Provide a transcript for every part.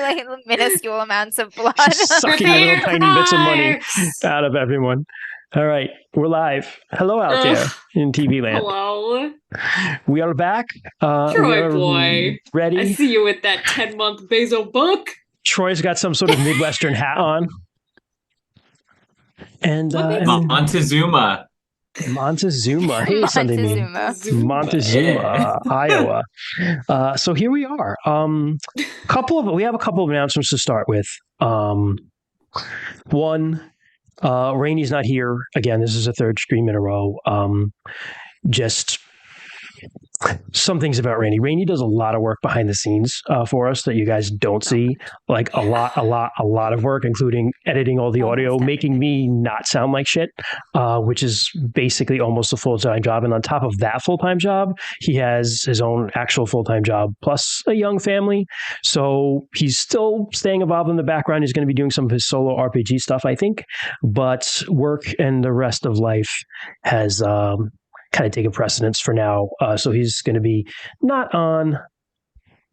like minuscule amounts of blood. Sucking little tiny bits of money out of everyone. All right, we're live. Hello out there in TV land. Hello. We are back. Troy boy. Ready. I see you with that 10-month Basil book. Troy's got some sort of Midwestern hat on. And Montezuma. Montezuma. Hey, Sunday Montezuma, Iowa. So here we are. We have a couple of announcements to start with. One, Rainy's not here again. This is a third stream in a row. Just some things about Rainy. Rainy does a lot of work behind the scenes for us that you guys don't see. Like a lot of work, including editing all the audio, making me not sound like shit, which is basically almost a full-time job. And on top of that full-time job, he has his own actual full-time job plus a young family. So he's still staying involved in the background. He's going to be doing some of his solo RPG stuff, I think. But work and the rest of life has kind of taken precedence for now. So he's going to be not on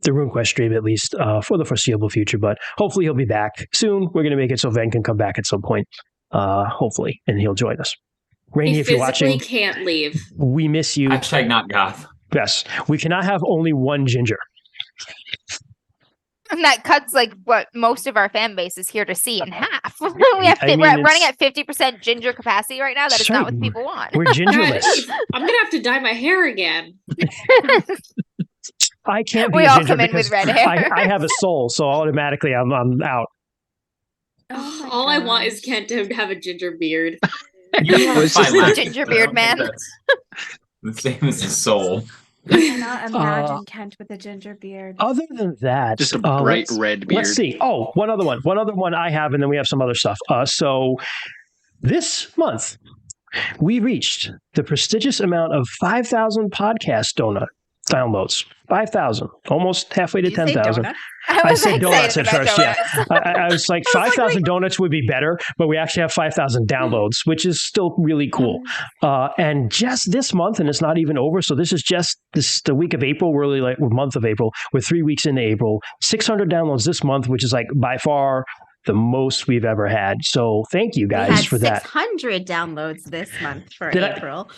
the Runequest stream, at least for the foreseeable future, but hopefully he'll be back soon. We're going to make it so Ven can come back at some point, hopefully, and he'll join us. Rainy, if you're watching, he can't leave. We miss you. Hashtag not goth. Yes. We cannot have only one ginger. And that cuts like what most of our fan base is here to see in half. We're running at 50% ginger capacity right now. That is not what people want. We're gingerless. I'm gonna have to dye my hair again. I can't be we a all ginger come in with red hair. I have a soul, so automatically I'm out. All I want is Kent to have a ginger beard. Ginger beard man. The same as his soul. I cannot imagine Kent with a ginger beard. Other than that, just a bright red beard. Let's see. Oh, one other one I have, and then we have some other stuff. So this month, we reached the prestigious amount of 5,000 podcast downloads. 5,000, almost halfway to 10,000. I said donuts at first, yeah. I was like, 5,000 donuts would be better, but we actually have 5,000 downloads, which is still really cool. And just this month, and it's not even over, so this is just the week of April, really like month of April. We're 3 weeks into April. 600 downloads this month, which is like by far the most we've ever had. So thank you guys for that. 600 downloads this month for April.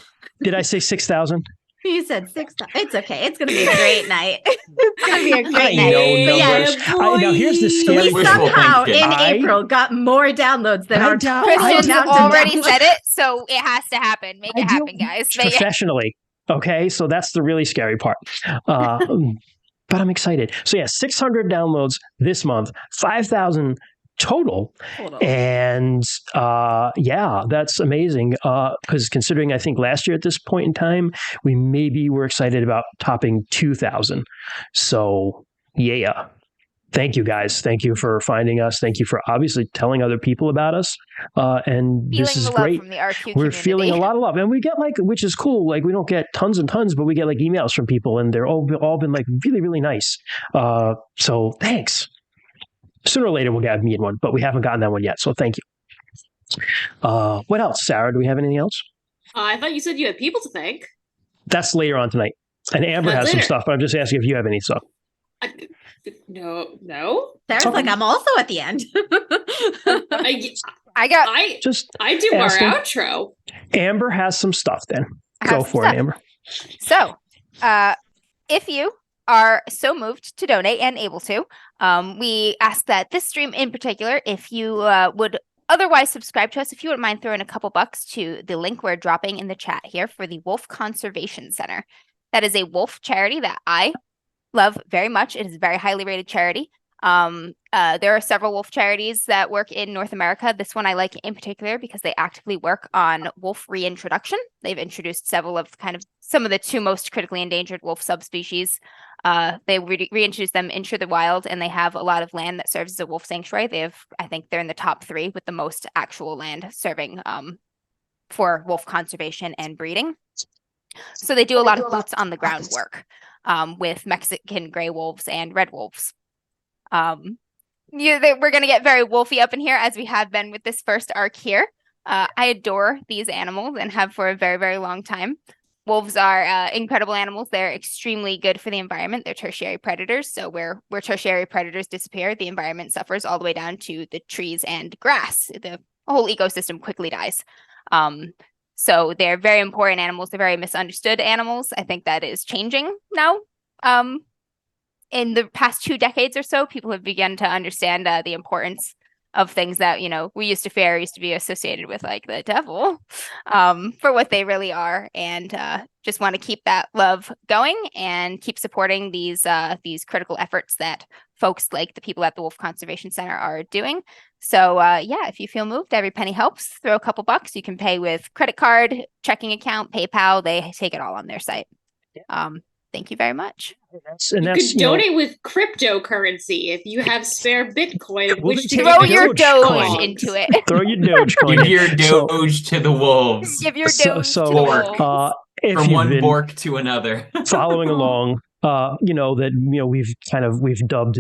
Did I say 6,000? You said 6,000. It's okay. It's going to be a great night. It's going to be a great night. Know numbers. Now here's the scary We somehow in April got more downloads than our Christian's already said it, so it has to happen. Make it happen, guys. Professionally. Okay, so that's the really scary part. But I'm excited. So yeah, 600 downloads this month, 5,000 total. And yeah, that's amazing. Because considering I think last year at this point in time, we maybe were excited about topping 2,000. So yeah. Thank you guys. Thank you for finding us. Thank you for obviously telling other people about us. And this is great. We're feeling a lot of love. And we get which is cool. Like we don't get tons and tons, but we get like emails from people and they're all been like really, really nice. So thanks. Sooner or later, we'll get me in one, but we haven't gotten that one yet. So thank you. What else, Sarah? Do we have anything else? I thought you said you had people to thank. That's later on tonight. And Amber has some stuff, but I'm just asking if you have any stuff. No. Sarah's like, I'm also at the end. I do our outro. Amber has some stuff then. Go for it, Amber. So, if you are so moved to donate and able to, we ask that this stream in particular, if you would otherwise subscribe to us, if you wouldn't mind throwing a couple bucks to the link we're dropping in the chat here for the Wolf Conservation Center. That is a wolf charity that I love very much. It is a very highly rated charity. There are several wolf charities that work in North America. This one I like in particular because they actively work on wolf reintroduction. They've introduced several of some of the two most critically endangered wolf subspecies. They reintroduced them into the wild, and they have a lot of land that serves as a wolf sanctuary. I think they're in the top 3 with the most actual land serving for wolf conservation and breeding. So they do a lot of boots on the ground work with Mexican gray wolves and red wolves. We're going to get very wolfy up in here, as we have been with this first arc here. I adore these animals and have for a very, very long time. wolves are incredible animals. They're extremely good for the environment. They're tertiary predators. So where tertiary predators disappear, the environment suffers all the way down to the trees and grass. The whole ecosystem quickly dies. So they're very important animals. They're very misunderstood animals. I think that is changing now. In the past 2 decades or so, people have begun to understand the importance of things that, we used to be associated with, like the devil, for what they really are, and just want to keep that love going and keep supporting these critical efforts that folks like the people at the Wolf Conservation Center are doing. So if you feel moved, every penny helps. Throw a couple bucks. You can pay with credit card, checking account, PayPal. They take it all on their site. Thank you very much. You could donate with cryptocurrency if you have spare Bitcoin. Throw your Doge into it. Throw your Dogecoin. Give your Doge to the wolves. Give your Doge to the Bork. wolves. From one Bork to another. Following along, we've dubbed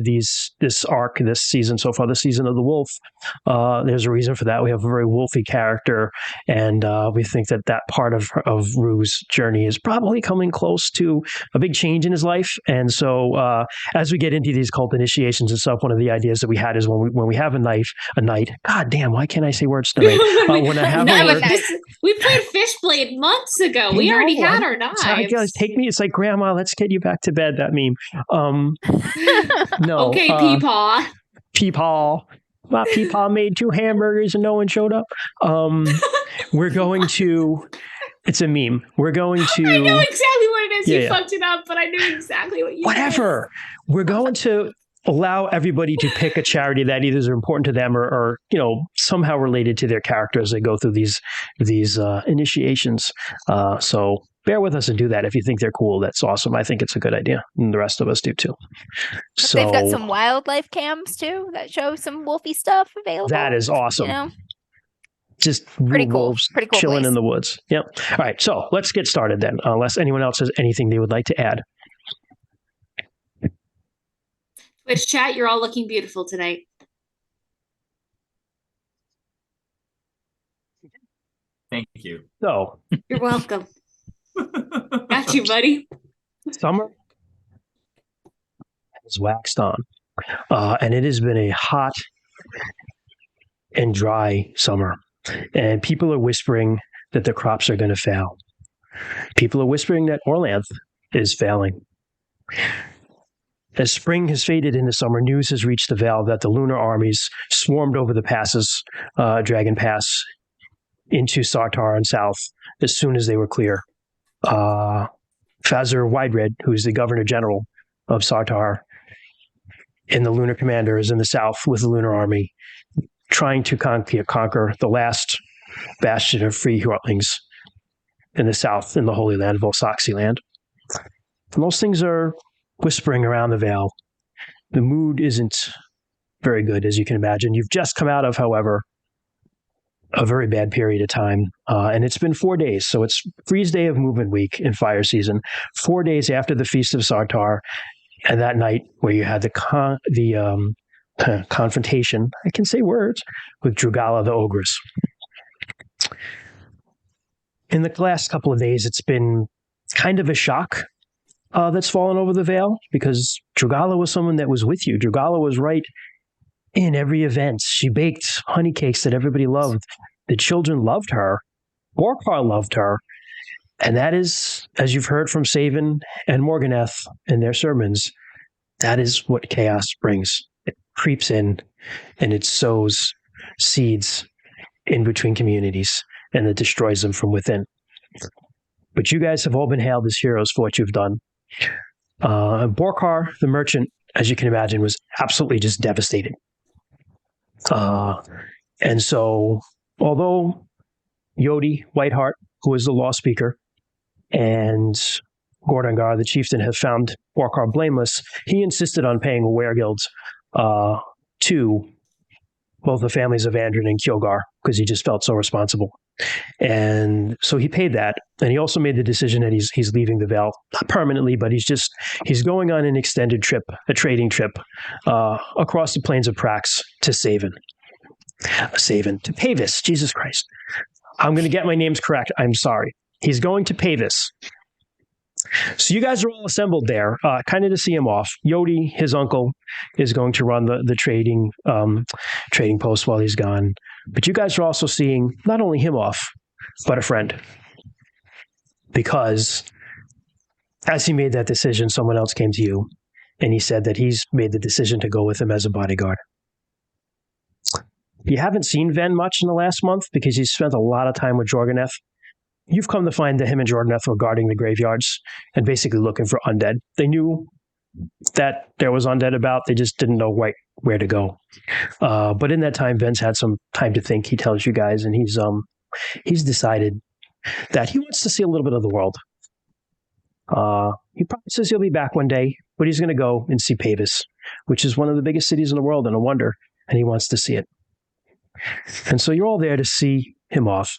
this arc, this season so far, the season of the wolf. There's a reason for that. We have a very wolfy character, and we think that part of Rue's journey is probably coming close to a big change in his life. And so, as we get into these cult initiations and stuff, one of the ideas that we had is when we have a night. God damn, why can't I say words tonight? When I have we played Fishblade months ago. We already had our knives. Guys, take me. It's like, Grandma, let's get you back to bed. That meme. No. Okay, Peepaw. Peepaw. My Peepaw made 2 hamburgers and no one showed up. We're going to. It's a meme. We're going to. I know exactly what it is. You fucked it up, but I knew exactly what you. Whatever. Said. We're going to allow everybody to pick a charity that either is important to them or somehow related to their character as they go through these initiations. So bear with us and do that if you think they're cool. That's awesome. I think it's a good idea, and the rest of us do too. So they've got some wildlife cams too that show some wolfy stuff available. That is awesome. Just pretty cool. Wolves chilling place. In the woods. Yep. All right. So let's get started then. Unless anyone else has anything they would like to add. Twitch chat, you're all looking beautiful tonight. Thank you. So you're welcome. Got you, buddy. Summer has waxed on, and it has been a hot and dry summer. And people are whispering that the crops are going to fail. People are whispering that Orlanth is failing. As spring has faded into summer, news has reached the Vale that the lunar armies swarmed over the passes, Dragon Pass, into Sartar and south as soon as they were clear. Fazar Widered, who is the Governor General of Sartar, and the Lunar Commander is in the south with the Lunar Army, trying to conquer the last bastion of free Hurtlings in the south, in the Holy Land of Volsaxi land. And those things are whispering around the Vale. The mood isn't very good, as you can imagine. You've just come out of, however, a very bad period of time. And it's been 4 days. So it's Freeze Day of Movement Week in fire season, 4 days after the Feast of Sartar, and that night where you had the confrontation, I can say words, with Drugala the Ogress. In the last couple of days, it's been kind of a shock that's fallen over the Vale, because Drugala was someone that was with you. Drugala was right in every event. She baked honey cakes that everybody loved. The children loved her. Borkar loved her. And that is, as you've heard from Savan and Morganeth in their sermons, that is what chaos brings. It creeps in and it sows seeds in between communities, and it destroys them from within. But you guys have all been hailed as heroes for what you've done. Borkar, the merchant, as you can imagine, was absolutely just devastated. And so, although Yodi Whiteheart, who is the law speaker, and Gordangar, the chieftain, have found Borkar blameless, he insisted on paying a wereguild to both the families of Andrin and Kyogar, because he just felt so responsible. And so he paid that, and he also made the decision that he's leaving the Vale, not permanently, but he's going on an extended trip, a trading trip, across the plains of Prax to to Pavis. Jesus Christ. I'm going to get my names correct. I'm sorry. He's going to Pavis, So you guys are all assembled there, kind of to see him off. Yodi, his uncle, is going to run the trading post while he's gone. But you guys are also seeing not only him off, but a friend. Because as he made that decision, someone else came to you, and he said that he's made the decision to go with him as a bodyguard. You haven't seen Ven much in the last month because he's spent a lot of time with Jorganeth. You've come to find that him and Jorganeth were guarding the graveyards and basically looking for undead. They knew that there was undead about. They just didn't know where to go. But in that time, Ven's had some time to think. He tells you guys, and he's decided that he wants to see a little bit of the world. He promises he'll be back one day, but he's going to go and see Pavis, which is one of the biggest cities in the world and a wonder, and he wants to see it. And so you're all there to see him off.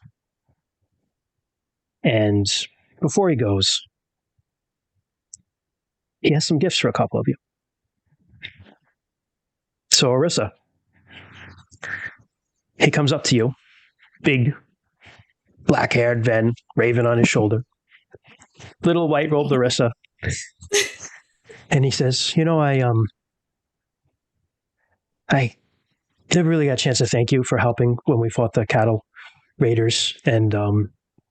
And before he goes, he has some gifts for a couple of you. So Arisa, he comes up to you, big, black-haired Ven, raven on his shoulder, little white-robed Arisa, and he says, I never really got a chance to thank you for helping when we fought the cattle raiders, and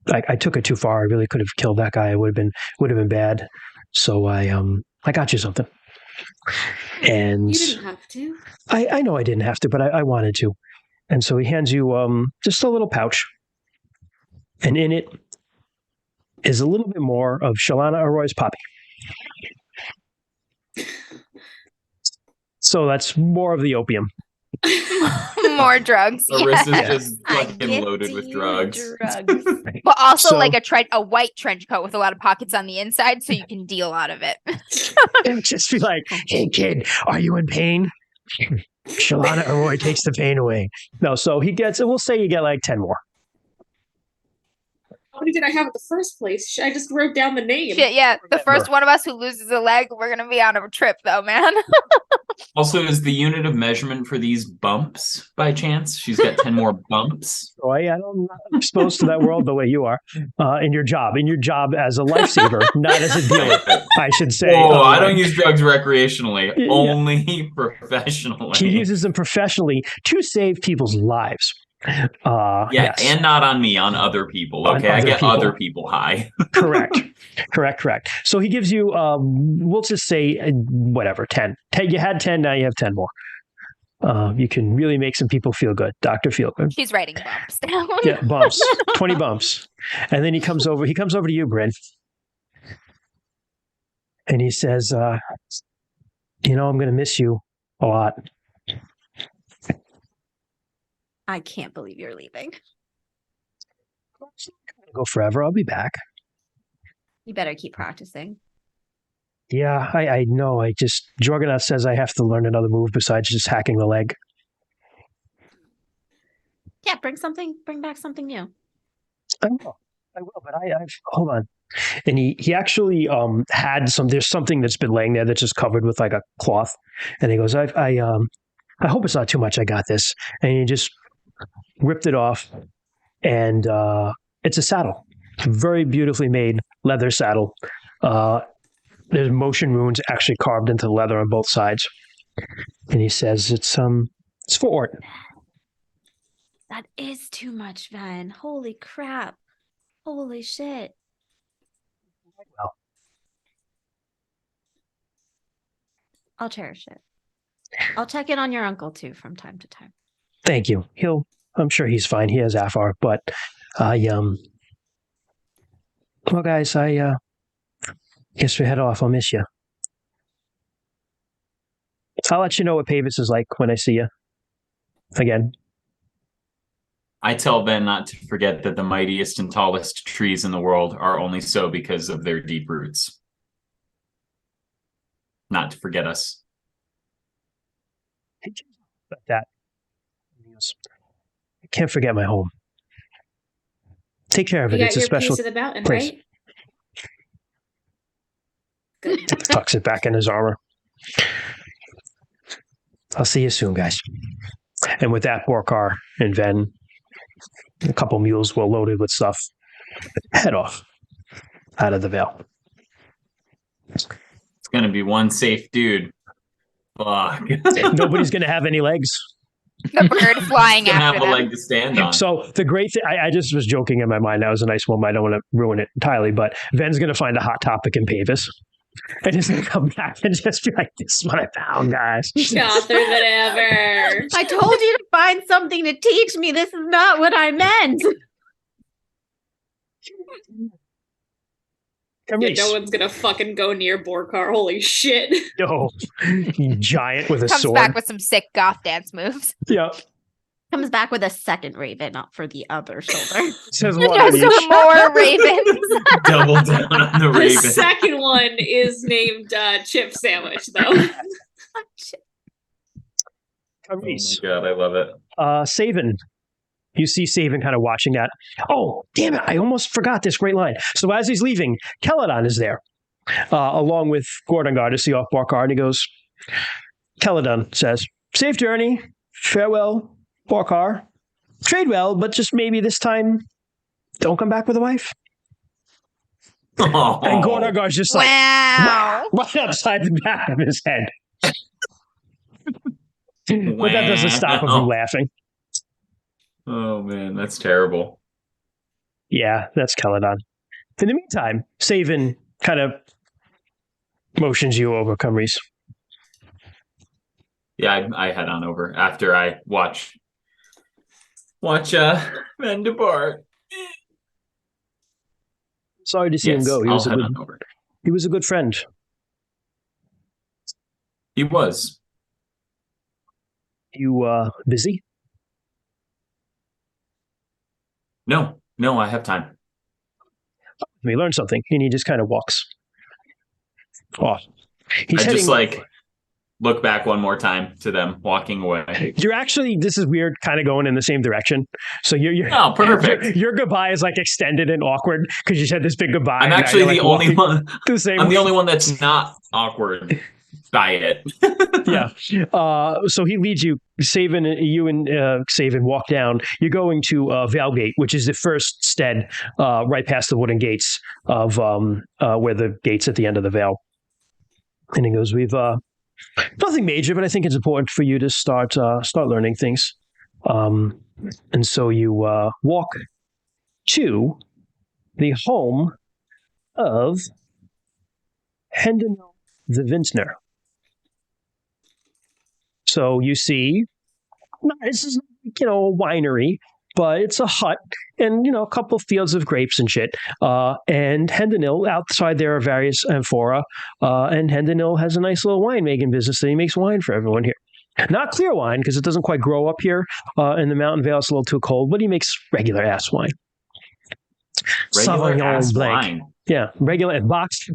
I took it too far. I really could have killed that guy. It would have been bad. So I got you something. And you didn't have to. I know I didn't have to, but I wanted to. And so he hands you just a little pouch, and in it is a little bit more of Shalana Arroy's poppy. So that's more of the opium. More drugs. Arisa's Yes. just fucking loaded with drugs. But also So- like a white trench coat with a lot of pockets on the inside so you can deal out of it. And just be like, hey kid, are you in pain? Shalana Arroy takes the pain away. No, so we'll say you get like 10 more. How many did I have in the first place? I just wrote down the name. Shit, yeah. The Remember. first one of us who loses a leg, we're going to be on a trip though, man. Also, is the unit of measurement for these bumps by chance? She's got 10 more bumps. Roy, I'm not exposed to that world the way you are. In your job as a lifesaver, not as a dealer, I should say. Whoa, I don't use drugs recreationally, Yeah. only professionally. He uses them professionally to save people's lives. Yes. And not on me, on other people. On Okay, I other get people. other people high. Correct. So he gives you, we'll just say, whatever, 10. You had 10, now you have 10 more. You can really make some people feel good. Dr. Feelgood. She's writing bumps down. Yeah, bumps. 20 bumps. And then he comes over to you, Bryn. And he says, I'm going to miss you a lot. I can't believe you're leaving. I'll go forever. I'll be back. You better keep practicing. Yeah, I know. Jorganath says I have to learn another move besides just hacking the leg. Yeah, bring back something new. I will, but I've hold on. And he actually had there's something that's been laying there that's just covered with like a cloth. And he goes, I hope it's not too much. I got this. And he just ripped it off, and it's a saddle. Very beautifully made leather saddle. There's motion runes actually carved into the leather on both sides. And he says it's for Ort. That is too much, Ven. Holy crap. Holy shit. Well. I'll cherish it. I'll check in on your uncle too from time to time. Thank you. I'm sure he's fine. He has Afar, but well, guys, I guess we head off. I'll miss you. I'll let you know what Pavis is like when I see you again. I tell Ben not to forget that the mightiest and tallest trees in the world are only so because of their deep roots. Not to forget us. But that. I can't forget my home. Take care of it. You got It's a your special piece of the mountain, place. right? Good. Tucks it back in his armor. I'll see you soon, guys. And with that, Borkar and Ven, a couple mules well loaded with stuff, head off out of the Vale. It's gonna be one safe dude. Fuck. Nobody's going to have any legs. The bird flying Gonna have after a them. leg to stand on. So the great thing, I just was joking in my mind. That was a nice moment. I don't want to ruin it entirely, but Ven's going to find a hot topic in Pavis. And he's going to come back and just be like, this is what I found, guys. Gother than ever. I told you to find something to teach me. This is not what I meant. Yeah, no one's gonna fucking go near Borkar. Holy shit. No, giant with a Comes sword. back with some sick goth dance moves. Yeah. Comes back with a second raven, not for the other shoulder. Says one No, on some each. more ravens. Double down on the The Raven. second one is named Chip Sandwich, though. Oh my Kyrese. god, I love it. Saven. You see Saven kind of watching that. Oh, damn it. I almost forgot this great line. So as he's leaving, Celadon is there, along with Gordongar to see off Borkar. And he goes, Celadon says, safe journey. Farewell, Borkar. Trade well, but just maybe this time, don't come back with a wife. Oh. And Gordongar's just like, Wow. right upside the back of his head. But that doesn't stop him from laughing. Oh man, that's terrible. Yeah, that's Celadon. In the meantime, Saven kind of motions you over, Kyrese. Yeah, I head on over after I watch Van depart. Sorry to see him Yes, go. I'll head on over. He was a good friend. He was. You busy? No, I have time. We learned something, and he just kind of walks off. He's I heading. just like look back one more time to them walking away. You're actually. This is weird, kind of going in the same direction. So you're Oh, perfect. Your goodbye is like extended and awkward because you said this big goodbye. I'm and now actually you're, the like, only walking one. the same I'm the way. only one that's not awkward by it. Yeah. So he leads you. You and Saven walk down. You're going to Valgate, which is the first stead right past the wooden gates of where the gates at the end of the Vale. And he goes, "We've nothing major, but I think it's important for you to start learning things." And so you walk to the home of Hendonel the Vintner. So you see, this is, a winery, but it's a hut and, a couple fields of grapes and shit. And Hendonil, outside there are various amphora, and Hendonil has a nice little winemaking business that he makes wine for everyone here. Not clear wine, because it doesn't quite grow up here in the Mountain Vale. It's a little too cold, but he makes regular ass wine. Regular Sauvignon ass Blanc. wine. Yeah, regular box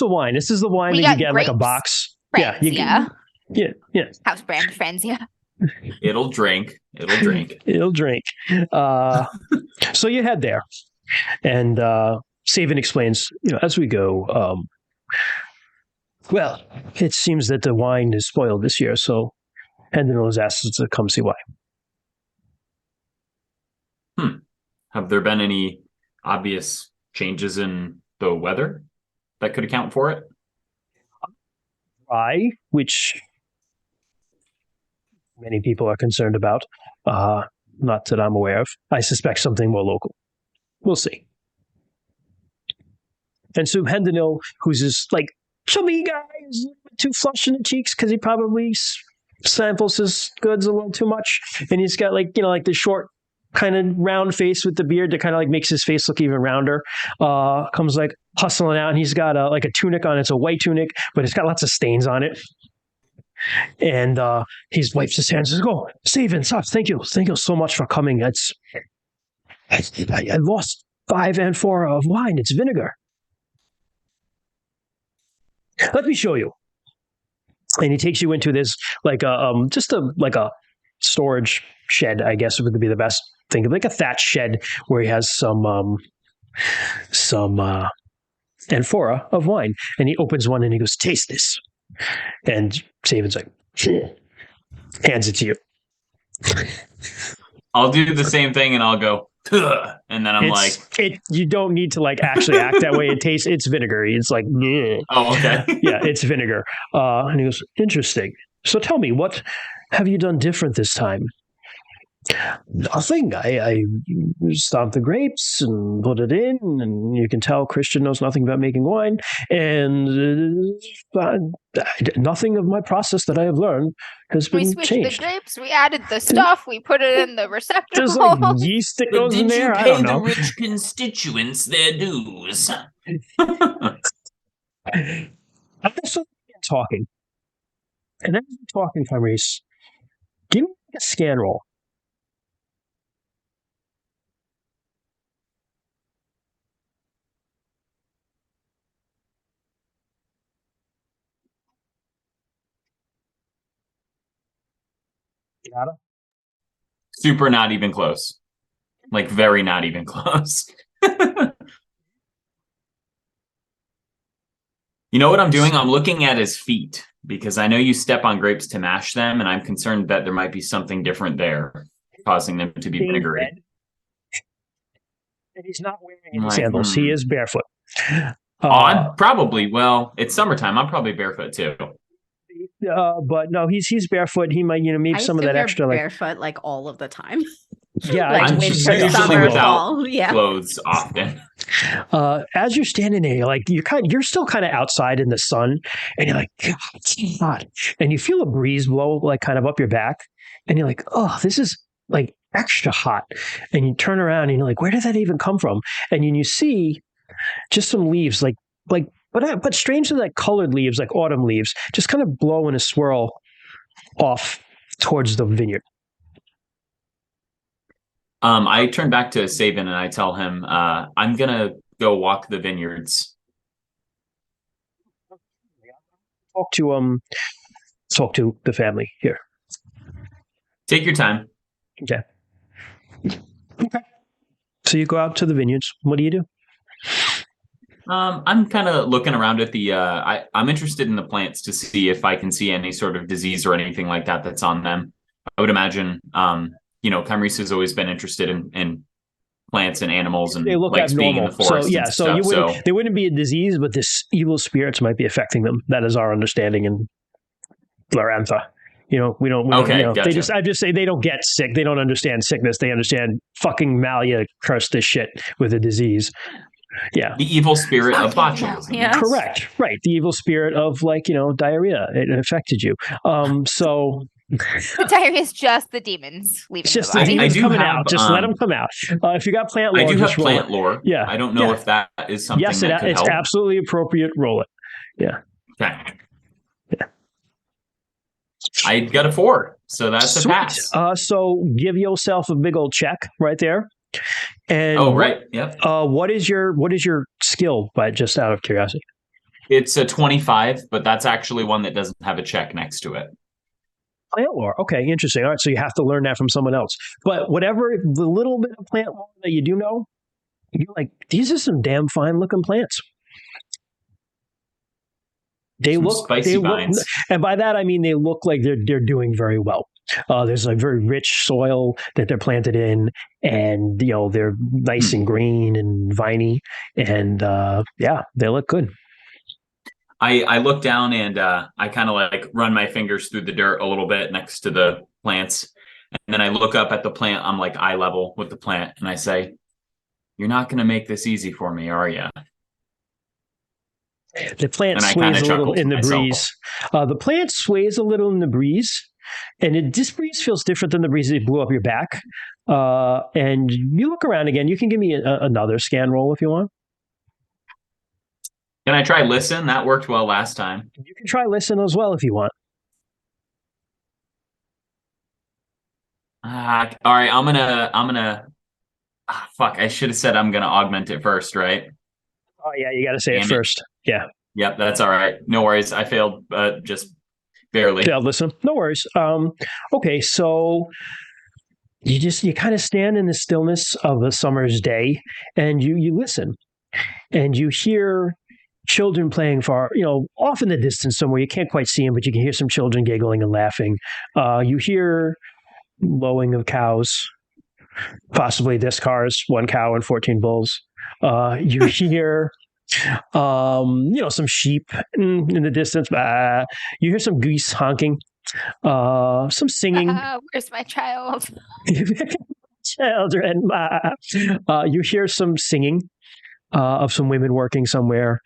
of wine. This is the wine We that you got get in like a grapes. box. Friends, yeah. Yeah. House brand friends, yeah. It'll drink. It'll drink. So you head there, and Saven explains, as we go, well, it seems that the wine is spoiled this year, so Hendonil has asked us to come see why. Have there been any obvious changes in the weather that could account for it? Dry, which many people are concerned about. Not that I'm aware of. I suspect something more local. We'll see. And so Hendonil, who's this chubby guy, is a little bit too flushed in the cheeks because he probably samples his goods a little too much, and he's got the short kind of round face with the beard that kind of makes his face look even rounder. Comes hustling out, and he's got a tunic on. It's a white tunic, but it's got lots of stains on it. And he wipes his hands and says, "Oh, Saven, thank you so much for coming. I lost 5 amphora of wine. It's vinegar. Let me show you." And he takes you into this just a storage shed, I guess would be the best thing, like a thatch shed where he has some amphora of wine, and he opens one and he goes, "Taste this." And Saven's like, hands it to you. I'll do the same thing and I'll go, and then I'm you don't need to like actually act that way. It's vinegary. It's like, bleh. Oh, okay. Yeah, it's vinegar. And he goes, interesting. So tell me, what have you done different this time? Nothing. I stomped the grapes and put it in, and you can tell Christian knows nothing about making wine, and nothing of my process that I have learned has been We switched changed. the grapes, we added the stuff, we put it in the receptacle. There's like yeast that goes in there. I don't know. The rich constituents their dues? I'm just talking, and as we're talking, Kyrese, give me a scan roll. Super not even close. Like very not even close. You know what I'm doing? I'm looking at his feet because I know you step on grapes to mash them, and I'm concerned that there might be something different there, causing them to be vinegary. And he's not wearing any sandals. He is barefoot. I'm probably, well, it's summertime. I'm probably barefoot too. But no, he's barefoot. He might, maybe some of that extra barefoot like all of the time. Yeah, like I'm winter, usually summer, without fall. Yeah. clothes often. As you're standing there, you're still kind of outside in the sun, and you're like, God, it's hot, and you feel a breeze blow like kind of up your back, and you're like, oh, this is like extra hot, and you turn around and you're like, where did that even come from? And you see just some leaves, but strangely like colored leaves, like autumn leaves, just kind of blow in a swirl off towards the vineyard. I turn back to Sabin and I tell him, I'm going to go walk the vineyards. Talk to the family here. Take your time. Okay. So you go out to the vineyards. What do you do? I'm kind of looking around at the, I'm interested in the plants to see if I can see any sort of disease or anything like that that's on them. I would imagine, Kyrese has always been interested in plants and animals and likes being in the forest. There wouldn't be a disease, but this evil spirits might be affecting them. That is our understanding in Larantha. Gotcha. I just say they don't get sick. They don't understand sickness. They understand fucking Malia cursed this shit with a disease. Yeah. The evil spirit of botulism. Yeah. Correct. Right. The evil spirit of diarrhea. It affected you. So the diarrhea is just the demons leaving. It's just the body. the demons coming out. Just let them come out. If you got plant lore, I do have plant lore. Yeah. I don't know if that is something yes, that could it's help. absolutely appropriate. Roll it. Yeah. Okay. Yeah. I got a 4, so that's Sweet. a pass. So give yourself a big old check right there. And right. Yep. What is your skill, but just out of curiosity? It's a 25, but that's actually one that doesn't have a check next to it. Plant lore. Okay, interesting. All right, so you have to learn that from someone else. But whatever the little bit of plant lore that you do know, you're like, these are some damn fine looking plants. They look spicy vines. And by that I mean they look like they're doing very well. There's a very rich soil that they're planted in, and they're nice and green and viney, and they look good. I look down and I kind of like run my fingers through the dirt a little bit next to the plants, and then I look up at the plant. I'm like eye level with the plant, and I say, "You're not going to make this easy for me, are you?" The plant sways a little in the breeze. The plant sways a little in the breeze, and this breeze feels different than the breeze that blew up your back. And you look around again. You can give me another scan roll if you want. Can I try listen? That worked well last time. You can try listen as well if you want. All right, I'm gonna. Fuck! I should have said I'm gonna augment it first, right? Oh yeah, you got to say it first. Yeah. Yep, that's all right. No worries. I failed, just barely. Failed. Listen, no worries. Okay, so you kind of stand in the stillness of a summer's day, and you listen, and you hear children playing far, off in the distance somewhere. You can't quite see them, but you can hear some children giggling and laughing. You hear lowing of cows. possibly Descaras, 1 cow and 14 bulls. You hear, some sheep in the distance. You hear some geese honking, some singing. Where's my child? Children. You hear some singing of some women working somewhere.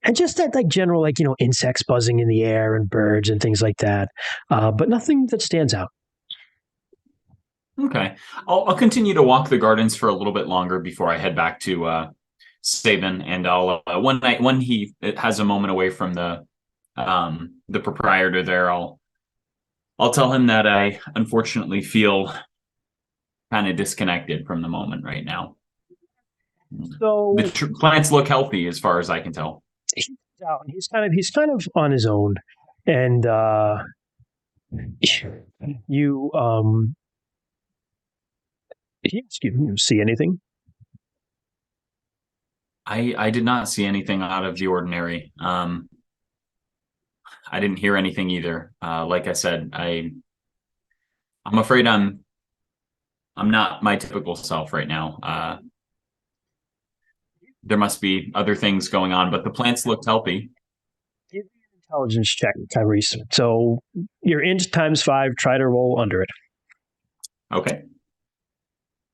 And just that like general, like, insects buzzing in the air and birds and things like that. But nothing that stands out. Okay. I'll continue to walk the gardens for a little bit longer before I head back to Sabin, and I'll when he has a moment away from the proprietor there, I'll tell him that I unfortunately feel kind of disconnected from the moment right now. So the plants look healthy as far as I can tell. He's kind of on his own, and you see anything? I did not see anything out of the ordinary. I didn't hear anything either. Like I said, I'm afraid I'm not my typical self right now. There must be other things going on, but the plants looked healthy. Give me an intelligence check, Kyrese. So your int times 5, try to roll under it. Okay.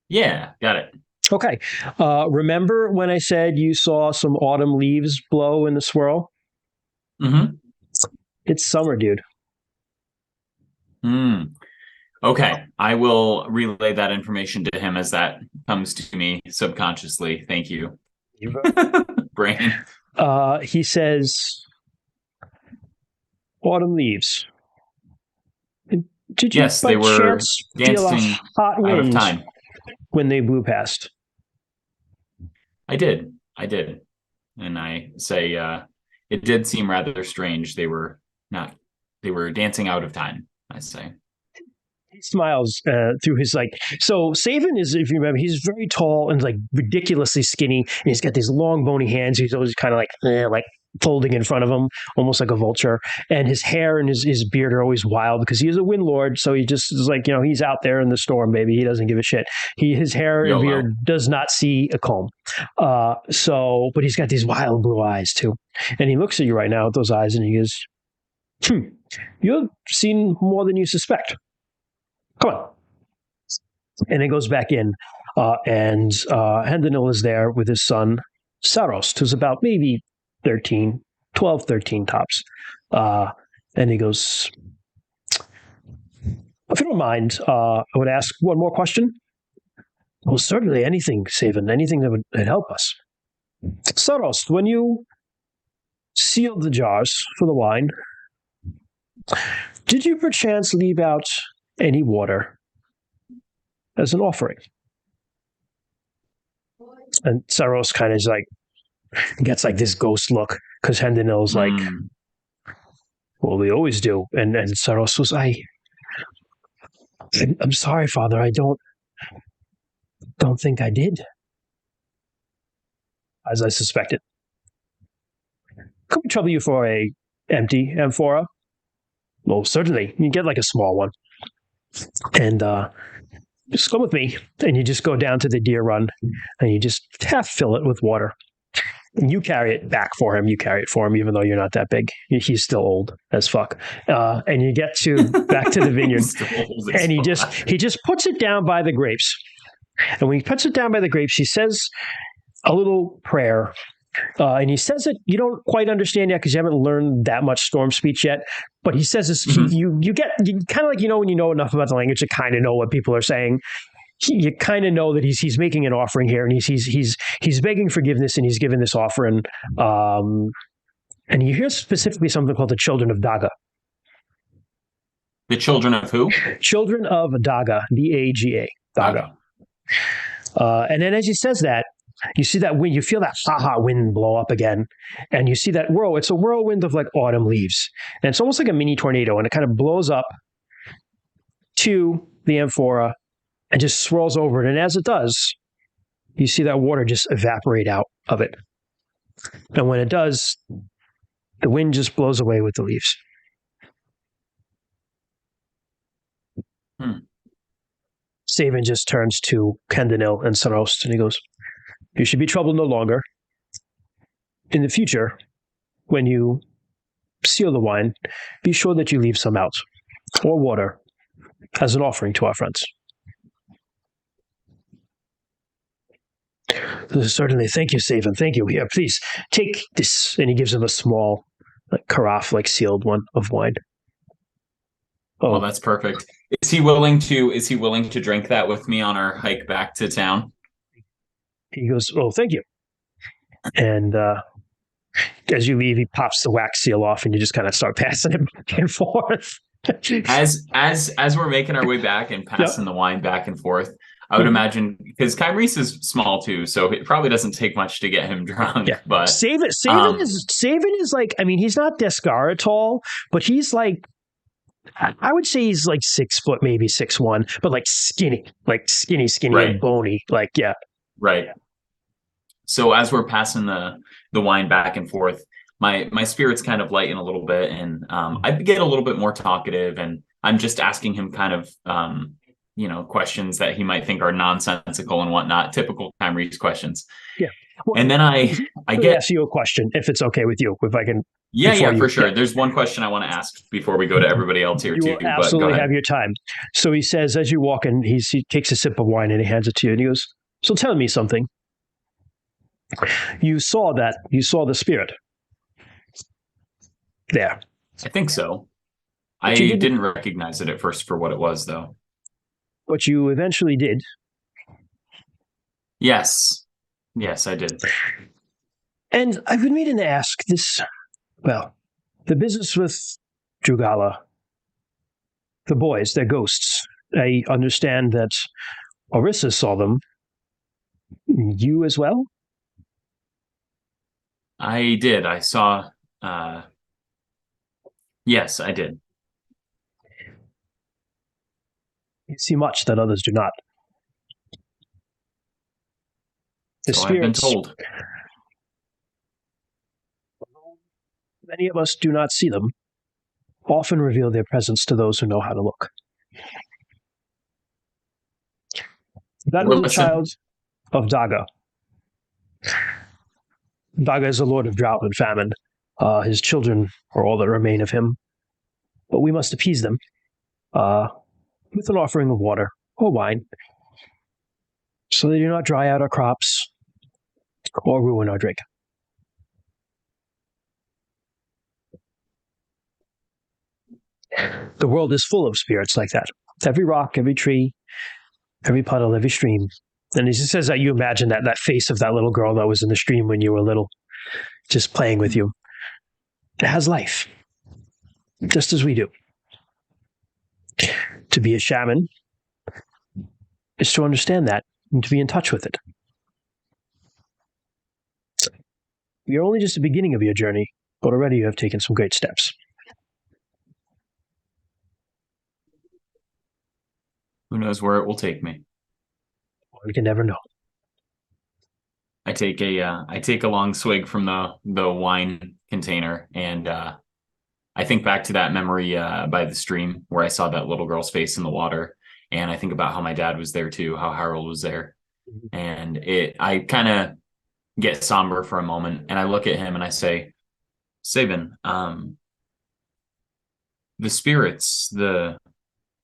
Yeah, got it. Okay. Remember when I said you saw some autumn leaves blow in the swirl? Mm-hmm. It's summer, dude. Okay. I will relay that information to him as that comes to me subconsciously. Thank you. Brain. He says, autumn leaves. Did you yes, they were chance feel a hot wind out of time when they blew past? I did. And I say, it did seem rather strange. They were dancing out of time, I say. He smiles through his so Savin is, if you remember, he's very tall and like ridiculously skinny, and he's got these long bony hands. He's always kind of like folding in front of him, almost like a vulture. And his hair and his beard are always wild because he is a wind lord. So he just is like, he's out there in the storm, baby. He doesn't give a shit. His hair and beard does not see a comb. But he's got these wild blue eyes too. And he looks at you right now with those eyes and he goes, you've seen more than you suspect. Come on. And it goes back in, and Hendonil is there with his son, Saros, who's about maybe 13 tops. And he goes, if you don't mind, I would ask one more question. Well, certainly anything, Savin, anything that would help us. Saros, when you sealed the jars for the wine, did you perchance leave out any water as an offering? And Saros kind of gets this ghost look because Hendonil's well, we always do. And Saros was, I'm sorry, Father, I don't think I did, as I suspected. Could we trouble you for a empty amphora? Well, certainly. You get a small one. And just go with me, and you just go down to the deer run, and you just half fill it with water. And you carry it back for him. You carry it for him, even though you're not that big. He's still old as fuck. And you get back to the vineyard, and he just puts it down by the grapes. And when he puts it down by the grapes, he says a little prayer. And he says it, you don't quite understand yet because you haven't learned that much storm speech yet. But he says this, you kind of when you know enough about the language to kind of know what people are saying. You kind of know that he's making an offering here, and he's begging forgiveness, and he's giving this offering. And you hear specifically something called the Children of Daga. The children of who? Children of Daga, Daga. Daga. And then as he says that, you see that wind, you feel that hot wind blow up again. And you see that it's a whirlwind of autumn leaves. And it's almost like a mini tornado, and it kind of blows up to the amphora and just swirls over it. And as it does, you see that water just evaporate out of it. And when it does, the wind just blows away with the leaves. Saban just turns to Kendinil and Sarost and he goes, "You should be troubled no longer. In the future, when you seal the wine, be sure that you leave some out, or water, as an offering to our friends." "Certainly. Thank you, Saban. Thank you. Here, please, take this." And he gives him a small carafe, sealed one of wine. Oh, that's perfect. Is he willing to drink that with me on our hike back to town? He goes, "Oh, thank you." And as you leave, he pops the wax seal off, and you just kind of start passing it back and forth. As we're making our way back and passing the wine back and forth, I would imagine, because Kyrese is small too, so it probably doesn't take much to get him drunk. Yeah. But Saban is like, I mean, he's not Descara tall, but he's like, I would say he's like 6 foot, maybe 6'1", but skinny, skinny Right. and bony. Right. So as we're passing the wine back and forth, my spirits kind of lighten a little bit, and I get a little bit more talkative, and I'm just asking him kind of questions that he might think are nonsensical and whatnot, typical Kyrese questions. Yeah. Well, and then I ask you a question, if it's okay with you, if I can. Yeah, for sure. There's one question I want to ask before we go to everybody else here you too. Will absolutely have your time. So he says, as you walk in, he takes a sip of wine and he hands it to you, and he goes, "So tell me something. You saw the spirit there." I think so. I didn't recognize it at first for what it was, though. But you eventually did. Yes, I did. And I've been meaning to ask this. Well, the business with Drugala, the boys, they're ghosts. I understand that Arisa saw them. You as well? I did. I saw. Yes, I did. You see much that others do not. The So I've been spirits, told. Many of us do not see them, often reveal their presence to those who know how to look. That was the child of Daga. Daga is the lord of drought and famine. His children are all that remain of him. But we must appease them with an offering of water or wine, so they do not dry out our crops or ruin our drink. The world is full of spirits like that. Every rock, every tree, every puddle, every stream. And he says that you imagine that face of that little girl that was in the stream when you were little, just playing with you. It has life, just as we do. To be a shaman is to understand that and to be in touch with it. You're only just the beginning of your journey, but already you have taken some great steps. Who knows where it will take me? One can never know. I take a long swig from the wine container, and I think back to that memory by the stream where I saw that little girl's face in the water, and I think about how my dad was there too, how Harold was there, and I kind of get somber for a moment, and I look at him and I say, "Saban, the spirits, the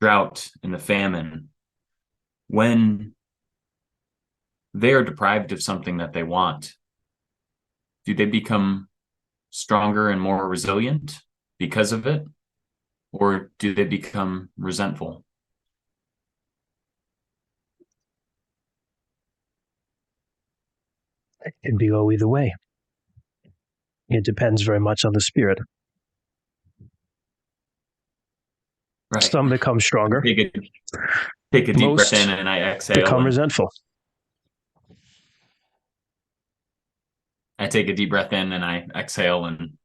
drought and the famine, when they are deprived of something that they want, do they become stronger and more resilient because of it? Or do they become resentful?" It can go either way. It depends very much on the spirit. Right. Some become stronger. Take a deep breath in and I exhale. Become resentful. I take a deep breath in and I exhale and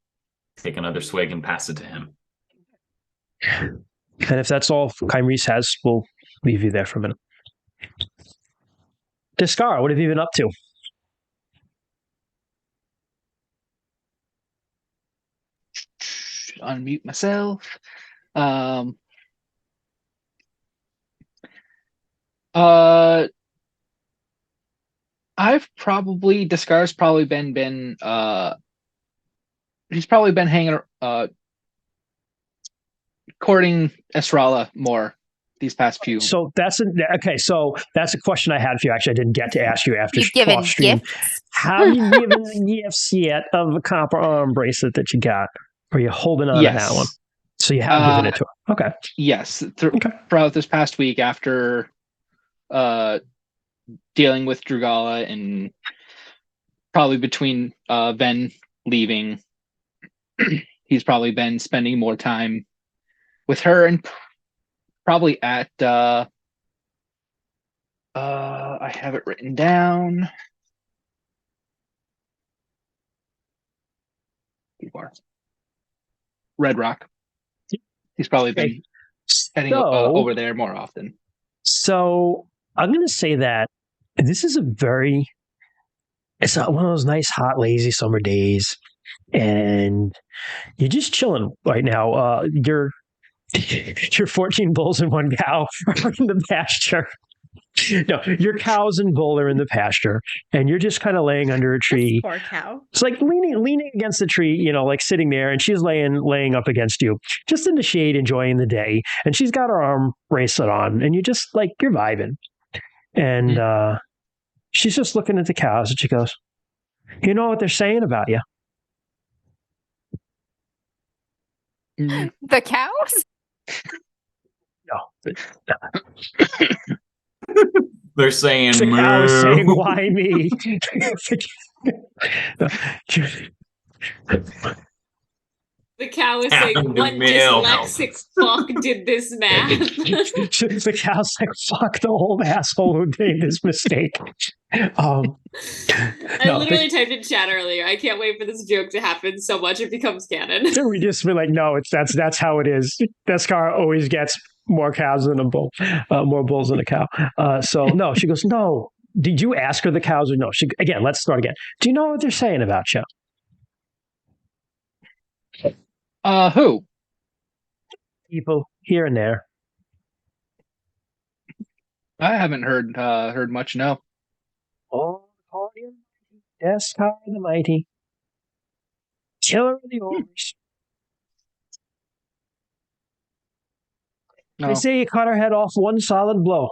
take another swig and pass it to him. And if that's all Kyrese has, we'll leave you there for a minute. Descara, what have you been up to? Unmute myself. Descara's probably been he's probably been hanging courting Estrella more these past few. So that's a question I had for you. Actually, I didn't get to ask you after You've given off stream. gifts. Have you given the gifts yet of the copper arm bracelet that you got? Or are you holding on to that one? So you have given it to her. Okay. Yes. Okay. Throughout this past week after dealing with Drugala and probably between Ven leaving, he's probably been spending more time with her and probably at I have it written down. Red Rock. He's probably been heading over there more often. So I'm going to say that this is it's not one of those nice, hot, lazy summer days, and you're just chilling right now. You're 14 bulls and one cow are in the pasture. No, your cows and bull are in the pasture, and you're just kind of laying under a tree. Poor cow. It's like leaning against the tree, like sitting there, and she's laying up against you, just in the shade, enjoying the day. And she's got her arm bracelet on, and you're just like, you're vibing. And she's just looking at the cows, and she goes, "You know what they're saying about you?" The cows? No. They're saying, The cow is "Moo." saying, "Why me?" The cow is Pound saying, of "What milk." dyslexic fuck did this math?" The cow's like, "Fuck the old asshole who made this mistake." I literally typed in chat earlier. I can't wait for this joke to happen so much it becomes canon. We just be like, no, that's how it is. Descara always gets more cows than a bull, more bulls than a cow. So no, she goes, "No. Did you ask her the cows or no?" Let's start again. Do you know what they're saying about you? Who? People here and there. I haven't heard much. No. Oh, Descara the mighty, killer of the ogres. No. They say you cut her head off one solid blow.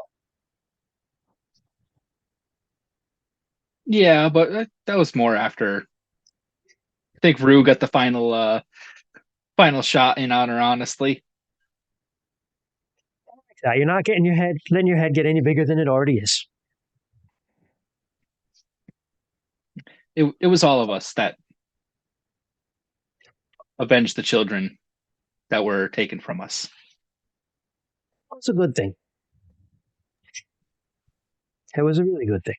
Yeah, but that was more after. I think Rue got the final shot in on her. Honestly, You're not letting your head get any bigger than it already is. it was all of us that avenged the children that were taken from us. It's a good thing. It was a really good thing.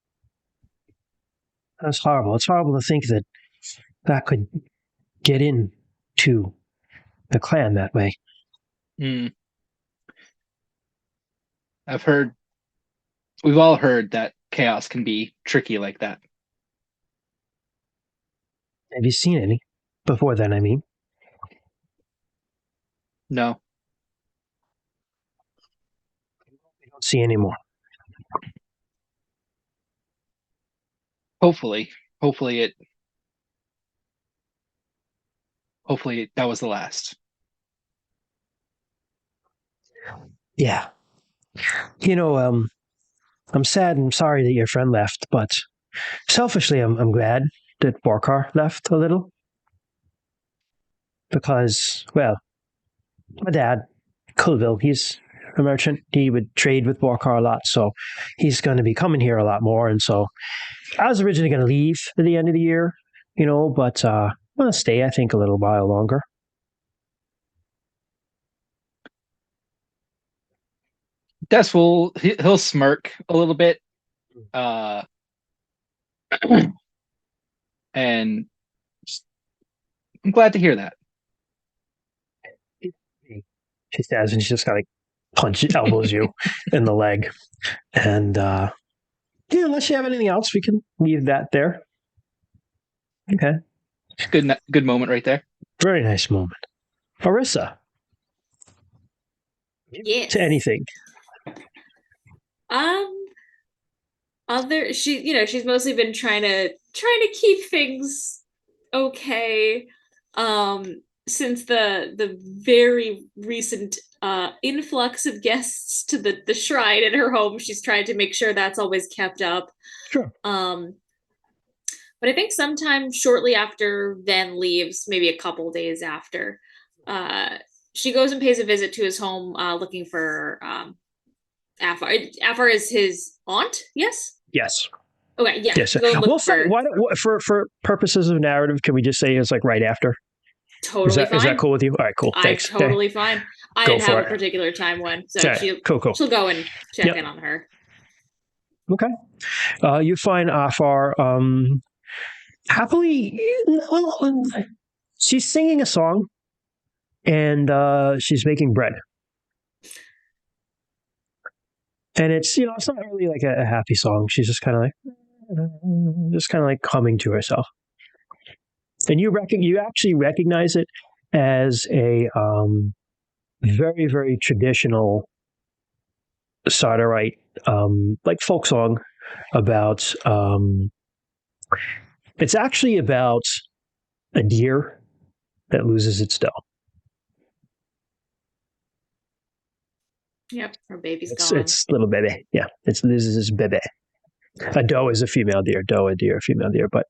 That's horrible. It's horrible to think that could get into the clan that way. We've all heard that chaos can be tricky like that. Have you seen any before then? I mean, No. we don't see any more. Hopefully that was the last. Yeah. I'm sad and sorry that your friend left, but selfishly, I'm glad that Borkar left a little. Because, well, my dad, Colville, he's a merchant. He would trade with Borkar a lot, so he's going to be coming here a lot more. And so I was originally going to leave at the end of the year, but I'm going to stay, I think, a little while longer. He'll smirk a little bit, and I'm glad to hear that. She says, and she just kind of elbows you in the leg. And unless you have anything else, we can leave that there. Okay. Good moment right there. Very nice moment. Arisa. Yes. To anything. She's mostly been trying to keep things okay. Since the very recent influx of guests to the shrine in her home, she's trying to make sure that's always kept up. Sure. But I think sometime shortly after Ven leaves, maybe a couple days after, she goes and pays a visit to his home, looking for Afar. Afar is his aunt, yes? Yes. Okay, yeah. Yes. We'll say, for purposes of narrative, can we just say it's like right after? Totally fine. Is that cool with you? All right, cool. Thanks. I'm totally fine. I didn't have a particular time when, so cool. She'll go and check in on her. Okay. You find Afar happily. Well, she's singing a song, and she's making bread. And it's it's not really like a happy song. She's just kind of like humming to herself. And you actually recognize it as a very, very traditional Sartarite like folk song about it's actually about a deer that loses its doe. Yep, her baby's gone. It's little baby. Yeah, this is his baby. A doe is a female deer. Doe, a deer, female deer. But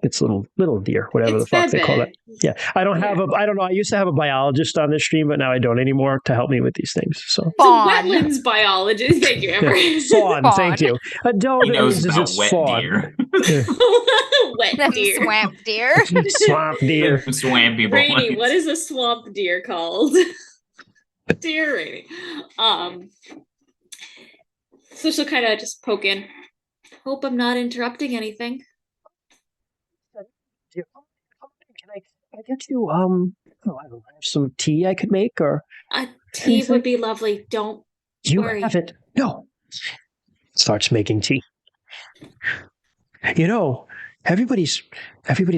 it's little deer, whatever the fuck they call it. Yeah, I don't know. I used to have a biologist on this stream, but now I don't anymore to help me with these things. So wetlands biologist. Thank you, Amber. Fawn. Thank you. A doe knows about its wet fawn. Deer. Wet deer. Swamp deer. Swamp deer. Swampy boy. Rainy. What is a swamp deer called? Dear Rainy. So she'll kind of just poke in. Hope I'm not interrupting anything. Can I get you I don't know, some tea I could make or tea anything? would be lovely. Don't worry. You have it. No. Starts making tea. Everybody's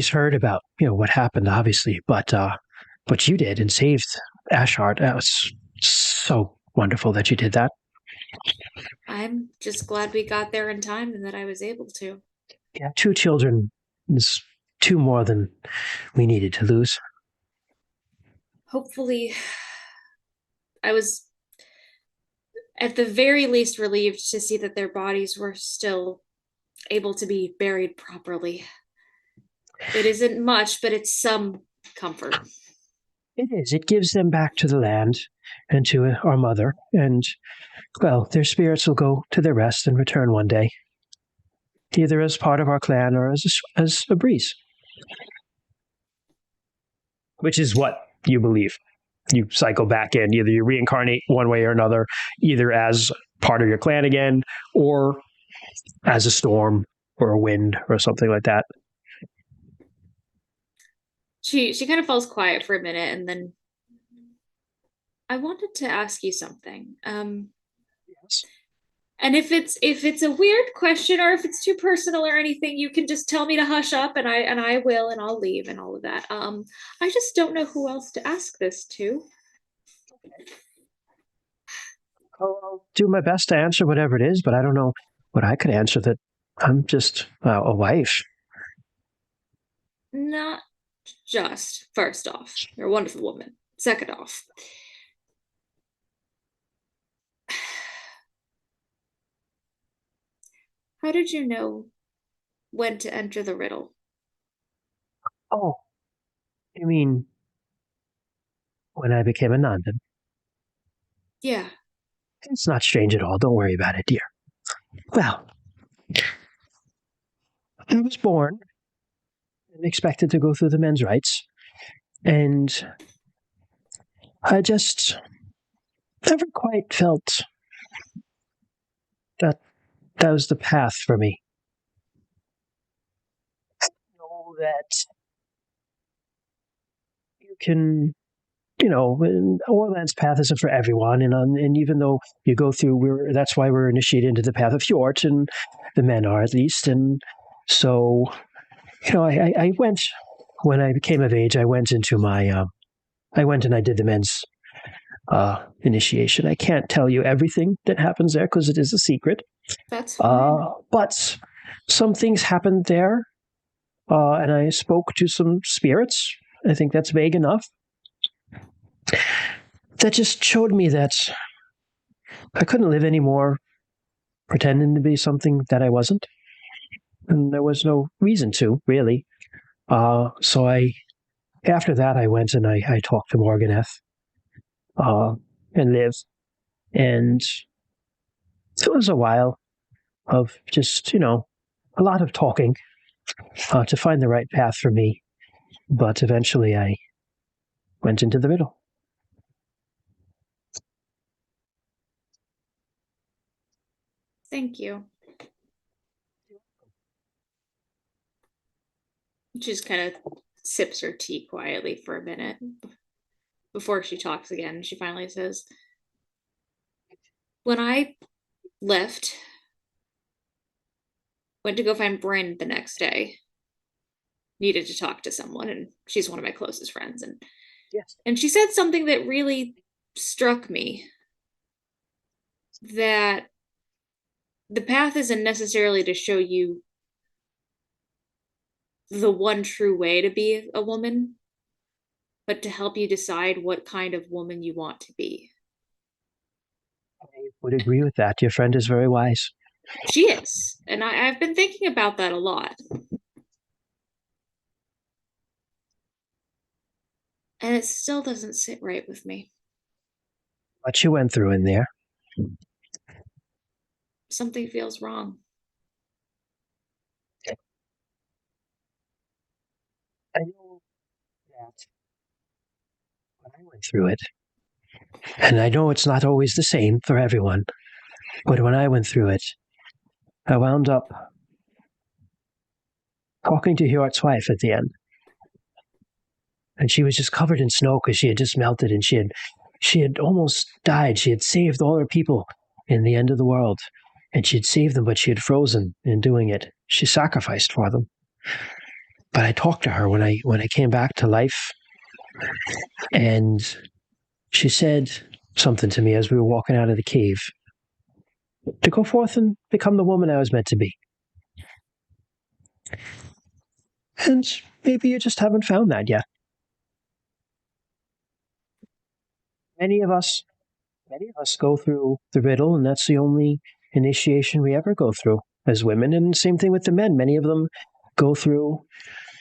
heard about what happened, obviously, but you did and saved Ashard. That was so wonderful that you did that. I'm just glad we got there in time and that I was able to. Yeah, 2 children is 2 more than we needed to lose. Hopefully, I was at the very least relieved to see that their bodies were still able to be buried properly. It isn't much, but it's some comfort. It is. It gives them back to the land and to our mother. And, well, their spirits will go to their rest and return one day, either as part of our clan or as a breeze. Which is what you believe. You cycle back in. Either you reincarnate one way or another, either as part of your clan again, or as a storm or a wind or something like that. She kind of falls quiet for a minute, and then I wanted to ask you something. Yes. And if it's a weird question or if it's too personal or anything, you can just tell me to hush up, and I will, and I'll leave and all of that. I just don't know who else to ask this to. I'll do my best to answer whatever it is, but I don't know what I could answer. That I'm just a wife. Not just. First off, you're a wonderful woman. Second off, how did you know when to enter the riddle? Oh, you mean when I became a Nandan? Yeah. It's not strange at all. Don't worry about it, dear. Well, I was born and expected to go through the men's rites, and I just never quite felt that was the path for me. I know that you can, Orland's path isn't for everyone, and even though you go through, that's why we're initiated into the path of Fjord, and the men are at least, and so, I went, when I became of age, I went into I went and I did the men's initiation. I can't tell you everything that happens there because it is a secret. That's fine. But some things happened there, and I spoke to some spirits. I think that's vague enough. That just showed me that I couldn't live anymore pretending to be something that I wasn't. And there was no reason to, really. So after that, I went and I talked to Morganeth and Liv. And it was a while of just, a lot of talking to find the right path for me. But eventually I went into the riddle. Thank you. She just kind of sips her tea quietly for a minute before she talks again. She finally says, when I left, went to go find Bryn the next day, needed to talk to someone, and she's one of my closest friends. And Yes. And she said something that really struck me, that the path isn't necessarily to show you the one true way to be a woman, but to help you decide what kind of woman you want to be. I would agree with that. Your friend is very wise. She is. And I've been thinking about that a lot. And it still doesn't sit right with me. What you went through in there. Something feels wrong. I know that when I went through it, and I know it's not always the same for everyone, but when I went through it, I wound up talking to Hjort's wife at the end. And she was just covered in snow because she had just melted and she had almost died. She had saved all her people in the end of the world. And she had saved them, but she had frozen in doing it. She sacrificed for them. But I talked to her when I came back to life, and she said something to me as we were walking out of the cave, to go forth and become the woman I was meant to be. And maybe you just haven't found that yet. Many of us go through the riddle, and that's the only initiation we ever go through as women. And same thing with the men. Many of them go through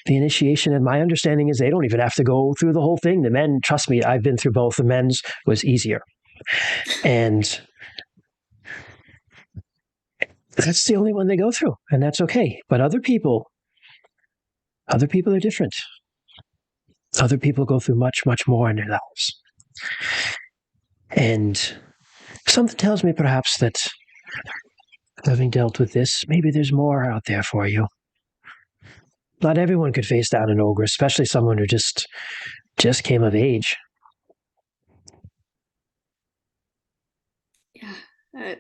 the initiation, and my understanding is they don't even have to go through the whole thing. The men, trust me, I've been through both. The men's was easier. And that's the only one they go through, and that's okay. But other people are different. Other people go through much, much more in their lives. And something tells me perhaps that having dealt with this, maybe there's more out there for you. Not everyone could face down an ogre, especially someone who just came of age. Yeah,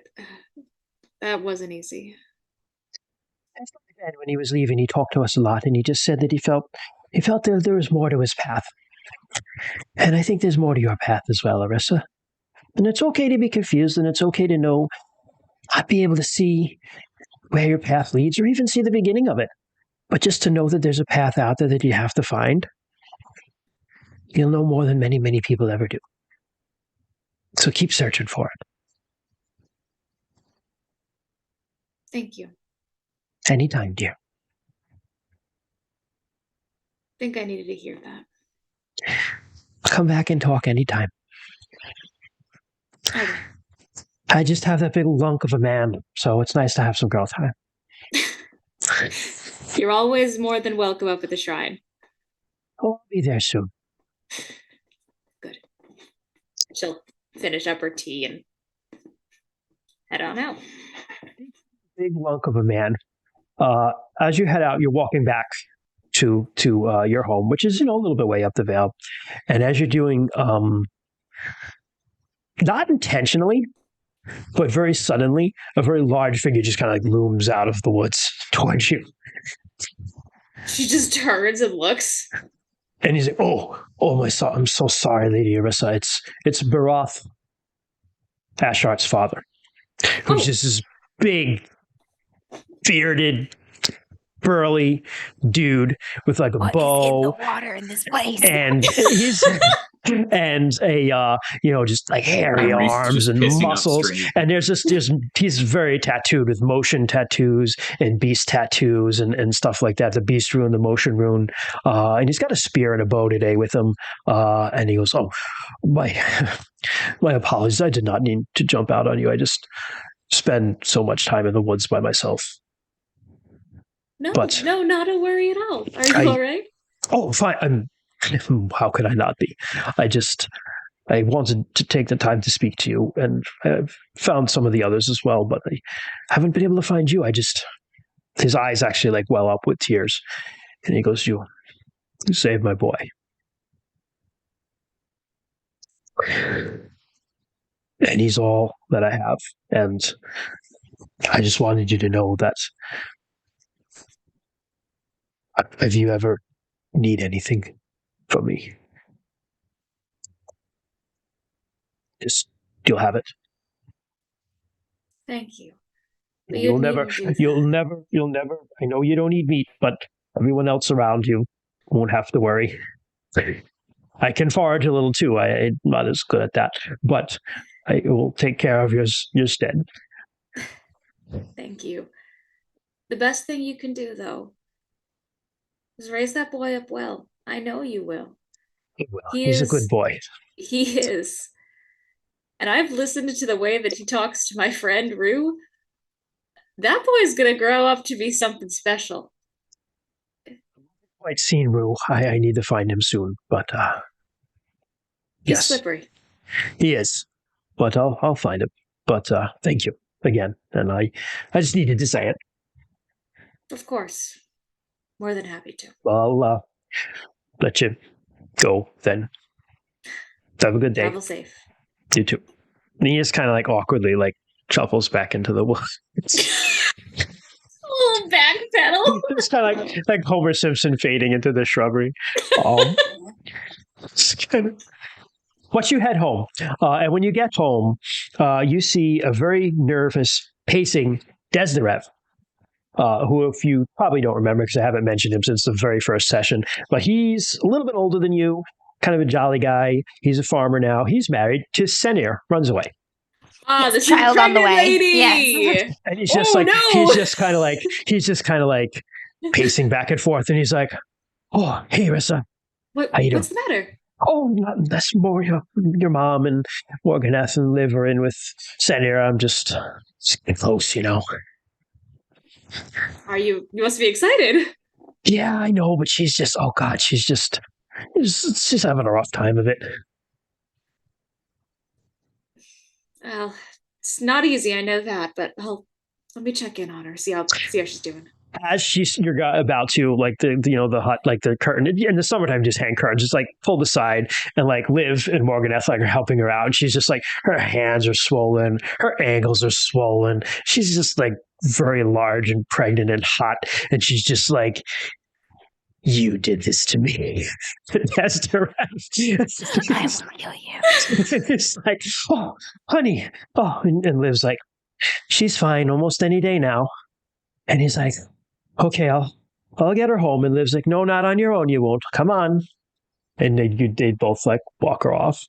that wasn't easy. That's not bad. When he was leaving, he talked to us a lot, and he just said that he felt there was more to his path. And I think there's more to your path as well, Arisa. And it's okay to be confused, and it's okay to know, not be able to see where your path leads, or even see the beginning of it. But just to know that there's a path out there that you have to find, you'll know more than many, many people ever do. So keep searching for it. Thank you. Anytime, dear. I think I needed to hear that. Come back and talk anytime. Okay. I just have that big lunk of a man, so it's nice to have some girl time. You're always more than welcome up at the shrine. Oh, I'll be there soon. Good. She'll finish up her tea and head on out. Big lunk of a man. As you head out, you're walking back to your home, which is a little bit way up the Vale. And as you're doing, not intentionally, but very suddenly, a very large figure just kind of looms out of the woods towards you. She just turns and looks. And he's like, I'm so sorry, Lady Arisa. It's Baroth, Ashart's father, who's just this big, bearded, burly dude with like a What is in bow the water in this place? and he's and a just like hairy Reese arms just and pissing muscles, upstream. and he's very tattooed with motion tattoos and beast tattoos and stuff like that, the beast rune, the motion rune, and he's got a spear and a bow today with him, and he goes, my apologies, I did not need to jump out on you, I just spend so much time in the woods by myself. No, But- no, not a worry at all. Are you all right? Oh, fine. How could I not be? I wanted to take the time to speak to you, and I've found some of the others as well, but I haven't been able to find you. His eyes actually like well up with tears, and he goes, you saved my boy. And he's all that I have, and I just wanted you to know that if you ever need anything from me, you'll have it. Thank you. And But you'll you never, needn't do that. you'll never, I know you don't eat meat, but everyone else around you won't have to worry. I can forage a little too. I'm not as good at that, but I will take care of your stead. Thank you. The best thing you can do, though, is raise that boy up well. I know you will. Well, He he's a is- good boy. He is. And I've listened to the way that he talks to my friend Rue. That boy's gonna grow up to be something special. Quite seen Rue. I need to find him soon, but He's yes, slippery. he is. But I'll find him. But thank you again, and I just needed to say it. Of course. More than happy to. I'll let you go then. Have a good day. Travel safe. You too. And he just kind of like awkwardly like shuffles back into the woods. Little back pedal. It's kind of like Homer Simpson fading into the shrubbery. It's kind of... But you head home, and when you get home, you see a very nervous, pacing Desderev, who, if you probably don't remember, because I haven't mentioned him since the very first session, but he's a little bit older than you, kind of a jolly guy. He's a farmer now. He's married to Senir, runs away. Ah, Yes, this child is on the pregnant way. lady. Yes. And he's just Oh, like, no! he's just kind of like pacing back and forth, and he's like, "Oh, hey, Arisa. How you What's the matter? Oh, that's more your mom and Morganeth and Liv are in with Senir. I'm just getting close, you know." Are you? You must be excited. Yeah, I know, but she's just, oh God, she's having a rough time of it. Well, it's not easy. I know that, but let me check in on her. See how she's doing. As you're about to, like the hut, like the curtain in the summertime, just hang curtains, just like pulled aside, and like Liv and Morganeth like are helping her out. And she's just like, her hands are swollen, her ankles are swollen. She's just like very large and pregnant and hot, and she's just like, "You did this to me." That's direct. I will kill you. It's like, "Oh, honey." Oh, and Liv's like, "She's fine almost any day now." And he's like, "Okay, I'll get her home." And Liv's like, "No, not on your own. You won't. Come on." And they both like walk her off.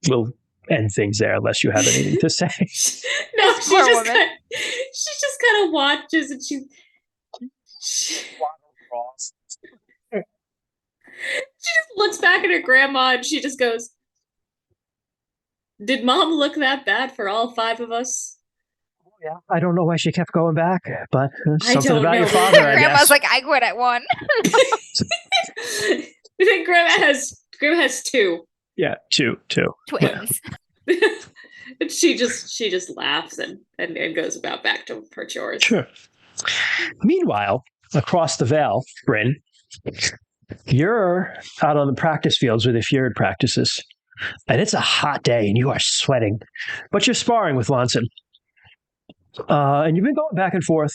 We'll end things there unless you have anything to say. No, This she poor just woman. kind of watches and she just looks back at her grandma and she just goes, "Did Mom look that bad for all 5 of us?" Yeah, I don't know why she kept going back, but I something don't about your know. father, I Grandma's guess. like, I quit at 1. I think Grandma has 2. Yeah, two. Twins. And she just laughs and goes about back to her chores. Sure. Meanwhile, across the Vale, Bryn, you're out on the practice fields where the Fjord practices. And it's a hot day and you are sweating. But you're sparring with Lonson. And you've been going back and forth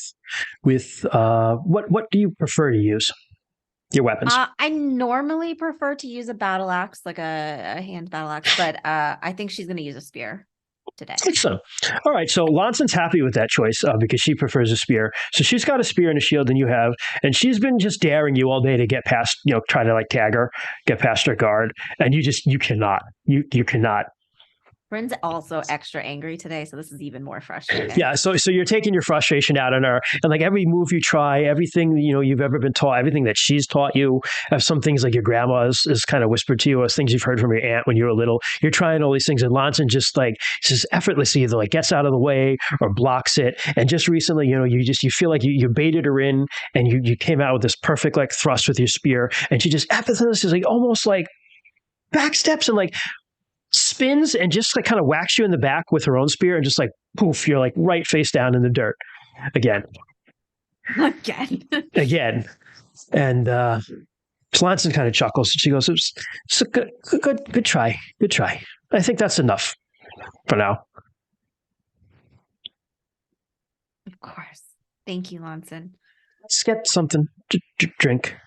with what do you prefer to use? your weapons. I normally prefer to use a battle axe, like a hand battle axe, but I think she's going to use a spear today. So, all right. So Lonson's happy with that choice because she prefers a spear. So she's got a spear and a shield than you have, and she's been just daring you all day to get past, try to like tag her, get past her guard, and you cannot. You cannot. Bryn's also extra angry today, so this is even more frustrating. Yeah, so you're taking your frustration out on her, and like every move you try, everything you've ever been taught, everything that she's taught you, some things like your grandma is kind of whispered to you, as things you've heard from your aunt when you were little. You're trying all these things, and Lonson just effortlessly either like gets out of the way or blocks it. And just recently, you feel like you baited her in, and you came out with this perfect like thrust with your spear, and she just effortlessly like almost like backsteps and like spins and just like kind of whacks you in the back with her own spear, and just like poof, you're like right face down in the dirt again. And Slanson kind of chuckles. She goes, "It's a good try. Good try. I think that's enough for now." Of course. Thank you, Lonson. Let's get something to drink.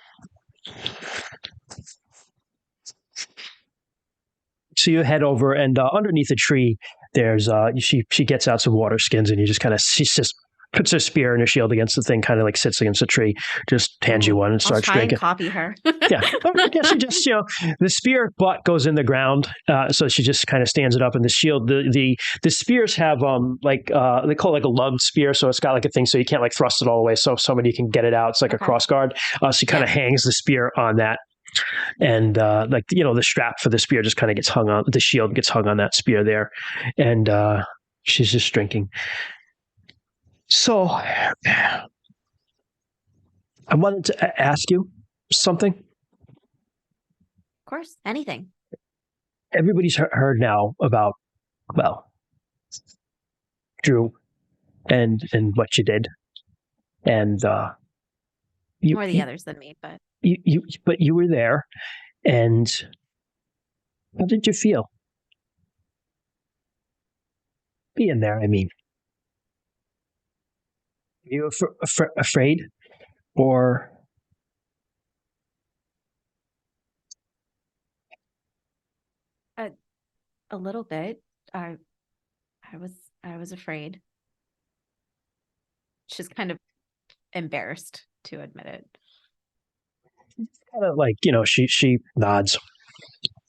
So you head over, and underneath a tree, there's she gets out some water skins, and she just puts her spear and her shield against the thing, kind of like sits against a tree, just hands you one and starts drinking. And copy her. Yeah, she just the spear butt goes in the ground, so she just kind of stands it up, and the shield, the spears have they call it like a lug spear, so it's got like a thing so you can't like thrust it all the way, so somebody can get it out. It's like a cross guard. She kind of hangs the spear on that. And the strap for the spear just kind of gets hung on, the shield gets hung on that spear there, and she's just drinking. So I wanted to ask you something. Of course, anything. Everybody's heard now about, well, Drew and what you did, and more the others than me, but you were there, and how did you feel being there? I mean, were you afraid, or a little bit? I was afraid. She's kind of embarrassed to admit it. Kind of like, she nods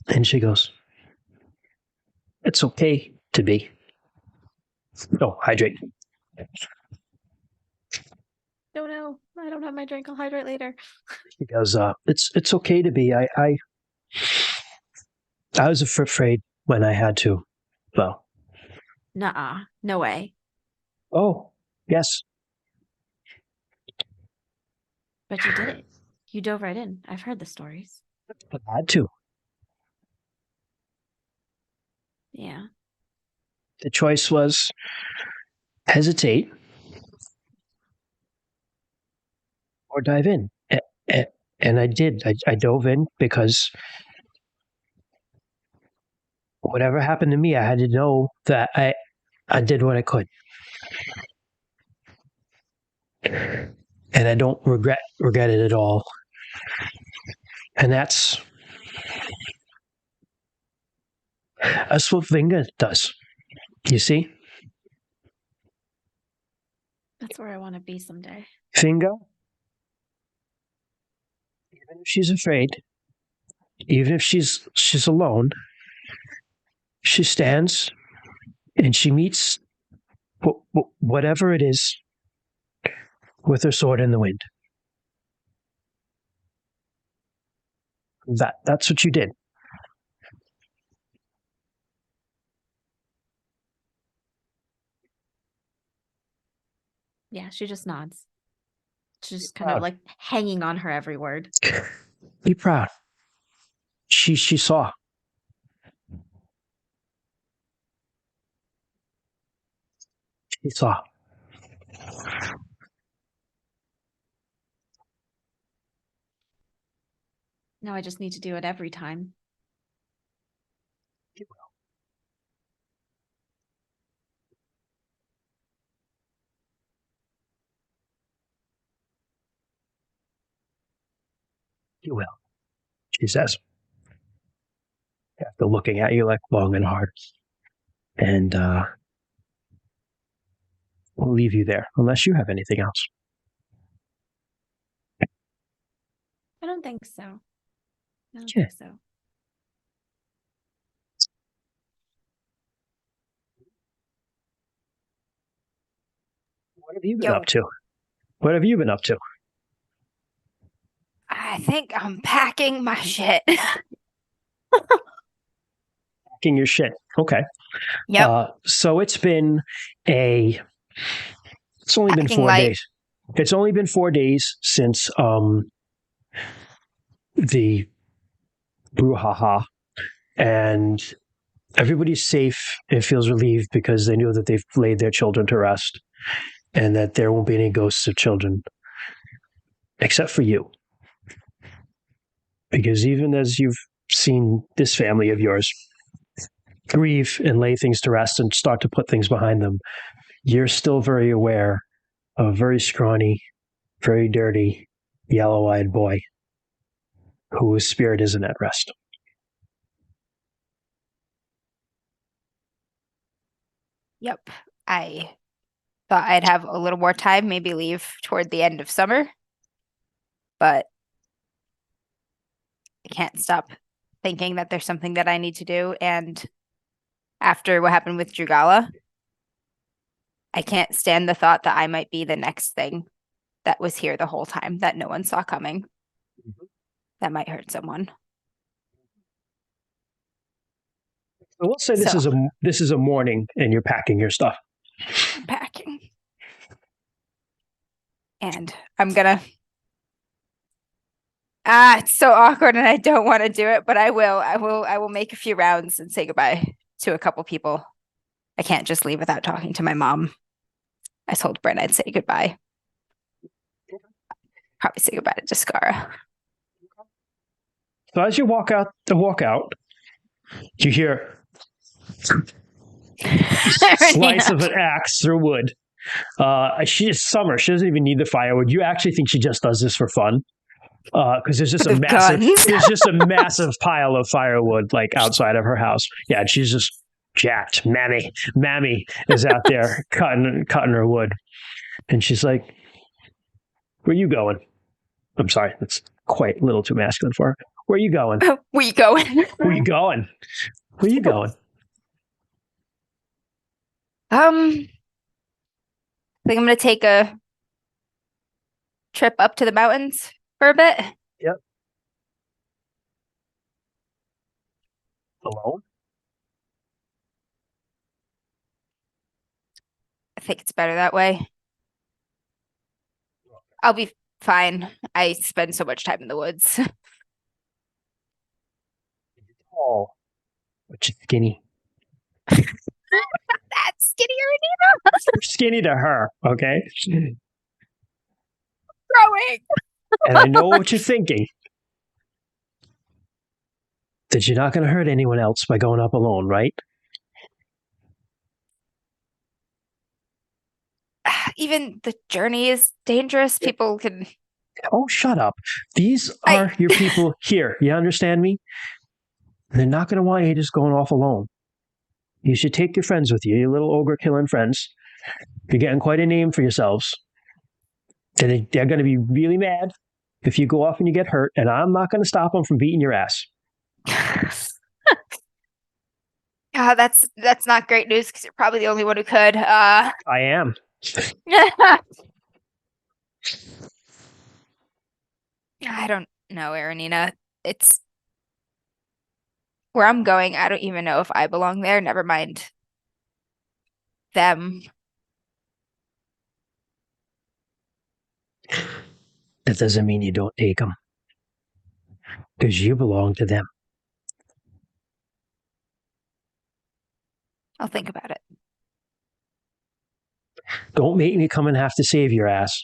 and she goes, "It's okay to be." Oh, hydrate. No, I don't have my drink. I'll hydrate later. She goes, it's okay to be. I was afraid when I had to. Well. Nuh-uh. No way. Oh, yes. But you did it. You dove right in. I've heard the stories. But I had to. Yeah. The choice was hesitate or dive in. And I did. I dove in because whatever happened to me, I had to know that I did what I could. And I don't regret it at all. And that's what Vinga does. You see? That's where I want to be someday. Vinga, even if she's afraid, even if she's alone, she stands and she meets whatever it is with her sword in the wind. That's what you did. Yeah, she just nods. She's just kind of like hanging on her every word. Be proud. She saw. She saw. Now I just need to do it every time. You will. You will, she says, after looking at you like long and hard. And we'll leave you there, unless you have anything else. I don't think so. I don't Yeah. think so. What have you been Yo. up to? What have you been up to? I think I'm packing my shit. Packing your shit. Okay. Yep. So it's only been Packing 4 light. days. It's only been 4 days since the brouhaha, and everybody's safe and feels relieved because they know that they've laid their children to rest and that there won't be any ghosts of children, except for you. Because even as you've seen this family of yours grieve and lay things to rest and start to put things behind them, you're still very aware of a very scrawny, very dirty, yellow-eyed boy whose spirit isn't at rest. Yep. I thought I'd have a little more time, maybe leave toward the end of summer. But I can't stop thinking that there's something that I need to do. And after what happened with Drugala, I can't stand the thought that I might be the next thing that was here the whole time that no one saw coming. That might hurt someone. So we'll say this is a morning and you're packing your stuff. I'm packing. And I'm gonna it's so awkward and I don't want to do it, but I will make a few rounds and say goodbye to a couple people. I can't just leave without talking to my mom. I told Brent I'd say goodbye. Probably say goodbye to Descara. So as you walk out, you hear slice of an axe through wood. She is summer. She doesn't even need the firewood. You actually think she just does this for fun, because there's just a massive pile of firewood like outside of her house. Yeah, and she's just jacked. Mammy is out there cutting her wood, and she's like, "Where you going?" I'm sorry, that's quite a little too masculine for her. Where are you going? Where you going? Where you going? Where you going? I think I'm gonna take a trip up to the mountains for a bit. Yep. Alone? I think it's better that way. I'll be fine. I spend so much time in the woods. Tall, but you're skinny. That's skinnier You're skinny to her, okay? growing. And I know what you're thinking. That you're not going to hurt anyone else by going up alone, right? Even the journey is dangerous. People can. Oh, shut up. These are your people here. You understand me? They're not going to want you just going off alone. You should take your friends with you, your little ogre-killing friends. You're getting quite a name for yourselves. They're going to be really mad if you go off and you get hurt, and I'm not going to stop them from beating your ass. That's not great news because you're probably the only one who could. I am. I don't know, Aranina. It's where I'm going. I don't even know if I belong there. Never mind them. That doesn't mean you don't take them. Because you belong to them. I'll think about it. Don't make me come and have to save your ass.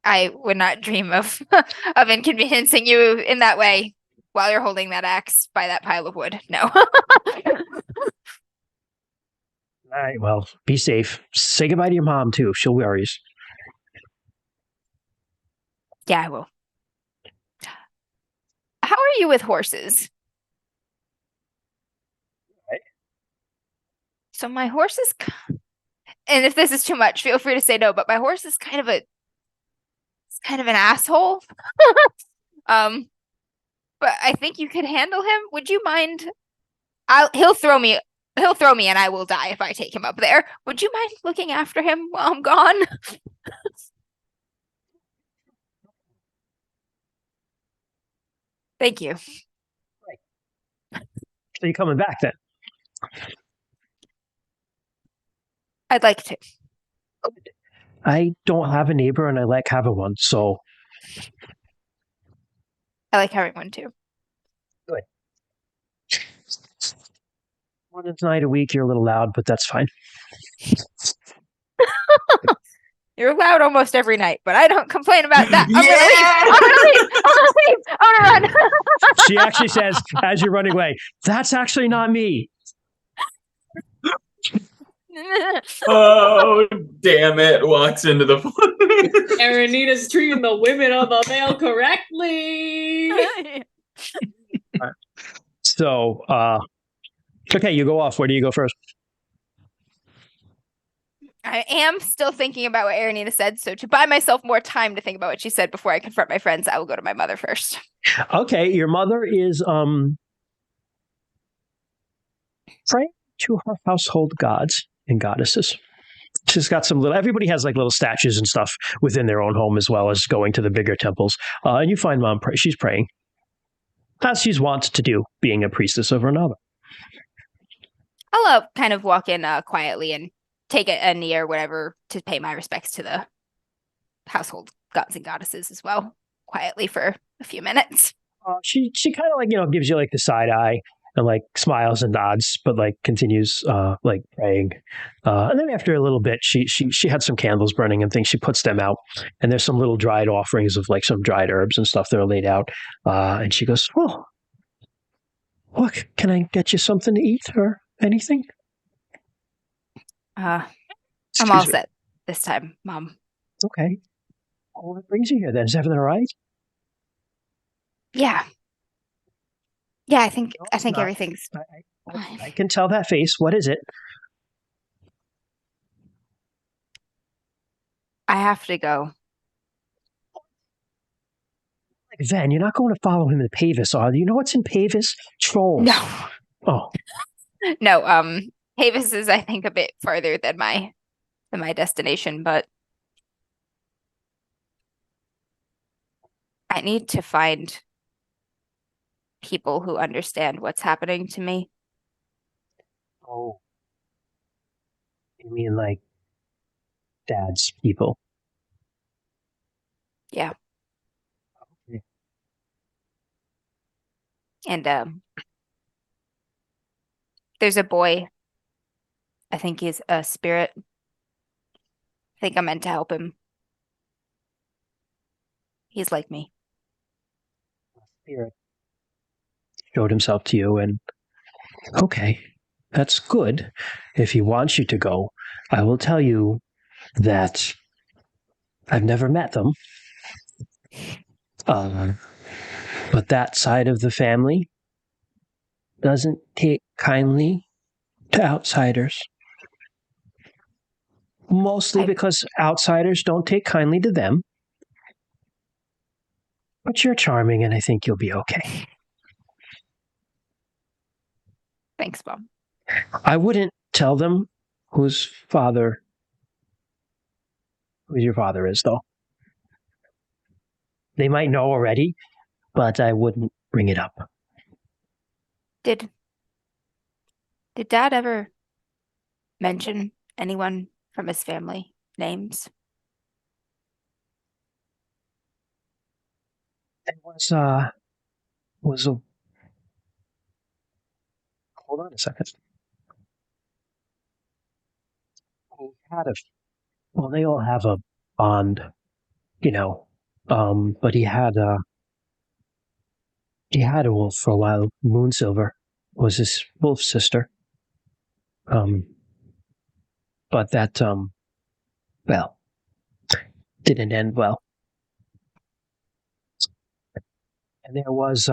I would not dream of of inconveniencing you in that way while you're holding that axe by that pile of wood. No. All right, well, be safe. Say goodbye to your mom, too. She'll worry. Yeah, I will. How are you with horses? Right. So my horse is, and if this is too much, feel free to say no, but my horse is kind of an asshole. But I think you could handle him. Would you mind? He'll throw me and I will die if I take him up there. Would you mind looking after him while I'm gone? Thank you. So you're coming back then? I'd like to. I don't have a neighbor, and I like having one. So I like having one too. one night a week, you're a little loud, but that's fine. You're loud almost every night, but I don't complain about that. Yeah! I'm gonna leave. I'm gonna run. She actually says, as you're running away, "That's actually not me." Oh, damn it. Walks into the Aranita's treating the women of the Vale correctly. So, okay, you go off. Where do you go first? I am still thinking about what Aranita said, so to buy myself more time to think about what she said before I confront my friends, I will go to my mother first. Okay, your mother is praying to her household gods and goddesses. She's got some little. Everybody has like little statues and stuff within their own home, as well as going to the bigger temples. And you find Mom. She's praying, as she's wont to do, being a priestess of another. I'll kind of walk in quietly and take a knee or whatever to pay my respects to the household gods and goddesses as well, quietly for a few minutes. She kind of like gives you like the side eye and like smiles and nods, but like continues like praying. And then after a little bit, she had some candles burning and things. She puts them out, and there's some little dried offerings of like some dried herbs and stuff that are laid out. And she goes, "Well, look, can I get you something to eat or anything?" I'm Excuse all me. set this time, Mom. Okay. Well, what brings you here then? Is everything all right? Yeah. Yeah, I think No, it's not. everything's I can tell that face. What is it? I have to go. Like, Ven, you're not going to follow him in Pavis, are you? You know what's in Pavis? Trolls. No. Oh. No, Havis is I think a bit farther than my destination, but I need to find people who understand what's happening to me. Oh. You mean like Dad's people? Yeah. Okay. And there's a boy. I think he's a spirit. I think I'm meant to help him. He's like me. Spirit showed himself to you, and okay, that's good. If he wants you to go, I will tell you that I've never met them. But that side of the family doesn't take kindly to outsiders. Mostly because outsiders don't take kindly to them. But you're charming, and I think you'll be okay. Thanks, Mom. I wouldn't tell them who your father is, though. They might know already, but I wouldn't bring it up. Did Dad ever mention anyone from his family names? It was a hold on a second. He had well, they all have a bond, but he had a wolf for a while. Moonsilver was his wolf sister. But that well, didn't end well. And there was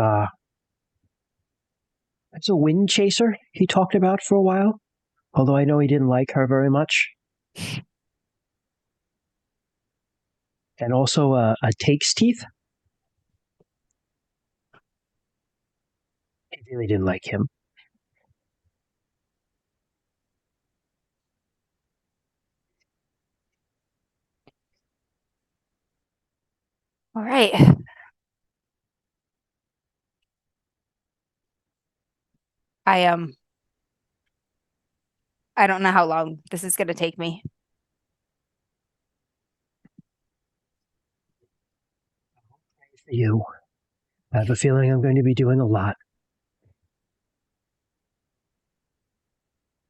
that's a wind chaser he talked about for a while, although I know he didn't like her very much. And also a takes teeth. He really didn't like him. All right. I don't know how long this is gonna take me. For you. I have a feeling I'm going to be doing a lot.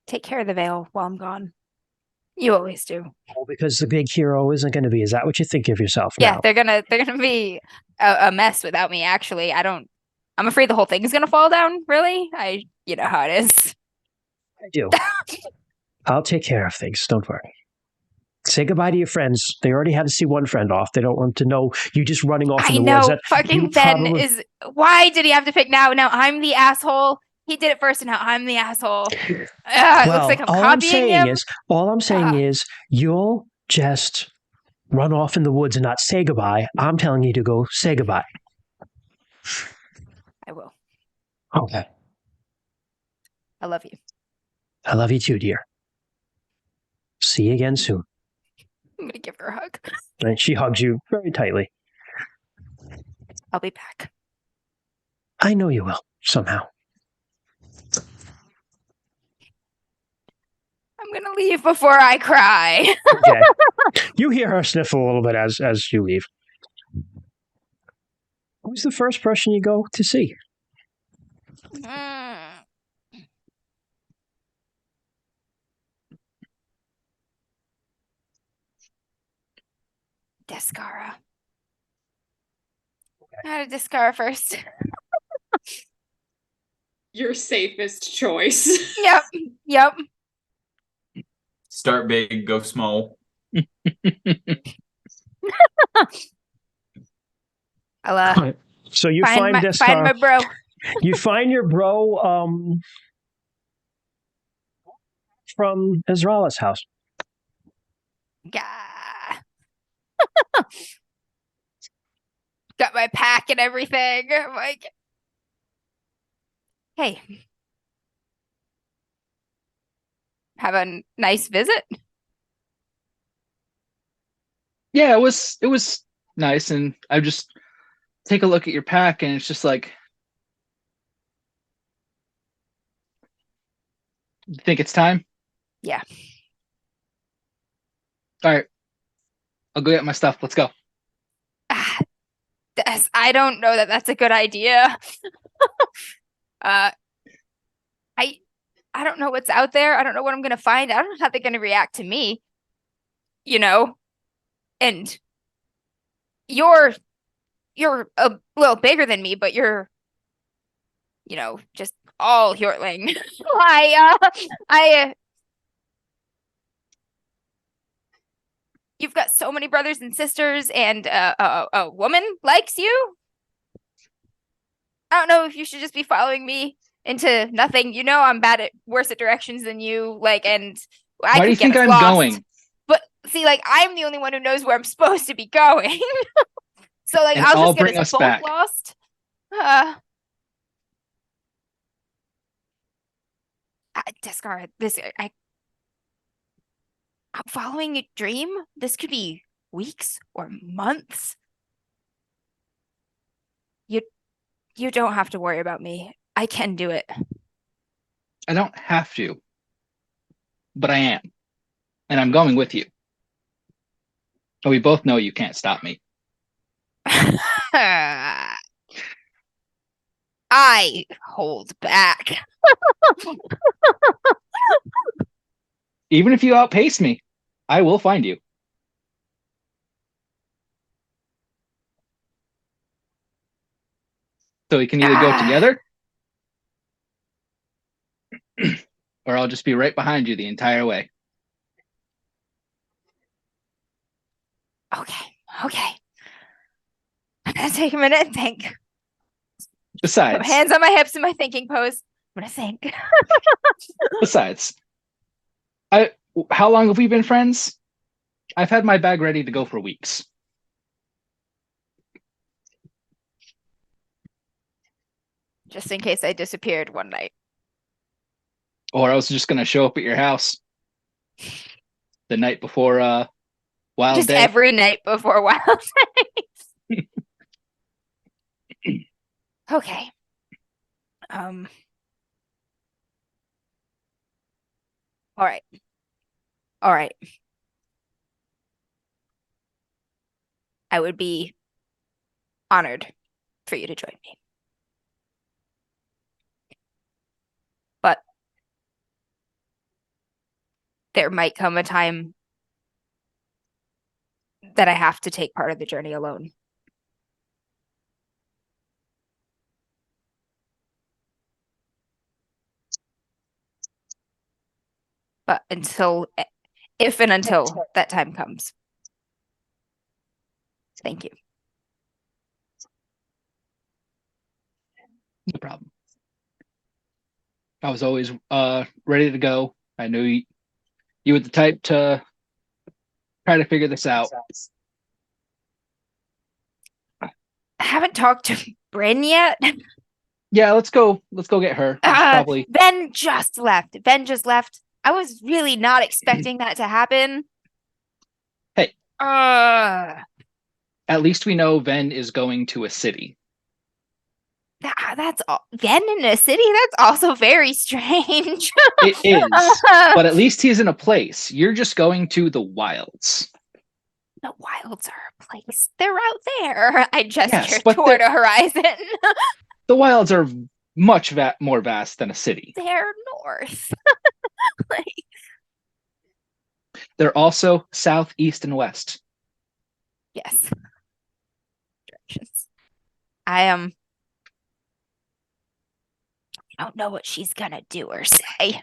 Take care of the veil while I'm gone. You always do. Oh, because the big hero isn't going to be. Is that what you think of yourself Yeah, now? they're gonna be a mess without me. Actually, I'm afraid the whole thing is gonna fall down. Really, you know how it is. I do. I'll take care of things. Don't worry. Say goodbye to your friends. They already had to see one friend off. They don't want to know you just running off in I the know. woods. Fucking Ben is. Why did he have to pick now? Now I'm the asshole. He did it first, and now I'm the asshole. It looks like I'm copying him. All I'm saying is, you'll just run off in the woods and not say goodbye. I'm telling you to go say goodbye. I will. Okay. I love you. I love you too, dear. See you again soon. I'm gonna give her a hug. And she hugs you very tightly. I'll be back. I know you will, somehow. I'm gonna leave before I cry. Okay. You hear her sniffle a little bit as you leave. Who's the first person you go to see? Descara. How to Descara first. Your safest choice. Yep. Start big, go small. I'll So you find find my bro. You find your bro from Ezrala's house. Yeah. Got my pack and everything. I'm like, hey, have a nice visit. Yeah, it was nice, and I just take a look at your pack, and it's just like, you think it's time? Yeah. All right, I'll go get my stuff. Let's go. I don't know that that's a good idea. I don't know what's out there. I don't know what I'm gonna find. I don't know how they're gonna react to me. You know, and you're a little bigger than me, but you're, just all Hjortling. You've got so many brothers and sisters, and a woman likes you. I don't know if you should just be following me into nothing. You know, I'm bad at worse at directions than you. And I Why do you could get think us I'm lost. going? But see, I'm the only one who knows where I'm supposed to be going. So And I'll I'll just get bring us us both back. lost. Descara, I'm following a dream. This could be weeks or months. You don't have to worry about me. I can do it. I don't have to, but I am, and I'm going with you. And we both know you can't stop me. I hold back. Even if you outpace me, I will find you. So we can either go together, or I'll just be right behind you the entire way. Okay. I'm gonna take a minute and think. Besides, Hands on my hips in my thinking pose. I'm gonna think. besides, how long have we been friends? I've had my bag ready to go for weeks. Just in case I disappeared one night. Or I was just gonna show up at your house the night before Wild Just Day. every night before Wild Day. Okay. All right. All right. I would be honored for you to join me. But there might come a time that I have to take part of the journey alone. But if and until that time comes. Thank you. No problem. I was always ready to go. I knew you were the type to try to figure this out. I haven't talked to Bryn yet. Yeah, let's go get her. Probably. Ben just left. I was really not expecting that to happen. Hey. At least we know Ven is going to a city. That's all. Ven in a city? That's also very strange. It is. But at least he's in a place. You're just going to the wilds. The wilds are a place. They're out there. I gesture but toward a horizon. The wilds are much more vast than a city. They're north. They're also south, east, and west. Yes. Directions. I don't know what she's gonna do or say.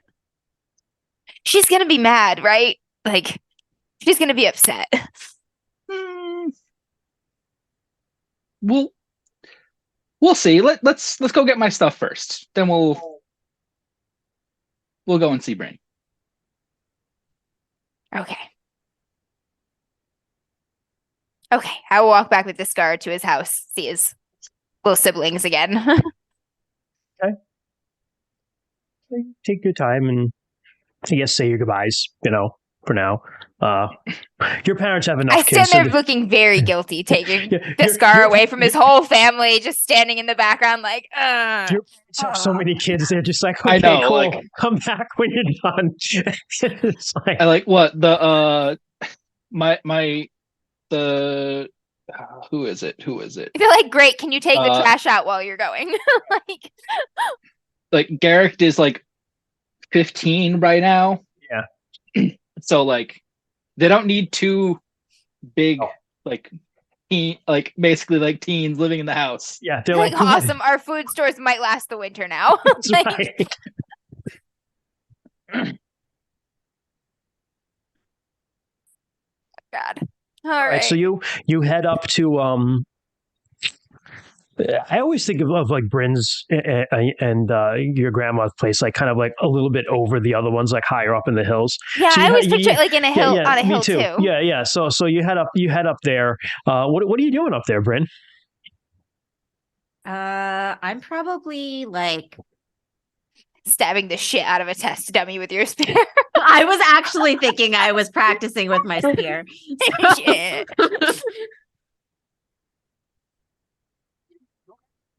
She's gonna be mad, right? Like, she's gonna be upset. We'll see. Let's go get my stuff first. Then we'll go and see Bryn. Okay. I will walk back with Descara to his house, see his little siblings again. Okay. Take your time and I guess say your goodbyes, for now. Your parents have enough I stand kids. there looking very guilty, taking Descara away from his whole family, just standing in the background like, Your parents have so many kids, they're just like, okay, I know, cool. like, come back when you're done. It's like, I like what the who is it? they're like, great, can you take the trash out while you're going? like Garrick is like 15 right now. Yeah. So like they don't need two big basically like teens living in the house. Yeah, they're like awesome. Our food stores might last the winter now. That's like, right. God. All right. right. So you head up to I always think of like Bryn's and your grandma's place, like kind of like a little bit over the other ones, like higher up in the hills. Yeah, so I always picture it like in a hill, on a hill too. Yeah. So you head up there. What are you doing up there, Bryn? I'm probably like stabbing the shit out of a test dummy with your spear. I was actually thinking I was practicing with my spear. Yeah.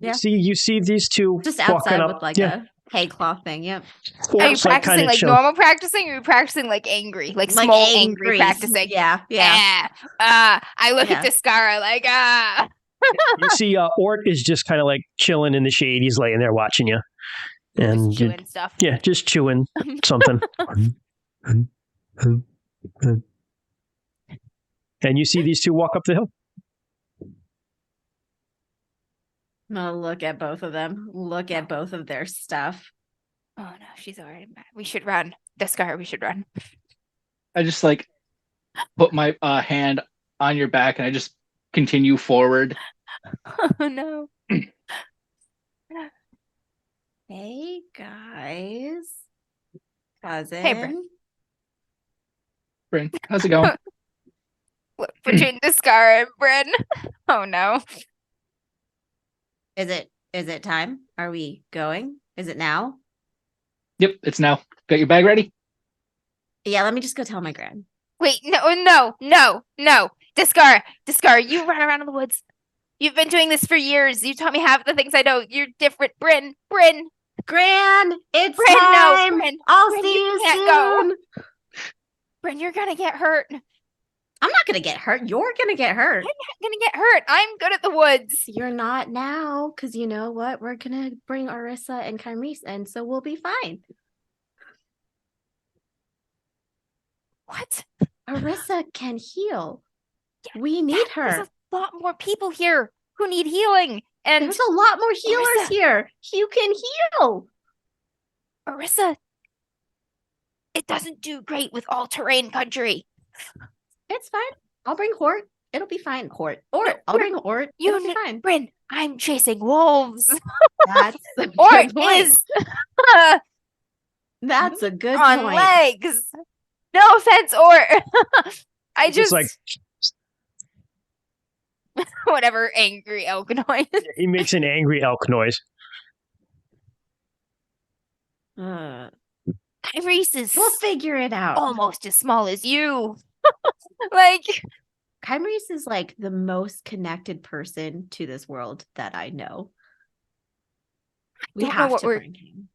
Yeah. You see these two just outside up, with like a hay cloth thing. Yep. Are you practicing like normal practicing, or are you practicing like angry, like small angry practicing? Yeah. I look at Descara like You see, Ort is just kind of like chilling in the shade. He's laying there watching you, and just chewing stuff. Yeah, just chewing something. And you see these two walk up the hill. I'm gonna look at both of them. Look at both of their stuff. Oh no, she's already mad. We should run. Descara, we should run. I just like put my hand on your back and I just continue forward. Oh no. Hey guys. Cousin. Hey, Bryn. Bryn, how's it going? Look, between Descara and Bryn. Oh no. Is it time? Are we going? Is it now? Yep, it's now. Got your bag ready? Yeah, let me just go tell my gran. Wait, no. Descara, you run around in the woods. You've been doing this for years. You taught me half the things I know. You're different. Bryn. Gran, it's Bryn, no, time. Bryn. I'll Bryn, see you you can't go. soon. Bryn, you're gonna get hurt. I'm not gonna get hurt. You're gonna get hurt. I'm not gonna get hurt. I'm good at the woods. You're not now, because you know what? We're gonna bring Arisa and Kyrese in, so we'll be fine. What? Arisa can heal. We need There's her. a lot more people here who need healing. And There's a lot more healers Arisa. here. You can heal. Arisa, it doesn't do great with all-terrain country. It's fine. I'll bring Hort. It'll be fine. Hort. I'll Bryn, bring Hort. you It'll be kn- fine. Bryn, I'm chasing wolves. That's a Or good point. is That's a good on point. legs. No offense, or I It's just like whatever angry elk noise. he makes an angry elk noise. Kyrese is We'll figure it out. almost as small as you. Like, Kyrese is like the most connected person to this world that I know. We don't know have what to we're- bring him.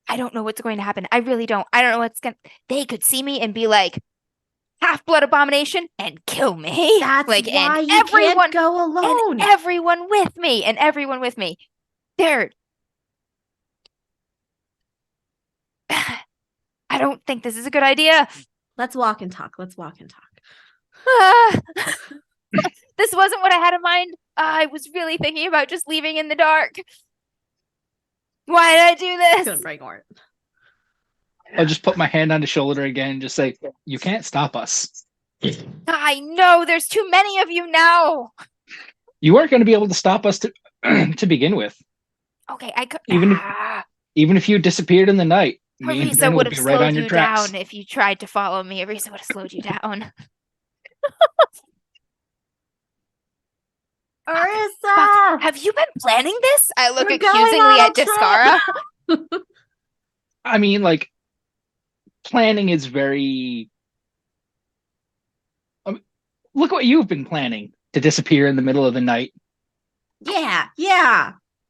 I don't know what's going to happen. I really don't. I don't know what's going to... They could see me and be like, half-blood abomination and kill me. That's like, why and you everyone, can't go alone. and everyone with me. They're... I don't think this is a good idea. Let's walk and talk. Let's walk and talk. This wasn't what I had in mind. I was really thinking about just leaving in the dark. Why did I do It's gonna this? break Hort. I'll just put my hand on his shoulder again and just say, you can't stop us. I know there's too many of you now. You weren't going to be able to stop us to to begin with. Okay, I could. Even if you disappeared in the night, me and Arisa Ben would would have be right slowed on your you tracks. down if you tried to follow me. Arisa would have slowed you down. Arisa! Have you been planning this? I look We're going accusingly on at a trip. Descara. I mean, like, planning is very... look what you've been planning, to disappear in the middle of the night. Yeah.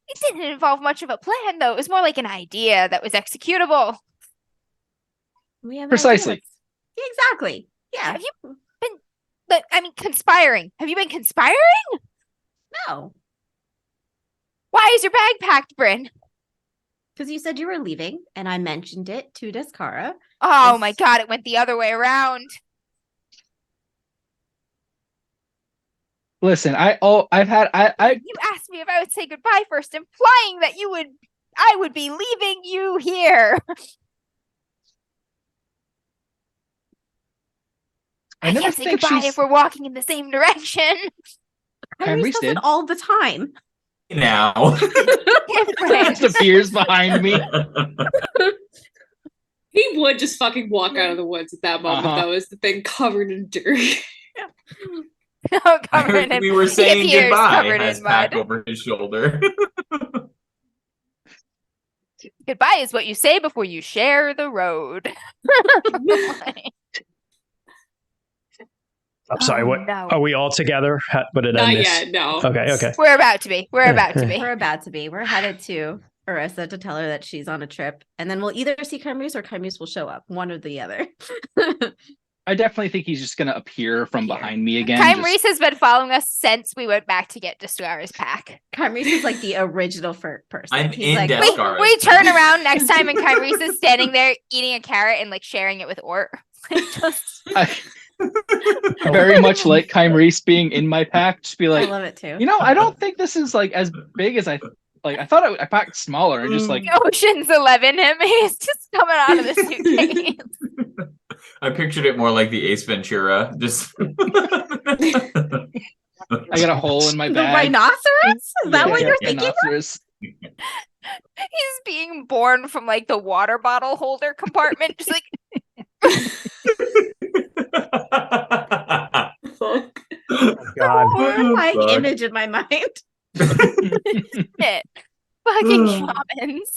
It didn't involve much of a plan, though. It was more like an idea that was executable. We have an Precisely. idea. Yeah, exactly. Yeah. Have you been, conspiring? Have you been conspiring? No. Why is your bag packed, Bryn? Because you said you were leaving, and I mentioned it to Descara. Oh Yes. my god, it went the other way around. Listen, I You asked me if I would say goodbye first, implying that I would be leaving you here. I never can't say think goodbye she's- if we're walking in the same direction. Kyrese Kyrese does did. it all the time. Now. Different. disappears behind me. He would just fucking walk out of the woods at that moment, Uh-huh. though, as the thing covered in dirt. No, covered in we were saying appears goodbye. covered Has in pack mud. over his shoulder. Goodbye is what you say before you share the road. I'm sorry. Oh, What no. are we all together? What did I Not miss? yet, no. Okay. We're about to be. We're about to be. We're about to be. We're headed to Arisa to tell her that she's on a trip. And then we'll either see Kyrese or Kyrese will show up. One or the other. I definitely think he's just going to appear from behind me again. Kyrese has been following us since we went back to get Descara's pack. Kyrese is like the original person. I'm He's in like, Des- We, Descara's we pack. turn around next time and Kyrese is standing there eating a carrot and like sharing it with Ort. Just very much like Kyrese being in my pack. Just be I like, love it too. you know, I don't think this is like as big as I like. I thought I packed smaller and just like Ocean's 11 him. He's just coming out of the suitcase. I pictured it more like the Ace Ventura. Just I got a hole in my The bag. rhinoceros? Is that what Yeah, you're thinking? rhinoceros. He's being born from like the water bottle holder compartment, just like Fuck. Oh, God. Horrifying Fuck. image in my mind. it. Fucking shamans.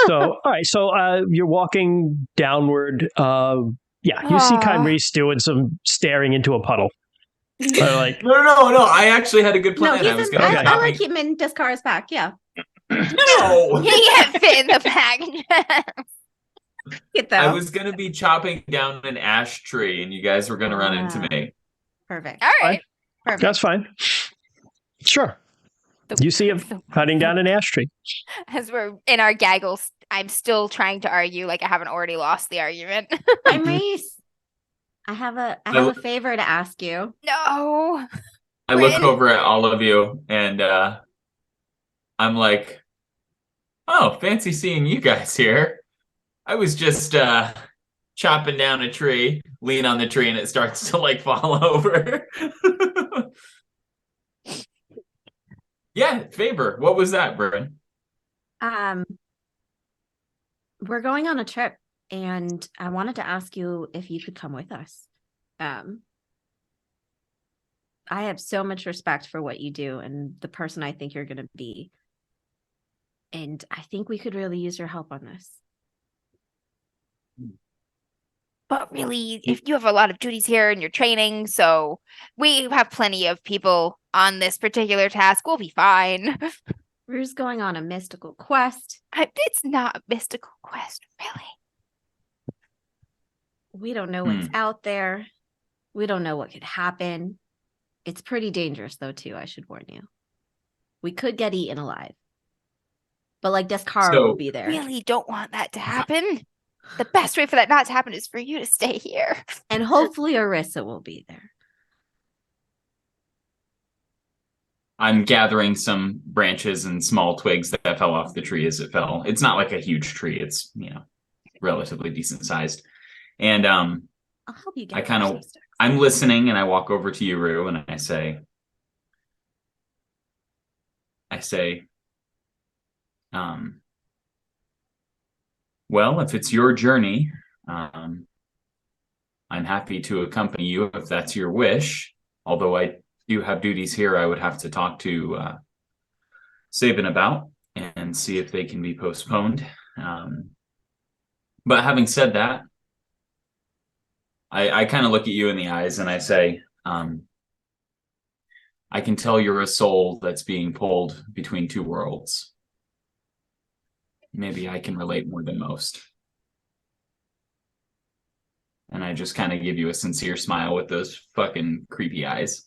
So, all right. So, you're walking downward. Yeah, you see Kyrese doing some staring into a puddle. Like, No. I actually had a good plan. No, I was he's in, going to I like him in Descara's pack. Yeah. No. He can't fit in the pack. Get I that. was going to be chopping down an ash tree, and you guys were going to run into me. Perfect. All right. Perfect. that's fine. Sure. You see him cutting down an ash tree. As we're in our gaggles, I'm still trying to argue like I haven't already lost the argument. I'm Reese. I have a favor to ask you. No. I look over at all of you, and I'm like, oh, fancy seeing you guys here. I was just chopping down a tree, lean on the tree, and it starts to like fall over. Yeah, favor. What was that, Bryn? We're going on a trip, and I wanted to ask you if you could come with us. I have so much respect for what you do and the person I think you're going to be. And I think we could really use your help on this. But really, if you have a lot of duties here and you're training, so we have plenty of people on this particular task. We'll be fine. Rue's going on a mystical quest. It's not a mystical quest, really. We don't know what's out there. We don't know what could happen. It's pretty dangerous, though, too, I should warn you. We could get eaten alive. But, like, Descara will be there. Really don't want that to happen. The best way for that not to happen is for you to stay here. And hopefully Arisa will be there. I'm gathering some branches and small twigs that fell off the tree as it fell. It's not like a huge tree. It's, relatively decent sized. And I'll help you get I'm listening, and I walk over to you, Rue, and I say, well, if it's your journey, I'm happy to accompany you if that's your wish. Although I do have duties here, I would have to talk to Sabin about and see if they can be postponed. But having said that, I kind of look at you in the eyes and I say, I can tell you're a soul that's being pulled between two worlds. Maybe I can relate more than most. And I just kind of give you a sincere smile with those fucking creepy eyes.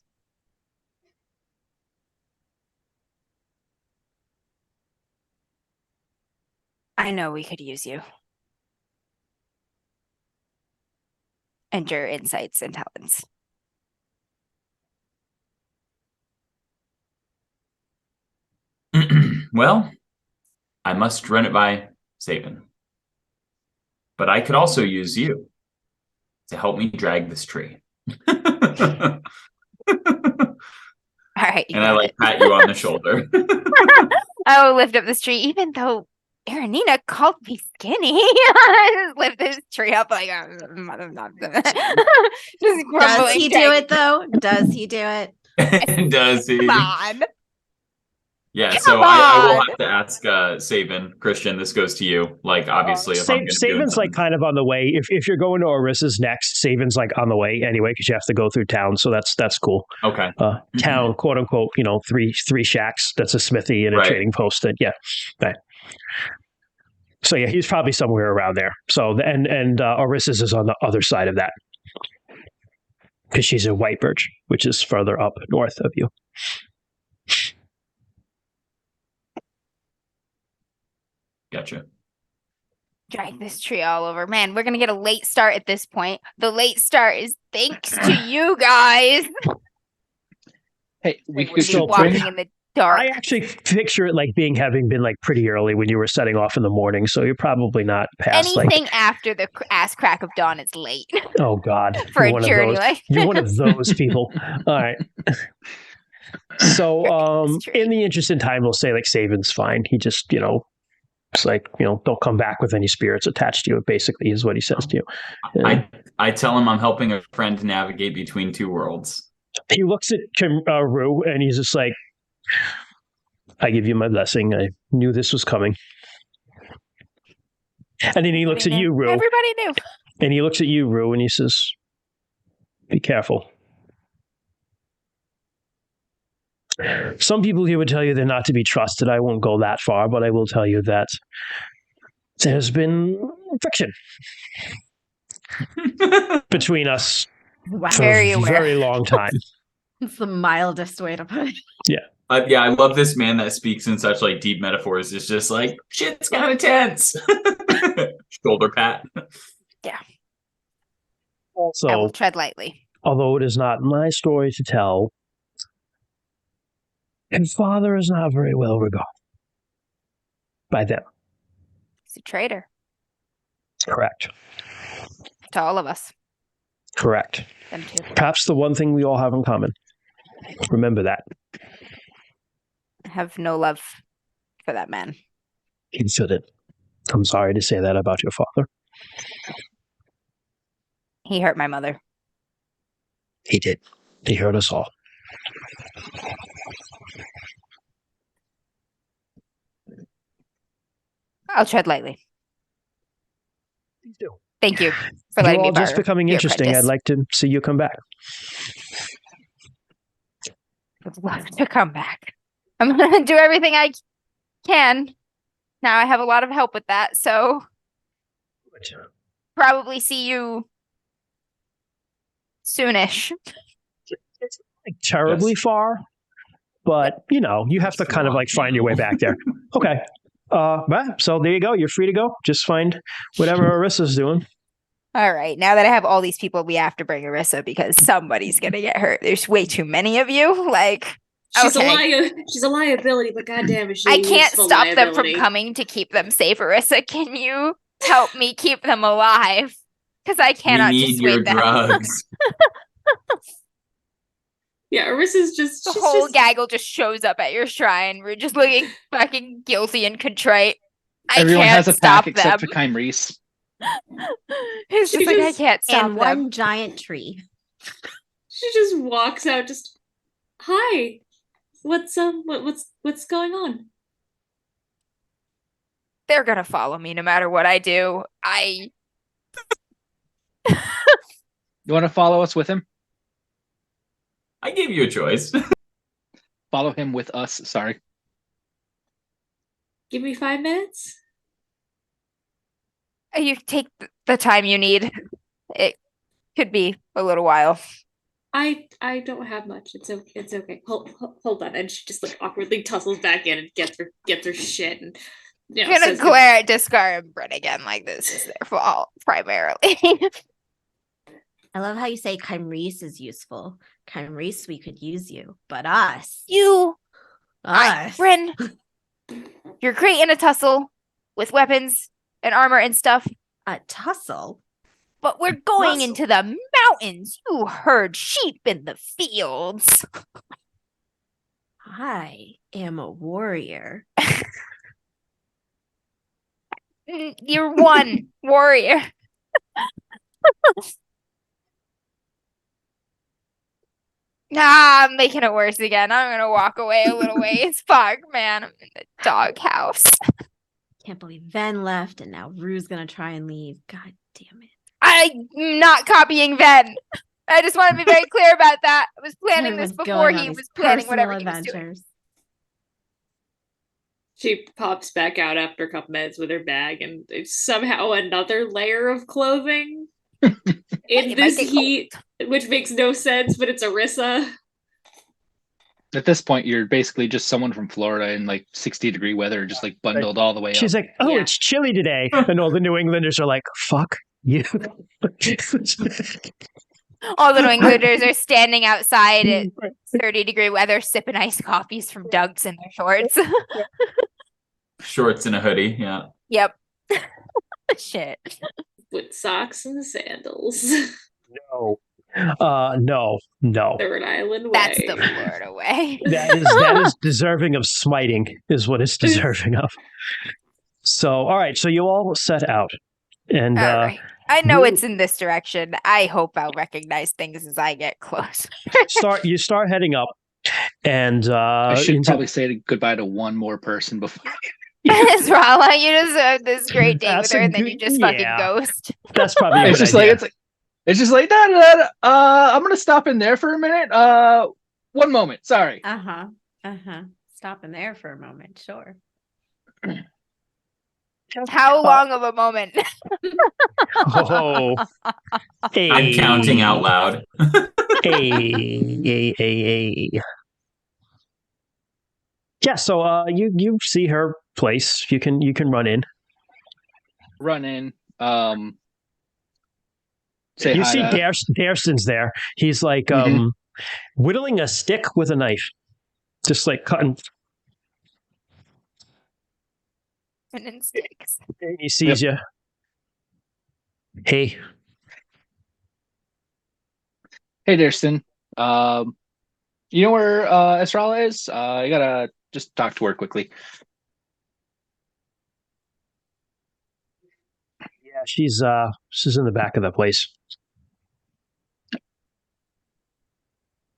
I know we could use you. And your insights and talents. Well, I must run it by Sabin. But I could also use you to help me drag this tree. All right. And I pat you on the shoulder. I will lift up this tree, even though Erenina called me skinny. I just lift this tree up like just Does he do it though? Does he do it? Does he? Come on. Yeah, Come so I will on. have to ask Sabin. Christian, this goes to you. Like, obviously, if I'm going to do Savin's like kind of on the way. If you're going to Arisa's next, Savin's like on the way anyway because you have to go through town. So that's cool. Okay. Town, quote unquote. Three shacks. That's a smithy and a trading post. Right. So yeah, he's probably somewhere around there. So and Arisa's is on the other side of that because she's in White Birch, which is further up north of you. Gotcha. Drag this tree all over. Man, we're going to get a late start at this point. The late start is thanks to you guys. Hey, we We're could just walking in the dark. I actually picture it like having been like pretty early when you were setting off in the morning. So you're probably not past Anything after the ass crack of dawn is late. Oh God. For You're a journey. You're one of those people. All right. So, It's true. in the interest in time, we'll say like Savin's fine. He just, it's like, don't come back with any spirits attached to you. Basically, is what he says to you. I tell him I'm helping a friend navigate between two worlds. He looks at Rue and he's just like, I give you my blessing. I knew this was coming. And then he looks at you, Rue. Everybody knew. And he looks at you, Rue, and he says, be careful. Some people here would tell you they're not to be trusted. I won't go that far, but I will tell you that there's been friction between us Wow. for Very a aware. very long time. It's the mildest way to put it. Yeah, I love this man that speaks in such like deep metaphors. It's just like shit's kind of tense. Shoulder pat. I Also, will tread lightly. although it is not my story to tell, his father is not very well regarded by them. He's a traitor Correct. to all of us. Correct. Them too. Perhaps the one thing we all have in common. Remember that. I have no love for that man. You shouldn't. I'm sorry to say that about your father. He hurt my mother. He did. He hurt us all. I'll tread lightly. Please do. Thank you for You're letting me all just borrow becoming your interesting. apprentice. I'd like to see you come back. I'd love to come back. I'm gonna do everything I can. Now I have a lot of help with that, so probably see you soonish. Like terribly far, but you have to kind of like find your way back there. Okay. Well, so there you go. You're free to go. Just find whatever Arissa's doing. All right, now that I have all these people, we have to bring Arisa because somebody's gonna get hurt. There's way too many of you. Like, She's okay. She's a liability, but goddamn, is she? I a can't useful stop them from liability. coming to keep them safe. Arisa, can you help me keep them alive? Because I cannot we need your dissuade them. drugs. Yeah, Arissa's just The she's whole just, gaggle just shows up at your shrine. We're just looking fucking guilty and contrite. I Everyone can't has a stop pack them. except for Kyrese. It's She just like I just- can't stop And them. one giant tree. she just walks out. Just hi, what's what's going on? They're gonna follow me no matter what I do. You want to follow us with him? I gave you a choice. Follow him with us. Sorry. Give me 5 minutes. You take the time you need. It could be a little while. I don't have much. It's okay. It's okay. Hold on. And she just like awkwardly tussles back in and gets her shit and I'm gonna says, glare at Descara and Brett again like this is their fault primarily. I love how you say Kyrese is useful. Kyrese, we could use you, but us, us. Bryn, you're great in a tussle with weapons and armor and stuff, A tussle. but we're going Tussle. into the mountains. You herd sheep in the fields. I am a warrior. You're one warrior. Nah, I'm making it worse again. I'm gonna walk away a little ways. Fuck, man. I'm in the doghouse. Can't believe Ven left, and now Rue's gonna try and leave. God damn it. I'm not copying Ven. I just want to be very clear about that. I was planning this Everyone's before going on he these was planning personal whatever he was doing. adventures. She pops back out after a couple minutes with her bag and it's somehow another layer of clothing in It might this get heat, which makes no sense, but it's Arisa. At this point, you're basically just someone from Florida in like 60-degree weather, just like bundled all the way She's up. like, oh, Yeah. it's chilly today. And all the New Englanders are like, fuck you. All the New Englanders are standing outside at 30-degree weather, sipping iced coffees from Doug's in their shorts. Shorts and a hoodie. Yeah. Yep. Shit. With socks and sandals. No. No. Third Island way. That's the Florida way. That is deserving of smiting, is what it's deserving of. So, all right. So you all set out, and All right. I know Rue- it's in this direction. I hope I'll recognize things as I get close. you start heading up, and I should into- probably say goodbye to one more person before. Rala, you deserve this great date with That's her, a and then you good- just yeah. fucking ghost. that's probably a It's good just idea. like it's just like I'm gonna stop in there for a minute. One moment. Sorry. Stop in there for a moment. Sure. How long of a moment? Oh, I'm counting out loud. Hey. Yeah, so you see her place. You can run in. Run in. Say You hi see to- Dareston's there. He's like Mhm. whittling a stick with a knife. Just like cutting. And in sticks. And he sees you. Hey. Hey, Dareston. You know where Estrella is? I gotta just talk to her quickly. Yeah, she's in the back of the place.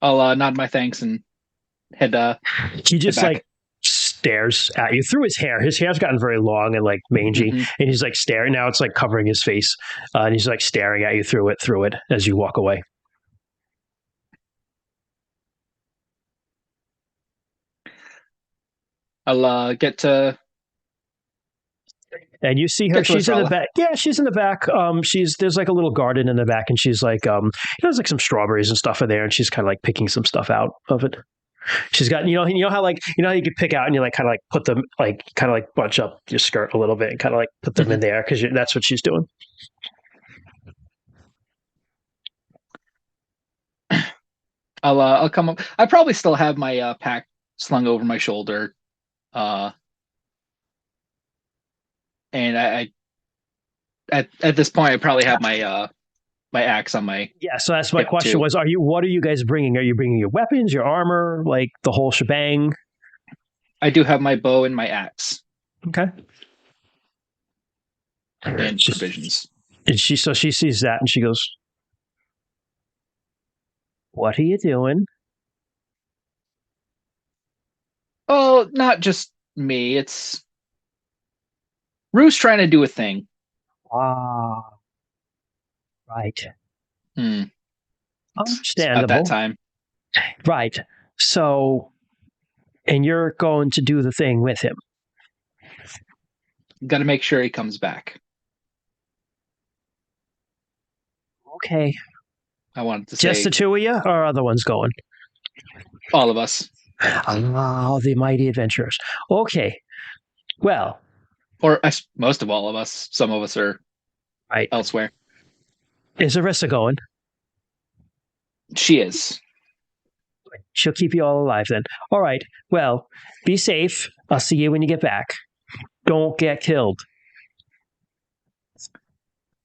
I'll nod my thanks and head. He just back. like stares at you through his hair. His hair's gotten very long and like mangy, Mhm. and he's like staring. Now it's like covering his face, and he's like staring at you through it as you walk away. I'll get to. And you see her. Get to She's in the Estrella. back. Yeah, she's in the back. There's like a little garden in the back, and she's like, there's like some strawberries and stuff in there, and she's kind of like picking some stuff out of it. She's got, you know how like, how you could pick out and you like kind of like put them like kind of like bunch up your skirt a little bit and kind of like put them in there because that's what she's doing. I'll come up. I probably still have my pack slung over my shoulder, and I at this point I probably have my my axe on my. Yeah, so that's my hip, question too. was, what are you guys bringing? Are you bringing your weapons, your armor, like the whole shebang? I do have my bow and my axe Okay. and provisions. And she sees that and she goes, "What are you doing?" Oh, not just me. It's Rue's trying to do a thing. Ah, right. It's about Understandable. that time. Right. So, and you're going to do the thing with him. Got to make sure he comes back. Okay. I wanted to Just say the two of you, or are other ones going? all of us, Oh, the mighty adventurers. Okay. Well, or most of all of us. Some of us are right. elsewhere. Is Arisa going? She is. She'll keep you all alive then. All right. Well, be safe. I'll see you when you get back. Don't get killed.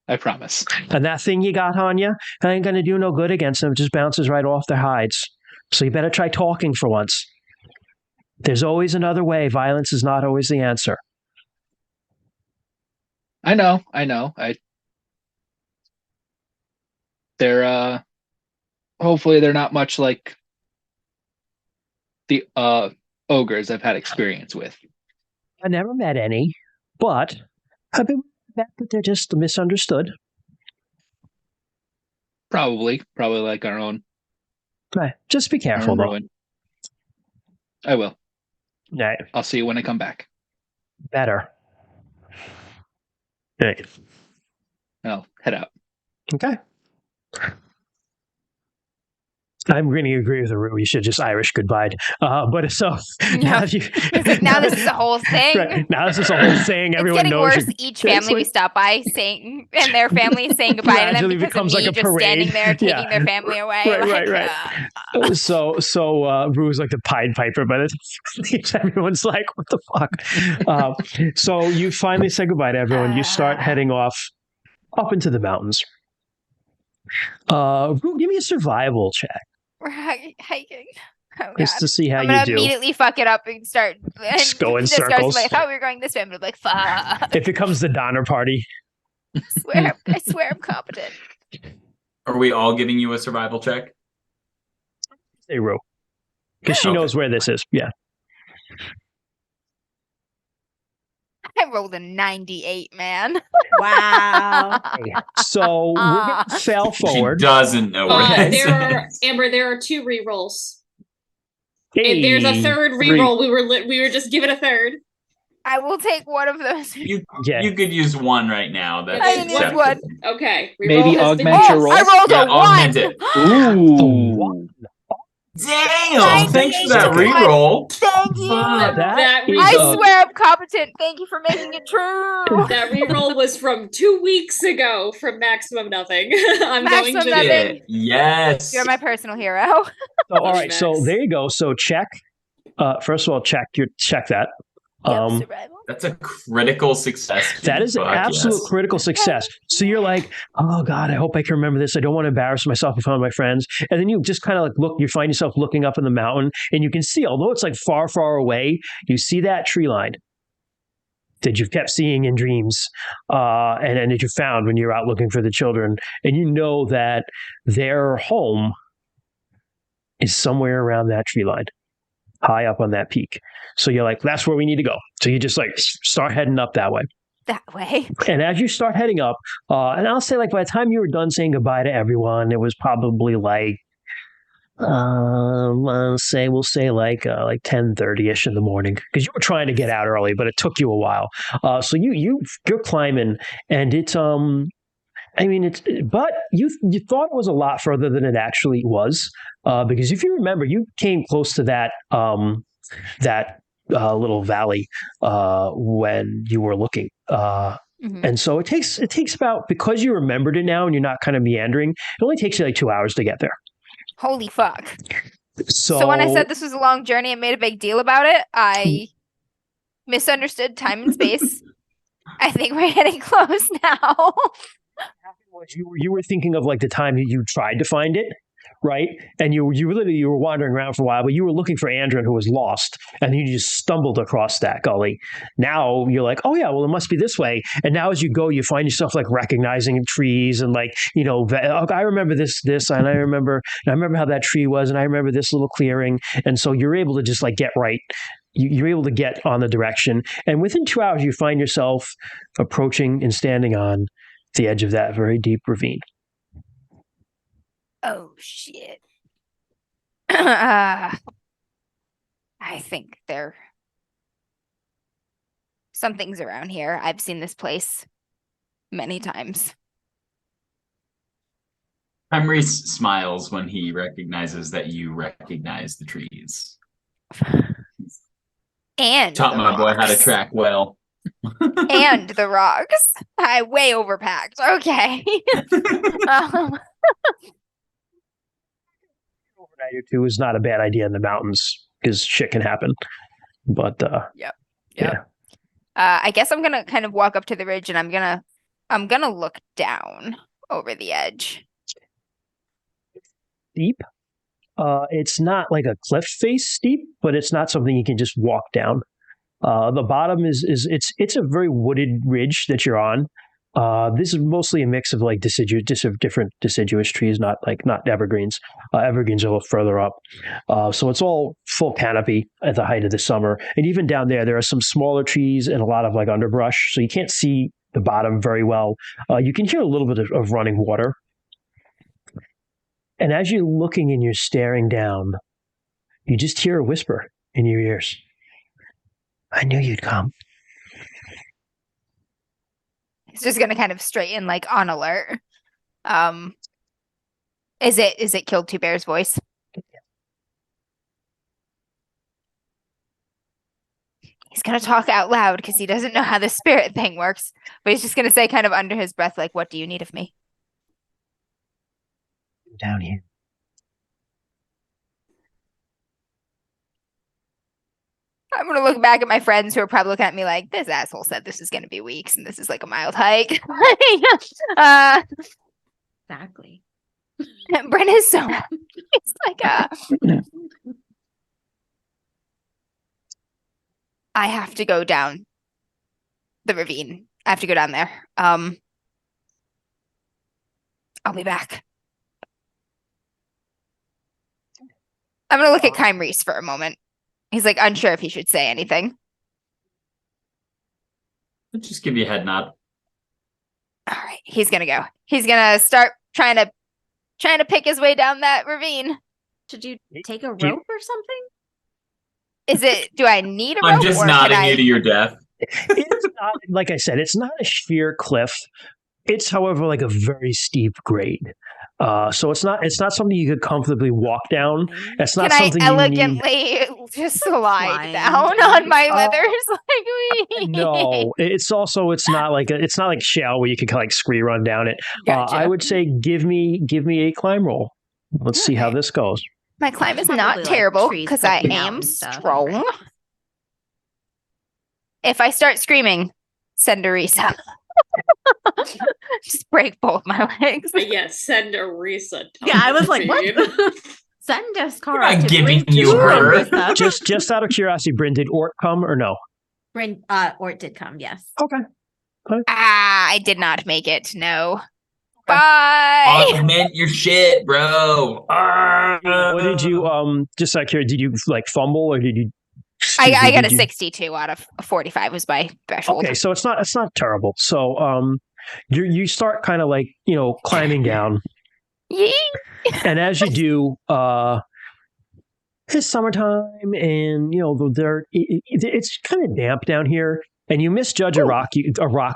I promise. And that thing you got on you ain't going to do no good against them. It just bounces right off their hides. So you better try talking for once. There's always another way. Violence is not always the answer. I know. They're hopefully they're not much like the ogres I've had experience with. I never met any, but I've been bet that they're just misunderstood. Probably like our own. Right. Just be careful, though. Ruin. I will. Right. I'll see you when I come back. Better. Right. And I'll head out. Okay. I'm going to agree with Aru. You should just Irish goodbye. But so now, Now this is a whole thing. Right, now this is a whole thing. It's Everyone getting knows. worse. Each family we stop by saying, and their family saying goodbye to them Gradually because becomes of me like a just standing parade. there taking Yeah. their family away. Right. So Rue's like the Pied Piper, but everyone's like, what the fuck? So you finally say goodbye to everyone. You start heading off up into the mountains. Give me a survival check We're hiking. Oh just god. to see how I'm you gonna do. immediately fuck it up and start Just go in Descar's circles. like, I thought we were going this way, but I'm like, fuck. It becomes the Donner Party. I swear I'm competent. Are we all giving you a survival check? Say Rue. Because she Okay. knows where this is. Yeah. I rolled a 98, man. Wow. So we're going to fail forward. She doesn't know where that is. There are 2 rerolls. Hey. And there's a third reroll. We were just given a third. I will take one of those. You Yeah. could use one right now. That's I can use acceptable. one. Okay. Maybe reroll has been- augment your roll. I rolled Yeah, a augment 1. it. Ooh. Damn! Thanks for that 98. reroll. Thank you. Fuck. That is I a- swear I'm competent. Thank you for making it true. That reroll was from 2 weeks ago from Maximum Nothing. I'm Maximum going to Nothing. Yeah. Yes. You're my personal hero. So, all right. Max. So there you go. So check. First of all, check that. Yep, survival. That's a critical success. That is an Fuck absolute yes. critical success. So you're like, oh God, I hope I can remember this. I don't want to embarrass myself in front of my friends. And then you just kind of like look, you find yourself looking up in the mountain and you can see, although it's like far, far away, you see that tree line that you've kept seeing in dreams and that you found when you're out looking for the children. And you know that their home is somewhere around that tree line, high up on that peak. So you're like, that's where we need to go. So you just like start heading up that way. That way. And as you start heading up, and I'll say like by the time you were done saying goodbye to everyone, it was probably like, we'll say like 10:30ish in the morning because you were trying to get out early, but it took you a while. So you're climbing, and it's but you thought it was a lot further than it actually was, because if you remember, you came close to that little valley when you were looking. And so it takes about, because you remembered it now and you're not kind of meandering, it only takes you like 2 hours to get there. Holy fuck. So So when I said this was a long journey and made a big deal about it, I misunderstood time and space. I think we're getting close now. you were thinking of like the time that you tried to find it, right? And you were wandering around for a while, but you were looking for Andrin, who was lost, and you just stumbled across that gully. Now you're like, oh yeah, well it must be this way. And now as you go, you find yourself like recognizing trees and like, I remember this, and I remember how that tree was, and I remember this little clearing. And so you're able to just like get right. You're able to get on the direction, and within 2 hours, you find yourself approaching and standing on the edge of that very deep ravine. Oh shit. I think something's around here. I've seen this place many times. Kyrese smiles when he recognizes that you recognize the trees. And Taught the my boy how to rocks. track well. And the rocks. I way overpacked. Okay. Overnight or two is not a bad idea in the mountains because shit can happen. But Yep. yeah. I guess I'm gonna kind of walk up to the ridge and I'm gonna look down over the edge. Steep. It's not like a cliff face steep, but it's not something you can just walk down. The bottom is it's a very wooded ridge that you're on. This is mostly a mix of like different deciduous trees, not evergreens. Evergreens are a little further up. So it's all full canopy at the height of the summer. And even down there are some smaller trees and a lot of like underbrush. So you can't see the bottom very well. You can hear a little bit of running water. And as you're looking and you're staring down, you just hear a whisper in your ears. I knew you'd come. It's just gonna kind of straighten like on alert. Is it Killed Two Bears' voice? He's gonna talk out loud because he doesn't know how the spirit thing works. But he's just gonna say kind of under his breath, like, what do you need of me? Down here. I'm gonna look back at my friends who are probably looking at me like, this asshole said this is gonna be weeks and this is like a mild hike. Exactly. Bryn is so it's like I have to go down the ravine. I have to go down there. I'll be back. I'm gonna look at Kyrese for a moment. He's like unsure if he should say anything. I'll just give you a head nod. All right, he's gonna go. He's gonna start trying to pick his way down that ravine. Should you take a rope or something? Do I need a rope? I'm just nodding you to your death. It's not, like I said, it's not a sheer cliff. It's, however, like a very steep grade. So it's not something you could comfortably walk down. It's not Can something I you need. elegantly just slide Slide down down. on my leathers like we? No, it's not like shell where you could like scree run down it. Gotcha. I would say give me a climb roll. Let's see how Okay. this goes. My climb is Probably, not like, terrible trees because I poking out am and stuff. strong. If I start screaming, send Arisa. Just break both my legs. But yeah, send Arisa. Yeah, I was like, what? Ravine. Send Descara I'm to giving bring you to her. Arisa. Just out of curiosity, Bryn, did Ort come or no? Ort did come, yes. Okay. I did not make it. No. Bye. Augment your shit, bro. What did you just out of curiosity, did you like fumble or did you I got a did you- 62 out of 45 was my threshold. Okay, so it's not terrible. So you start kind of like, climbing down. Yee. And as you do, it's summertime, and the dirt. It's kind of damp down here, and you misjudge a rock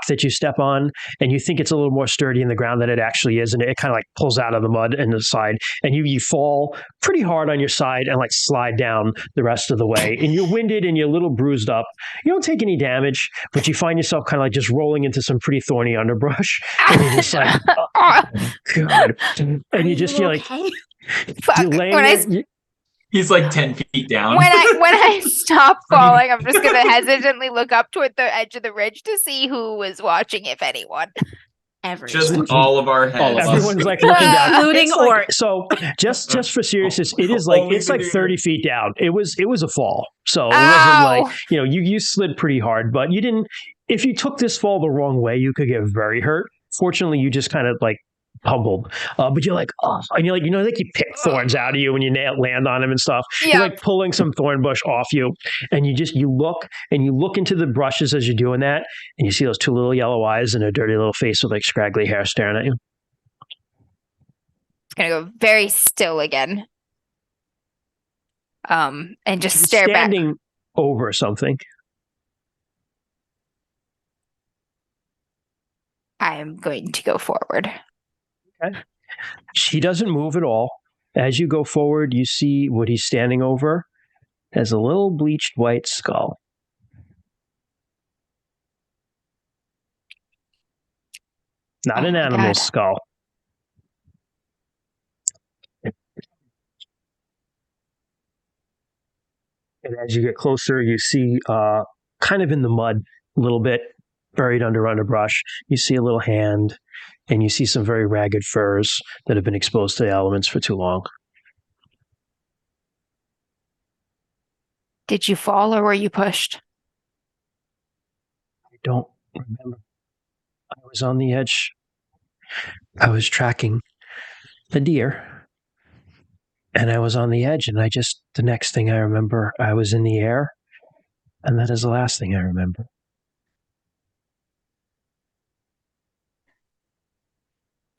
that you step on, and you think it's a little more sturdy in the ground than it actually is, and it kind of like pulls out of the mud and the side, and you fall pretty hard on your side and like slide down the rest of the way, and you're winded and you're a little bruised up. You don't take any damage, but you find yourself kind of like just rolling into some pretty thorny underbrush, and you're just like, oh, God, and you're like. Okay? Fuck. You're laying When there, He's like 10 feet down. when I stop falling, I'm just gonna hesitantly look up toward the edge of the ridge to see who was watching, if anyone. Everyone. Just all of our heads. All of us. everyone's like looking down. Including It's like- Ort. So just for seriousness, it is like Only it's like the 30 feet down. It was a fall. So it Ow. wasn't like, you slid pretty hard, but you didn't. If you took this fall the wrong way, you could get very hurt. Fortunately, you just kind of like humbled. But you're like, oh, and you're like, like you pick thorns out of you when you land on them and stuff. Yeah. You're like pulling some thorn bush off you, and you look into the brushes as you're doing that, and you see those two little yellow eyes and a dirty little face with like scraggly hair staring at you. It's gonna go very still again. And just You're stare back. standing over something. I am going to go forward. She doesn't move at all. As you go forward, you see what he's standing over as a little bleached white skull. Not Oh an my animal's God. skull. And as you get closer, you see kind of in the mud, a little bit buried under underbrush, you see a little hand, and you see some very ragged furs that have been exposed to the elements for too long. Did you fall or were you pushed? I don't remember. I was on the edge. I was tracking the deer, and I was on the edge, and the next thing I remember, I was in the air, and that is the last thing I remember.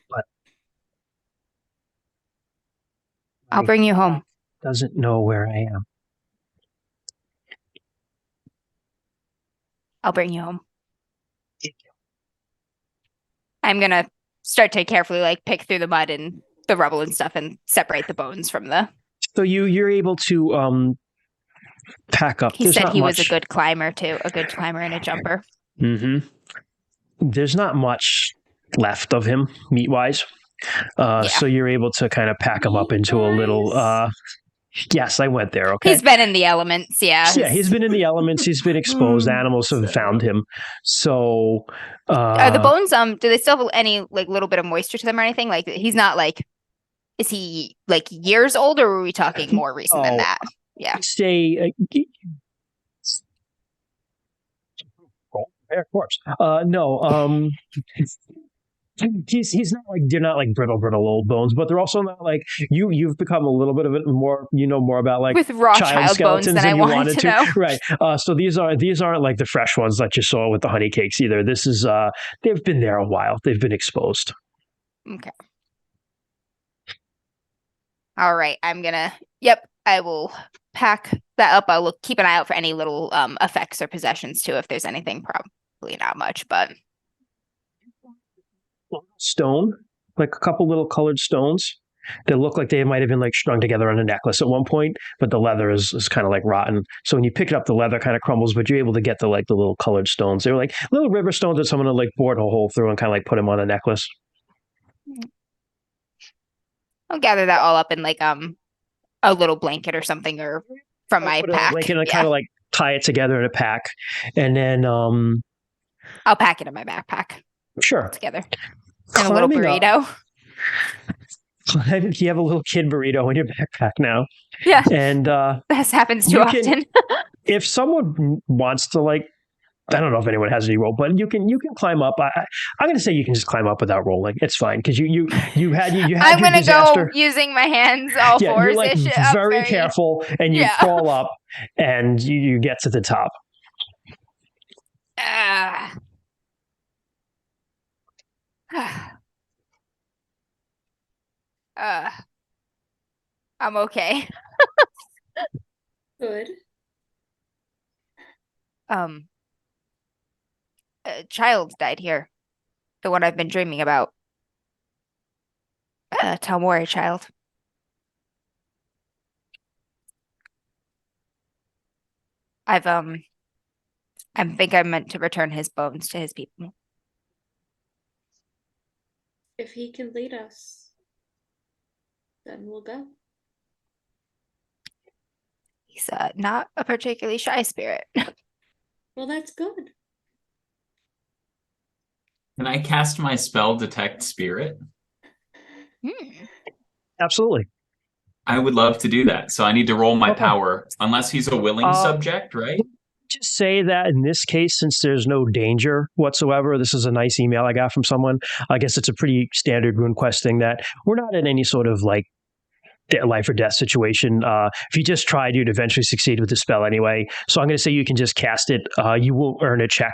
But I'll bring you home. doesn't know where I am. I'll bring you home. I'm gonna start to carefully like pick through the mud and the rubble and stuff and separate the bones from the. So you're able to pack up. He There's said not he was much- a good climber too, a good climber and a jumper. Mm-hmm. There's not much left of him, meat-wise. So you're able to kind of pack him up into a little... yes, I went there, okay? He's been in the elements, yeah. Yeah, he's been in the elements. He's been exposed. Animals have found him. So... Are the bones, do they still have any like little bit of moisture to them or anything? Like he's not like Is he like years old, or were we talking more recent than Oh, that? Yeah. Say, of course. No. He's not like, they're not like brittle old bones, but they're also not like you've become a little bit of it more, more about like With raw child child bones skeletons than than I you wanted to know. Right. So these aren't like the fresh ones that you saw with the honey cakes either. This is they've been there a while. They've been exposed. Okay. All right. I will pack that up. I'll keep an eye out for any little effects or possessions too, if there's anything. Probably not much, but stone, like a couple little colored stones that look like they might have been like strung together on a necklace at one point, but the leather is kind of like rotten. So when you pick it up, the leather kind of crumbles, but you're able to get the little colored stones. They were like little river stones that someone had like bored a hole through and kind of like put them on a necklace. I'll gather that all up in like a little blanket or something, or from my pack. Blanket and kind of like tie it together in a pack, and then I'll pack it in my backpack. Sure. Together. And a little burrito. You have a little kid burrito in your backpack now. Yeah. And this happens too often. If someone wants to, like, I don't know if anyone has any roll, but you can climb up. I'm going to say you can just climb up without rolling. It's fine because you had I'm going to go using my hands all fours. You're like very careful, and you crawl up, and you get to the top. I'm okay. Good. A child died here. The one I've been dreaming about. Talmori child. I think I'm meant to return his bones to his people. If he can lead us, then we'll go. He's not a particularly shy spirit. Well, that's good. Can I cast my spell Detect Spirit? Absolutely. I would love to do that. So I need to roll my power, unless he's a willing subject, right? Just say that in this case, since there's no danger whatsoever, this is a nice email I got from someone. I guess it's a pretty standard Runequest thing that we're not in any sort of like life or death situation. If you just tried, you'd eventually succeed with the spell anyway. So I'm going to say you can just cast it. You will earn a check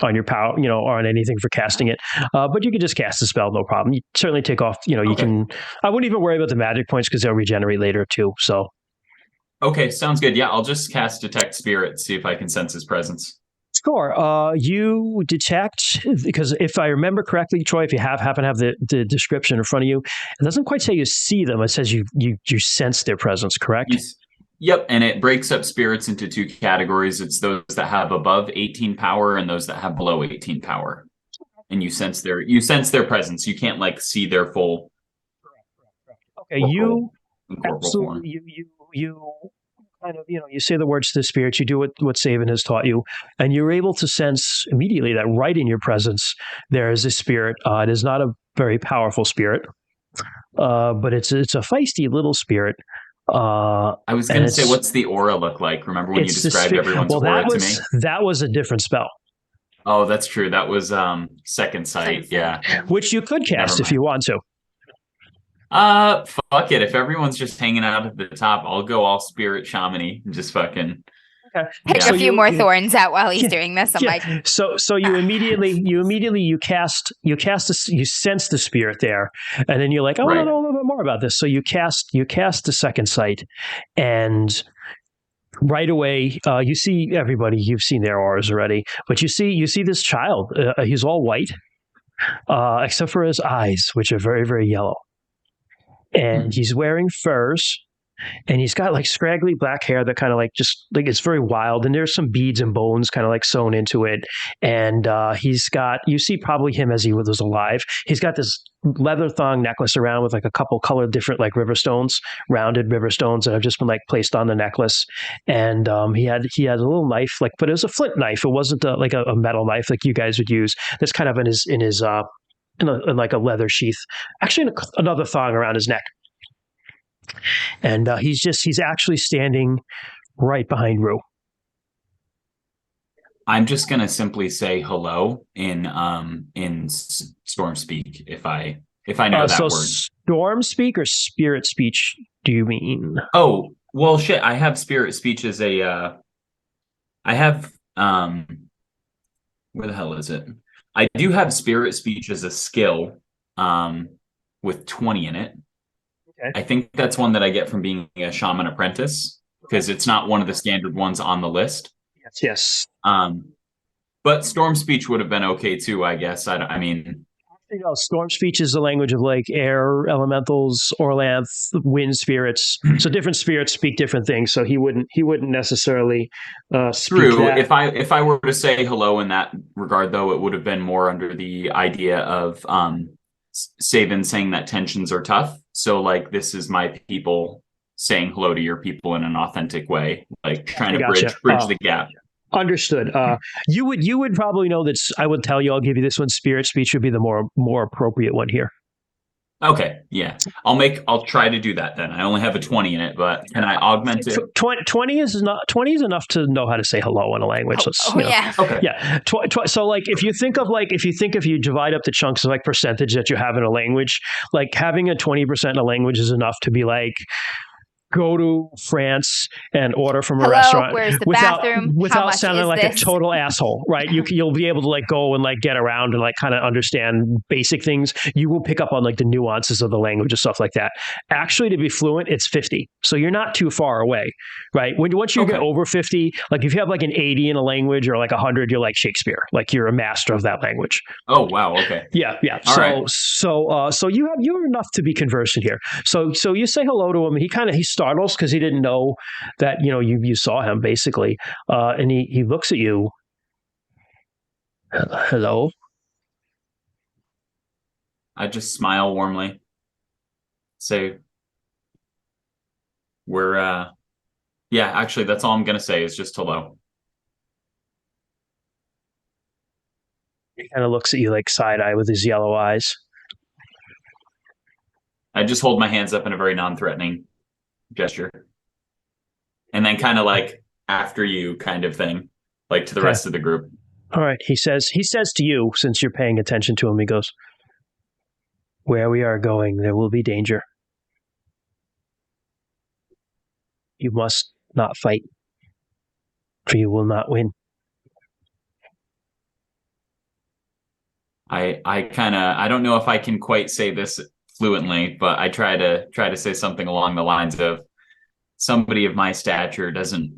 on your power, or on anything for casting it. But you can just cast the spell, no problem. You certainly take off, you can, I wouldn't even worry about the magic points because they'll regenerate later too. So. Okay, sounds good. Yeah, I'll just cast Detect Spirit, see if I can sense his presence. Sure. You detect, because if I remember correctly, Troy, if you happen to have the description in front of you, it doesn't quite say you see them. It says you sense their presence, correct? Yep, and it breaks up spirits into two categories. It's those that have above 18 power and those that have below 18 power. And you sense their presence. You can't like see their full. Okay, you absolutely you kind of you say the words to the spirits. You do what Saban has taught you, and you're able to sense immediately that right in your presence there is a spirit. It is not a very powerful spirit, but it's a feisty little spirit. I was going to say, what's the aura look like? Remember when you described everyone's aura to me? That was a different spell. Oh, that's true. That was Second Sight. Yeah, which you could cast if you want to. Fuck it. If everyone's just hanging out at the top, I'll go all spirit shamany and just fucking pick a few more thorns out while he's doing this. I'm like, so you immediately you sense the spirit there, and then you're like, I want to know a little bit more about this. So you cast the Second Sight, and right away you see everybody. You've seen their auras already, but you see this child. He's all white, except for his eyes, which are very, very yellow. And he's wearing furs, and he's got like scraggly black hair that kind of like just like it's very wild. And there's some beads and bones kind of like sewn into it. And he's got, you see probably him as he was alive. He's got this leather thong necklace around with like a couple colored different like river stones, rounded river stones that have just been like placed on the necklace. And he had a little knife, like, but it was a flint knife. It wasn't like a metal knife like you guys would use. That's kind of in his in like a leather sheath, actually another thong around his neck. And he's actually standing right behind Rue. I'm just gonna simply say hello in storm speak if I know that so word. Storm speak or spirit speech? Do you mean? Oh well, shit. I have spirit speech as a. I have where the hell is it? I do have spirit speech as a skill, with 20 in it. Okay. I think that's one that I get from being a shaman apprentice because it's not one of the standard ones on the list. Yes. But storm speech would have been okay too, I guess. I mean, storm speech is the language of like air elementals, Orlanth, wind spirits. So different spirits speak different things. So he wouldn't necessarily speak true. that. If I were to say hello in that regard, though, it would have been more under the idea of Saban saying that tensions are tough. So like, this is my people saying hello to your people in an authentic way, like trying to bridge the gap. Understood. You would probably know that. I would tell you. I'll give you this one. Spirit speech would be the more appropriate one here. Okay, yeah. I'll try to do that then. I only have a 20 in it, but can I augment it? 20 is enough to know how to say hello in a language. Yeah. Okay. Yeah. So like if you divide up the chunks of like percentage that you have in a language, like having a 20% in a language is enough to be like, go to France and order from a restaurant. Where's the bathroom? Without sounding like a total asshole, right? You'll be able to like go and like get around and like kind of understand basic things. You will pick up on like the nuances of the language and stuff like that. Actually, to be fluent, it's 50. So you're not too far away, right? Once you get over 50, like if you have like an 80 in a language or like 100, you're like Shakespeare. Like you're a master of that language. Oh wow, okay. Yeah. All So you're enough to be conversant here. So you say hello to him. He startles because he didn't know that you saw him basically, and he looks at you. Hello. I just smile warmly. Say, we're yeah. Actually, that's all I'm gonna say is just hello. He kind of looks at you like side eye with his yellow eyes. I just hold my hands up in a very non-threatening gesture, and then kind of like after you kind of thing, like to the rest of the group. All right, he says to you, since you're paying attention to him, he goes, "Where we are going, there will be danger. You must not fight, for you will not win." I don't know if I can quite say this fluently, but I try to say something along the lines of, somebody of my stature doesn't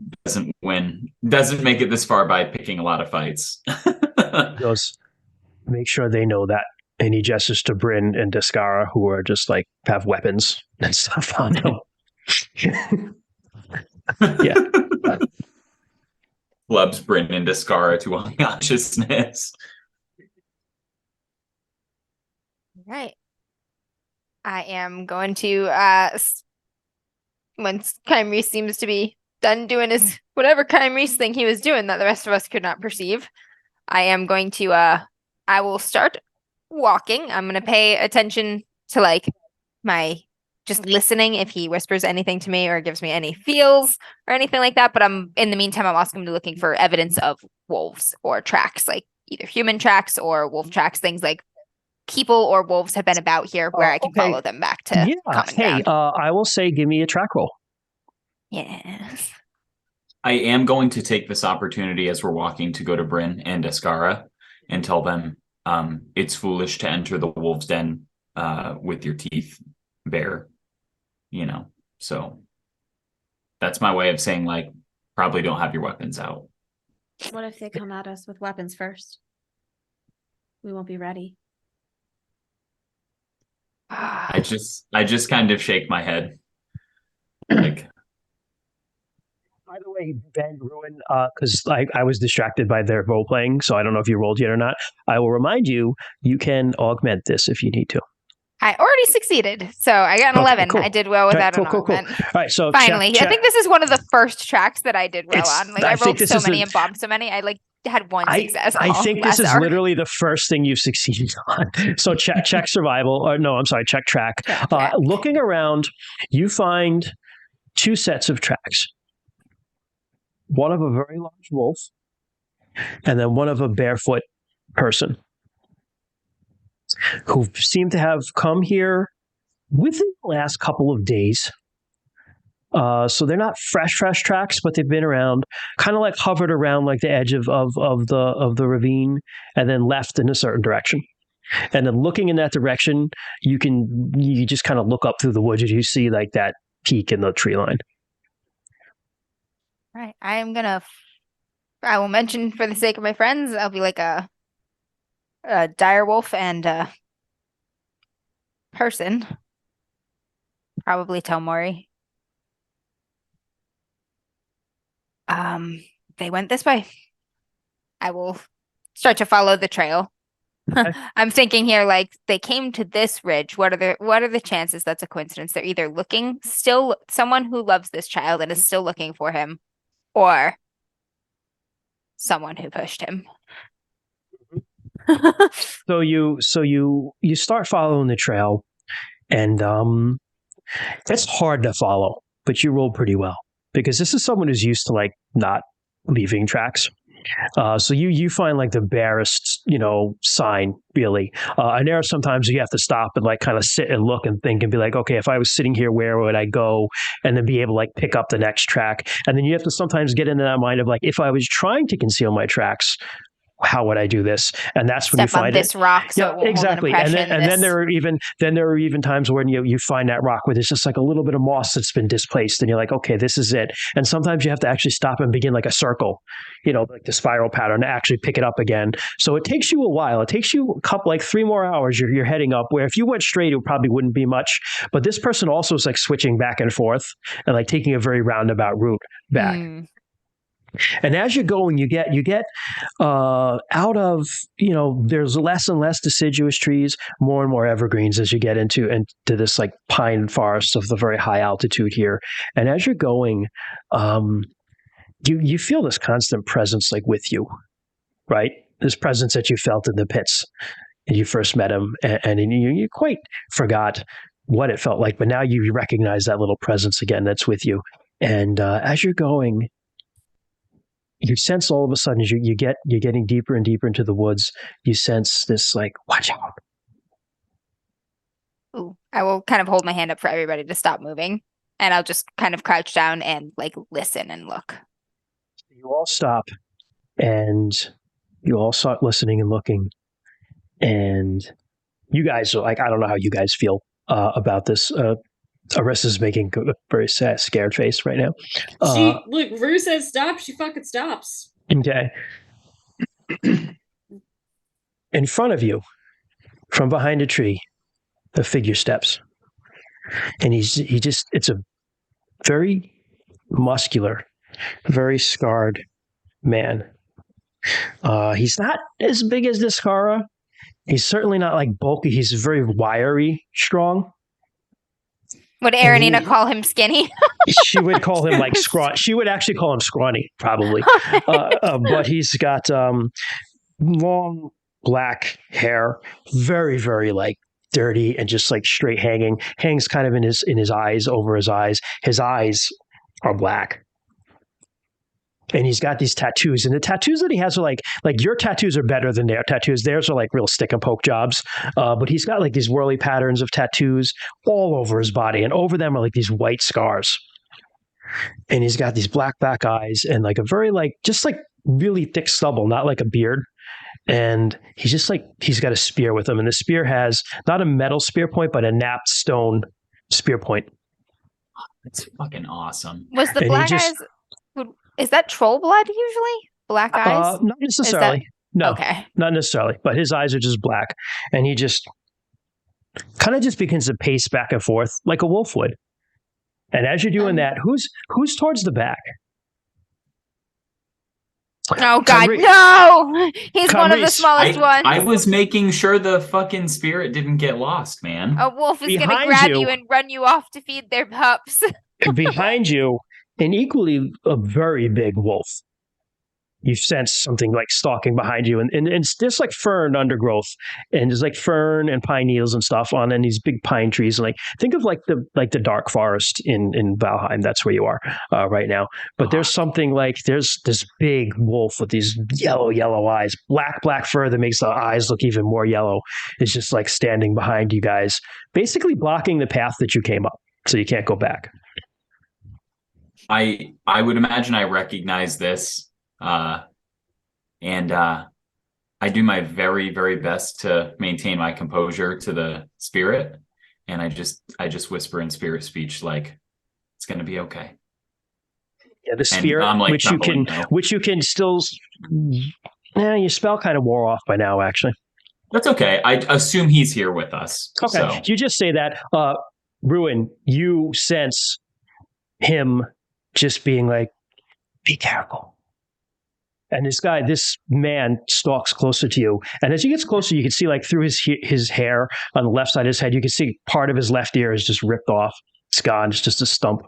make it this far by picking a lot of fights. He goes, "Make sure they know that." And he gestures to Bryn and Descara, who are just like have weapons and stuff on them. Yeah. Clubs Bryn and Descara to unconsciousness. Right. I am going to once Kyrese seems to be done doing his whatever Kyrese thing he was doing that the rest of us could not perceive, I am going to I will start walking. I'm gonna pay attention to like my just listening if he whispers anything to me or gives me any feels or anything like that. But in the meantime, I'm also gonna be looking for evidence of wolves or tracks, like either human tracks or wolf tracks, things like people or wolves have been about here where I can follow them back to common ground. I will say, give me a track roll. Yes. I am going to take this opportunity as we're walking to go to Bryn and Descara and tell them it's foolish to enter the wolf's den with your teeth bare, So that's my way of saying, like, probably don't have your weapons out. What if they come at us with weapons first? We won't be ready. I just kind of shake my head. Like, by the way, Ben, Ruin, because I was distracted by their role playing, so I don't know if you rolled yet or not. I will remind you, you can augment this if you need to. I already succeeded, so I got an 11. cool. I did well with Okay, that cool. announcement. All right, so Finally, I think this is one of the first tracks that I did well It's- on. Like I I think rolled this so is many the- and bombed so many. I like had one I success. think this last is arc. literally the first thing you've succeeded on. So check survival, or no, I'm sorry, check track. Check track. Looking around, you find 2 sets of tracks. One of a very large wolf, and then one of a barefoot person who seem to have come here within the last couple of days. So they're not fresh tracks, but they've been around, kind of like hovered around like the edge of the ravine, and then left in a certain direction. And then looking in that direction, you just kind of look up through the woods and you see like that peak in the tree line. Right. I will mention for the sake of my friends, I'll be like a dire wolf and a person. Probably tell Maury. They went this way. I will start to follow the trail. Okay. I'm thinking here, like they came to this ridge. What are the chances that's a coincidence? They're either someone who loves this child and is still looking for him, or someone who pushed him. So you start following the trail, and it's hard to follow, but you roll pretty well because this is someone who's used to like not leaving tracks. So you find like the barest, sign really. And there are sometimes you have to stop and like kind of sit and look and think and be like, okay, if I was sitting here, where would I go? And then be able to like pick up the next track. And then you have to sometimes get into that mind of like, if I was trying to conceal my tracks, how would I do this? And that's when you Step on find this rock, so Yeah, it won't exactly. hold an And impression. then there are even times when you find that rock where there's just like a little bit of moss that's been displaced, and you're like, okay, this is it. And sometimes you have to actually stop and begin like a circle, like the spiral pattern, to actually pick it up again. So it takes you a while. It takes you a couple, like 3 more hours. You're heading up. Where if you went straight, it probably wouldn't be much. But this person also is like switching back and forth and like taking a very roundabout route back. And as you're going, you get out of, there's less and less deciduous trees, more and more evergreens as you get into this like pine forest of the very high altitude here. And as you're going, you feel this constant presence like with you, right? This presence that you felt in the pits when you first met him, and you quite forgot what it felt like, but now you recognize that little presence again that's with you. And as you're going, you sense all of a sudden you're getting deeper and deeper into the woods. You sense this like, watch out. Ooh, I will kind of hold my hand up for everybody to stop moving, and I'll just kind of crouch down and like listen and look. You all stop, and you all start listening and looking, and you guys are like, I don't know how you guys feel about this. Arisa's making a very sad, scared face right now. Look, Rue says stop, she fucking stops. Okay. In front of you, from behind a tree, a figure steps. And it's a very muscular, very scarred man. He's not as big as Descara. He's certainly not like bulky. He's very wiry, strong. Would Aaronina call him skinny? She would call him like scrawny. She would actually call him scrawny, probably. But he's got long black hair, very, very like dirty and just like straight hangs kind of in his eyes, over his eyes. His eyes are black. And he's got these tattoos, and the tattoos that he has are like your tattoos are better than their tattoos. Theirs are like real stick and poke jobs. But he's got like these whirly patterns of tattoos all over his body, and over them are like these white scars. And he's got these black eyes and like a very like just like really thick stubble, not like a beard. And he's just like he's got a spear with him, and the spear has not a metal spear point, but a napped stone spear point. That's fucking awesome. Was the black eyes? Is that troll blood usually? Black eyes? Not necessarily. No, okay. Not necessarily. But his eyes are just black, and he just kind of just begins to pace back and forth like a wolf would. And as you're doing that, who's towards the back? Oh God, Conry- no! He's one of the Conrys, smallest ones. I was making sure the fucking spirit didn't get lost, man. A wolf is gonna Behind grab you- you and run you off to feed their pups. Behind you, an equally a very big wolf. You sense something like stalking behind you, and it's just like fern undergrowth, and there's like fern and pine needles and stuff on, and these big pine trees. And like think of like the dark forest in Valheim. That's where you are right now. But there's something like there's this big wolf with these yellow eyes, black fur that makes the eyes look even more yellow. It's just like standing behind you guys, basically blocking the path that you came up, so you can't go back. I would imagine I recognize this. And I do my very, very best to maintain my composure to the spirit. And I just whisper in spirit speech, like, it's going to be okay. Yeah, the spirit, I'm like which you can still, your spell kind of wore off by now, actually. That's okay. I assume he's here with us. Okay. So. You just say that, Ruin, you sense him just being like, be careful. And this man stalks closer to you. And as he gets closer, you can see like through his hair on the left side of his head, you can see part of his left ear is just ripped off. It's gone. It's just a stump.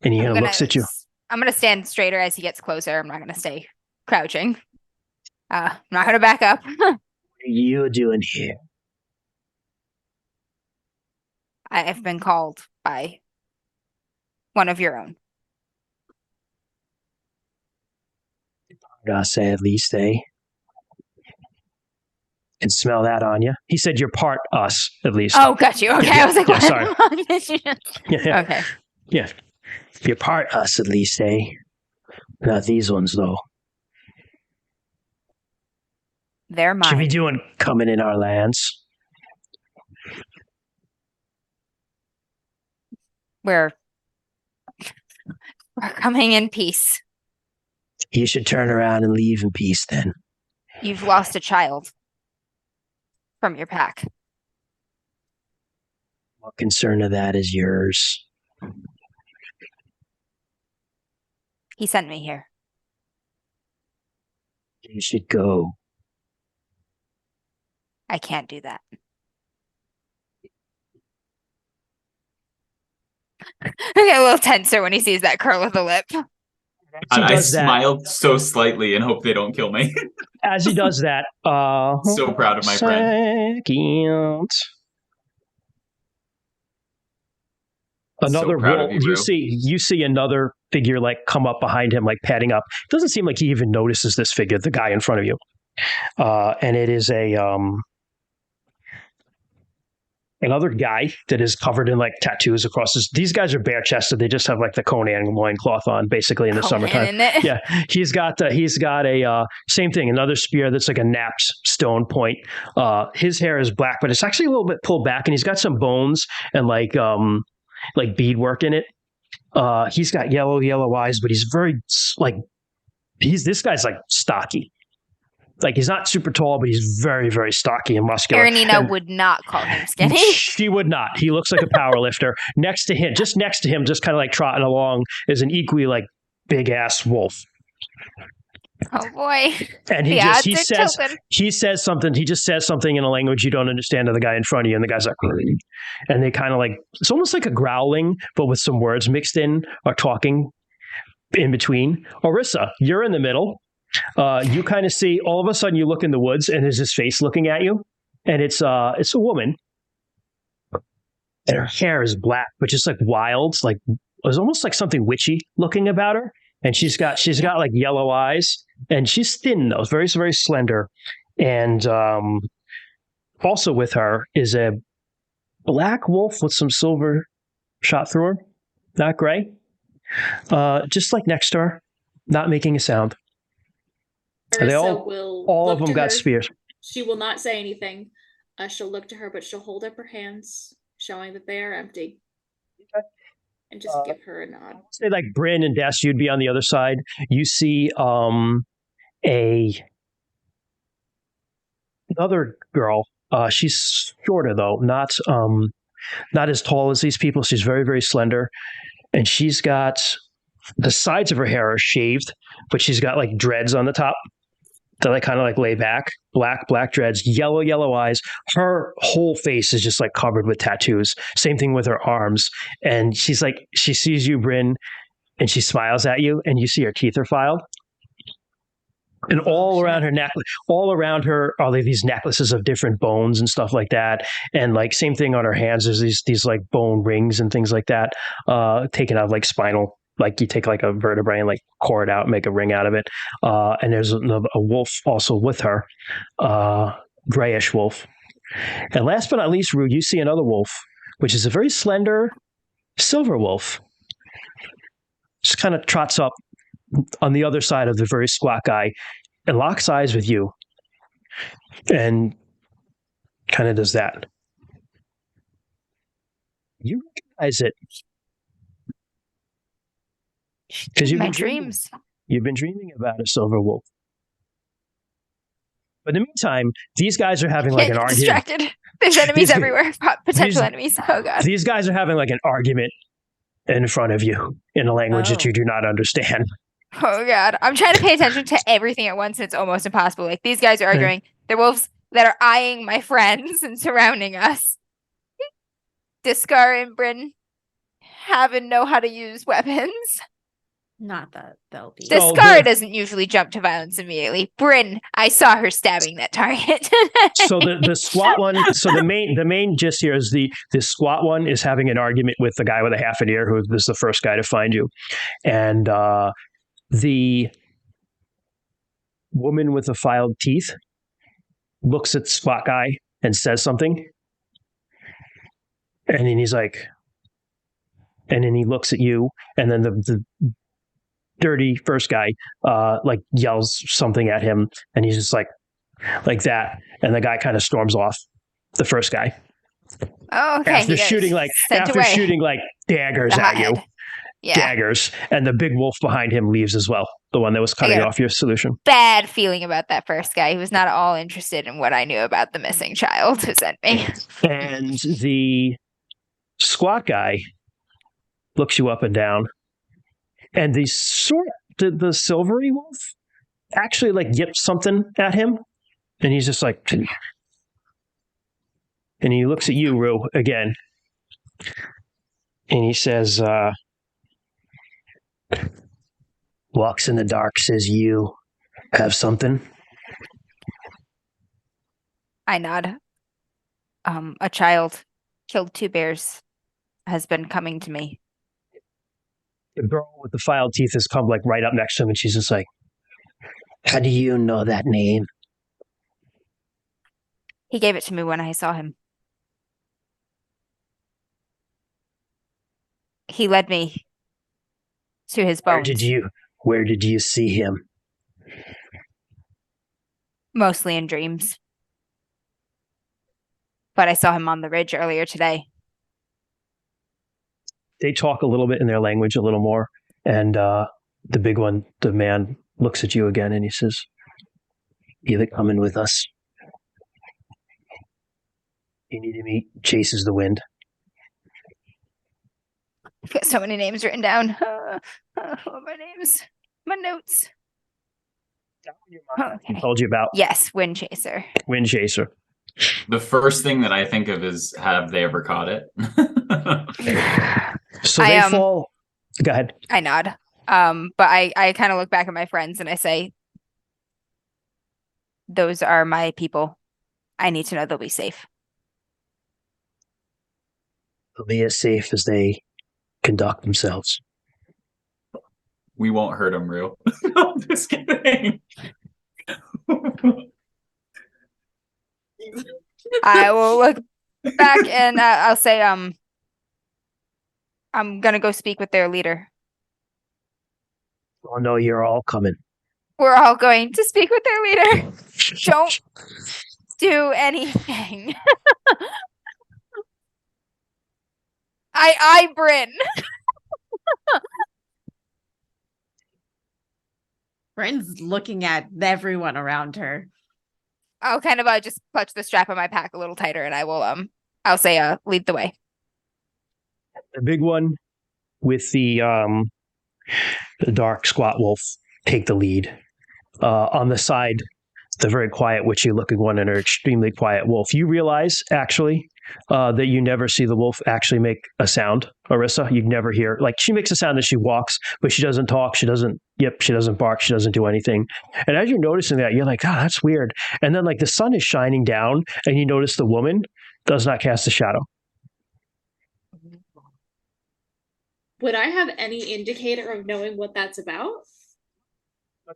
And he looks at you. I'm going to stand straighter as he gets closer. I'm not going to stay crouching. I'm not going to back up. What are you doing here? I have been called by one of your own. I say at least, and smell that on you. He said you're part us, at least. Oh, got you. Okay, I was like, yeah, what? sorry. Yeah. Okay. Yeah. You're part us, at least, Not these ones, though. They're What you be mine. doing coming in our lands? We're coming in peace. You should turn around and leave in peace, then. You've lost a child from your pack. What concern of that is yours? He sent me here. You should go. I can't do that. I get a little tenser when he sees that curl of the lip. I smiled so slightly and hope they don't kill me. As he does that, so proud of my friend. Another So proud of wolf. You see another figure like come up behind him, like padding up. Doesn't seem like he even notices this figure, the guy in front of you. And it is another guy that is covered in like tattoos across his. These guys are bare chested. They just have like the Conan loincloth on, basically in the summertime. Yeah, he's got a same thing. Another spear that's like a napped stone point. His hair is black, but it's actually a little bit pulled back, and he's got some bones and like beadwork in it. He's got yellow eyes, but he's very like this guy's like stocky. Like he's not super tall, but he's very, very stocky and muscular. Karenina would not call him skinny. She would not. He looks like a power lifter. Next to him, just kind of like trotting along, is an equally like big ass wolf. Oh boy! And he says something. He just says something in a language you don't understand to the guy in front of you, and the guy's like, and they kind of like it's almost like a growling, but with some words mixed in or talking in between. Arisa, you're in the middle. You kind of see all of a sudden you look in the woods and there's this face looking at you, and it's a woman, and her hair is black, but just like wild, like it's almost like something witchy looking about her. And she's got like yellow eyes, and she's thin though, very, very slender. And also with her is a black wolf with some silver shot through her, not gray. Just like next to her, not making a sound. They all of them got spears. She will not say anything. She'll look to her, but she'll hold up her hands, showing that they are empty. Okay. And just give her a nod. Say like Bryn and Des, you'd be on the other side. You see another girl. She's shorter though, not as tall as these people. She's very, very slender, and she's got the sides of her hair are shaved, but she's got like dreads on the top that like kind of like lay back, black dreads, yellow eyes. Her whole face is just like covered with tattoos. Same thing with her arms. And she's like, she sees you, Bryn, and she smiles at you, and you see her teeth are filed. And all around her neck, all around her are like these necklaces of different bones and stuff like that. And like same thing on her hands. There's these like bone rings and things like that, taken out of like spinal. Like you take like a vertebrae and like core it out and make a ring out of it. And there's a wolf also with her, grayish wolf. And last but not least, Rue, you see another wolf, which is a very slender silver wolf. Just kind of trots up on the other side of the very squat guy and locks eyes with you and kind of does that. You recognize it because my dreams. You've been dreaming about a silver wolf. But in the meantime, these guys are having like an argument. Distracted. There's enemies everywhere. Potential enemies. Oh god. These guys are having like an argument in front of you in a language that you do not understand. Oh god. I'm trying to pay attention to everything at once and it's almost impossible. Like these guys are arguing. They're wolves that are eyeing my friends and surrounding us. Descara and Bryn haven't know how to use weapons. Not that they'll be. Descara doesn't usually jump to violence immediately. Bryn, I saw her stabbing that target. So the squat one, so the main gist here is the squat one is having an argument with the guy with a half an ear who is the first guy to find you. And the woman with the filed teeth looks at squat guy and says something. And then he's like, and then he looks at you, and then the dirty first guy like yells something at him, and he's just like that, and the guy kind of storms off, the first guy. Oh, okay. After shooting like daggers at you. Yeah. Daggers, and the big wolf behind him leaves as well, the one that was cutting off your solution. Bad feeling about that first guy. He was not at all interested in what I knew about the missing child who sent me. And the squat guy looks you up and down, and the silvery wolf actually like yips something at him, and he's just like, and he looks at you, Rue, again, and he says, walks in the dark, says, you have something? I nod. A child killed 2 bears has been coming to me. The girl with the filed teeth has come like right up next to him, and she's just like, how do you know that name? He gave it to me when I saw him. He led me to his bones. Where did you see him? Mostly in dreams. But I saw him on the ridge earlier today. They talk a little bit in their language, a little more. And the big one, the man, looks at you again and he says, "You coming with us? You need to meet Chases the Wind." I've got so many names written down. What my names? My notes. Okay. I told you about. Yes, Wind Chaser. Wind Chaser. The first thing that I think of is, have they ever caught it? So they fall. Go ahead. I nod. But I kind of look back at my friends and I say, those are my people. I need to know they'll be safe. They'll be as safe as they conduct themselves. We won't hurt them, Rue. I'm just kidding. I will look back and I'll say, I'm gonna go speak with their leader. Oh no, you're all coming. We're all going to speak with their leader. Don't do anything. I Bryn. Bryn's looking at everyone around her. I'll kind of just clutch the strap of my pack a little tighter, and I will I'll say lead the way. The big one with the the dark, squat wolf take the lead. On the side, the very quiet, witchy-looking one and her extremely quiet wolf. You realize, actually, that you never see the wolf actually make a sound, Arisa. You never hear. Like, she makes a sound as she walks, but she doesn't talk. She doesn't bark. She doesn't do anything. And as you're noticing that, you're like, oh, that's weird. And then, like, the sun is shining down, and you notice the woman does not cast a shadow. Would I have any indicator of knowing what that's about?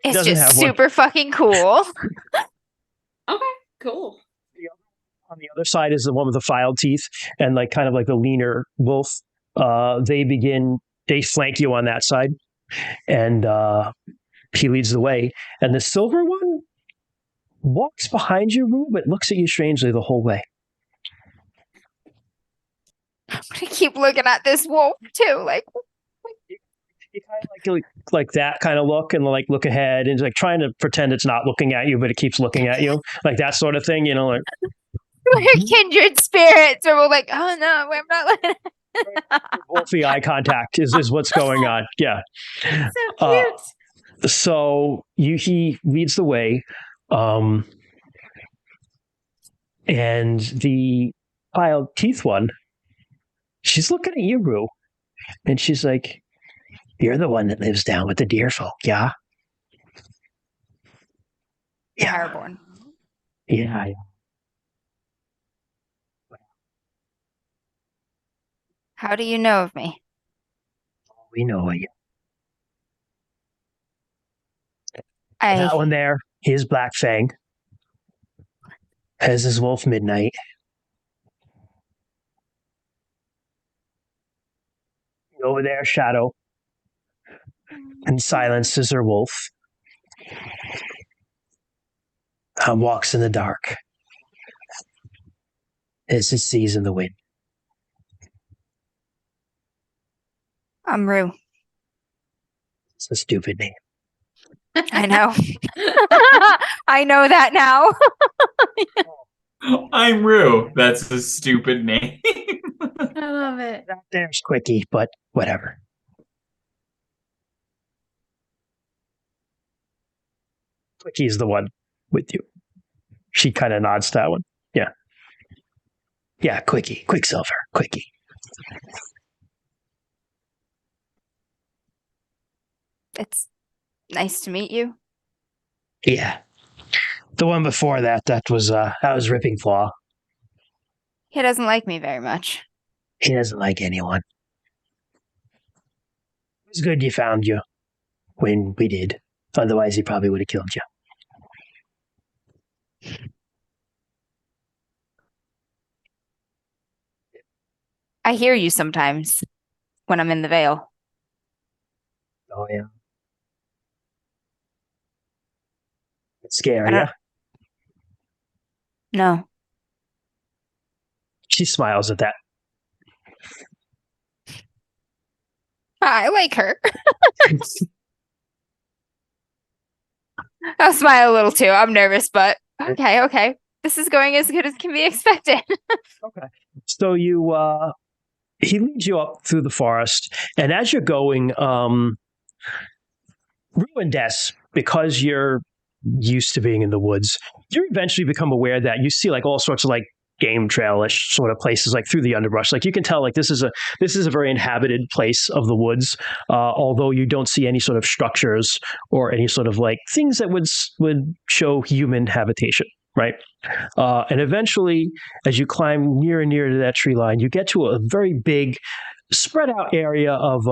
She It's doesn't just have one. super fucking cool. Okay, cool. On the other side is the one with the filed teeth and like kind of like the leaner wolf. They flank you on that side, and he leads the way. And the silver one walks behind you, Rue, but looks at you strangely the whole way. I'm gonna keep looking at this wolf too. Like, You kind of like that kind of look, and like look ahead, and like trying to pretend it's not looking at you, but it keeps looking at you, like that sort of thing. You know, like we're kindred spirits, or we're like, oh no, I'm not looking at wolfy eye contact is what's going on. Yeah. so cute. So he leads the way, and the filed teeth one, she's looking at you, Rue, and she's like, "You're the one that lives down with the deer folk, yeah?" Fireborn. Yeah. How do you know of me? We know you. That one there, his Black Fang. Has his wolf Midnight. Over there, Shadow. And Silence is her wolf. Walks in the dark. As it sees in the wind. I'm Rue. It's a stupid name. I know. I know that now. I'm Rue. That's a stupid name. I love it. There's Quickie, but whatever. Quickie's the one with you. She kind of nods to that one. Yeah. Yeah, Quickie. Quicksilver. Quickie. It's nice to meet you. Yeah. The one before that was Ripping Claw. He doesn't like me very much. He doesn't like anyone. It was good you found you when we did. Otherwise, he probably would have killed you. I hear you sometimes when I'm in the Vale. Oh, yeah. It's scary, I don't- yeah? No. She smiles at that. I like her. I'll smile a little too. I'm nervous, but okay. This is going as good as can be expected. Okay. So he leads you up through the forest, and as you're going, Rue and Des, because you're used to being in the woods, you eventually become aware that you see like all sorts of like game trailish sort of places like through the underbrush. Like you can tell like this is a very inhabited place of the woods, although you don't see any sort of structures or any sort of like things that would show human habitation, right? And eventually, as you climb near and near to that tree line, you get to a very big spread out area of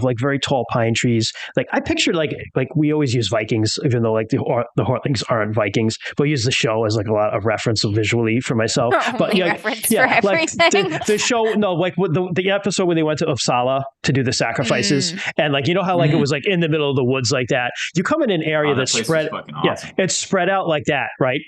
like very tall pine trees. Like I pictured like we always use Vikings, even though like the Hortlings aren't Vikings, but we use the show as like a lot of reference visually for myself. But yeah, reference for everything. Like the show, no, like the episode where they went to Uppsala to do the sacrifices, and like you know how like it was like in the middle of the woods like that. You come in an area that's spread, awesome. it's spread out like that, right?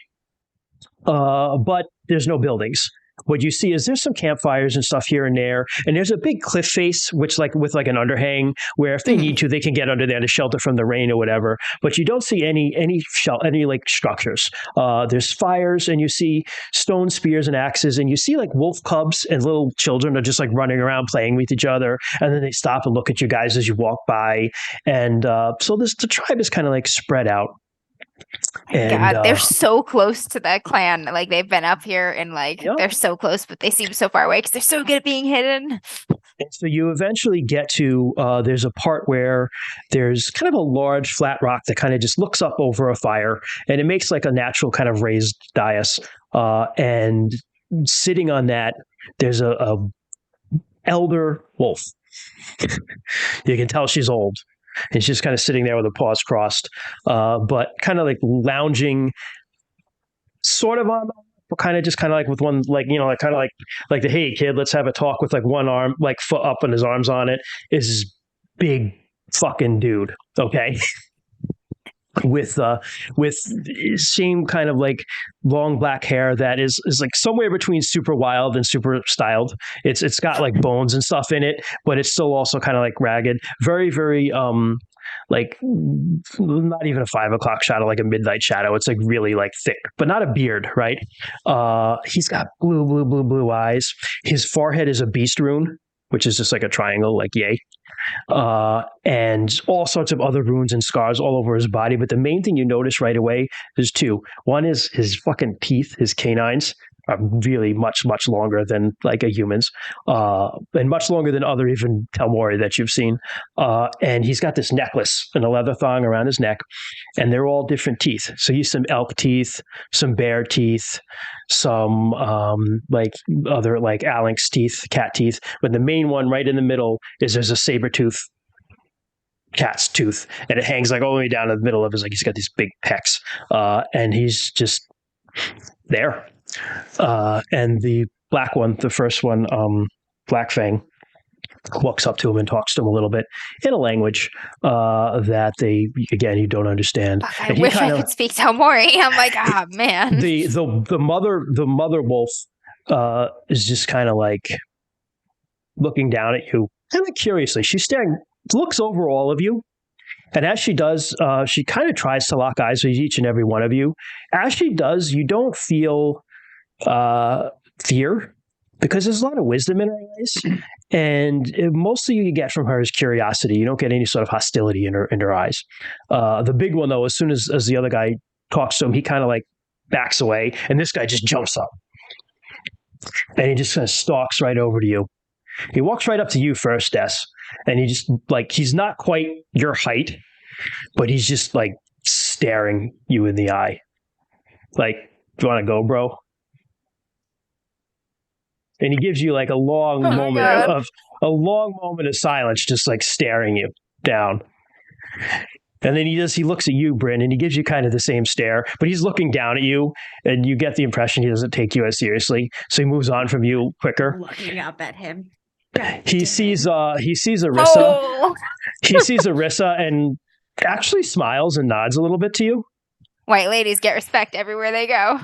But there's no buildings. what you see is there's some campfires and stuff here and there, and there's a big cliff face, which like with like an underhang, where if they need to, they can get under there to shelter from the rain or whatever. But you don't see any like structures. There's fires, and you see stone spears and axes, and you see like wolf cubs and little children are just like running around playing with each other, and then they stop and look at you guys as you walk by. And so the tribe is kind of like spread out. And, God, they're so close to that clan. Like they've been up here and like they're so close, but they seem so far away because they're so good at being hidden. And so you eventually get to there's a part where there's kind of a large flat rock that kind of just looks up over a fire, and it makes like a natural kind of raised dais. And sitting on that, there's a elder wolf. You can tell she's old. And she's kind of sitting there with her paws crossed, but kind of like lounging, sort of on, kind of like with one, like, you know, like kind of like the, hey kid, let's have a talk, with like one arm, like foot up and his arms on it, is this big fucking dude. Okay. with same kind of like long black hair that is like somewhere between super wild and super styled. It's got like bones and stuff in it, but it's still also kind of like ragged. Very, very like not even a 5 o'clock shadow, like a midnight shadow. It's like really like thick, but not a beard, right? He's got blue eyes. His forehead is a beast rune, which is just like a triangle, like yay. And all sorts of other runes and scars all over his body. But the main thing you notice right away is two. One is his fucking teeth, his canines are really much, much longer than like a human's, and much longer than other even Telmori that you've seen. And he's got this necklace and a leather thong around his neck, and they're all different teeth. So he's some elk teeth, some bear teeth, some like other like Alex teeth, cat teeth. But the main one right in the middle is there's a saber tooth cat's tooth, and it hangs like all the way down to the middle of his, like he's got these big pecs, and he's just there. And the black one, the first one, Black Fang, walks up to him and talks to him a little bit in a language that they, again, you don't understand. I wish I could speak Telmori. I'm like, ah, man. The mother wolf is just kind of like looking down at you, kind of curiously. She's staring, looks over all of you. And as she does, she kind of tries to lock eyes with each and every one of you. As she does, you don't feel fear, because there's a lot of wisdom in her eyes, and mostly you get from her is curiosity. You don't get any sort of hostility in her eyes. The big one, though, as soon as the other guy talks to him, he kind of like backs away, and this guy just jumps up, and he just kind of stalks right over to you. He walks right up to you first, Des, and he just like, he's not quite your height, but he's just like staring you in the eye, like, do you want to go, bro? And he gives you like a long moment of silence, just like staring you down. And then he looks at you, Bryn, and he gives you kind of the same stare, but he's looking down at you, and you get the impression he doesn't take you as seriously. So he moves on from you quicker. Looking up at him. He sees Arisa. Oh. He sees Arisa and actually smiles and nods a little bit to you. White ladies get respect everywhere they go.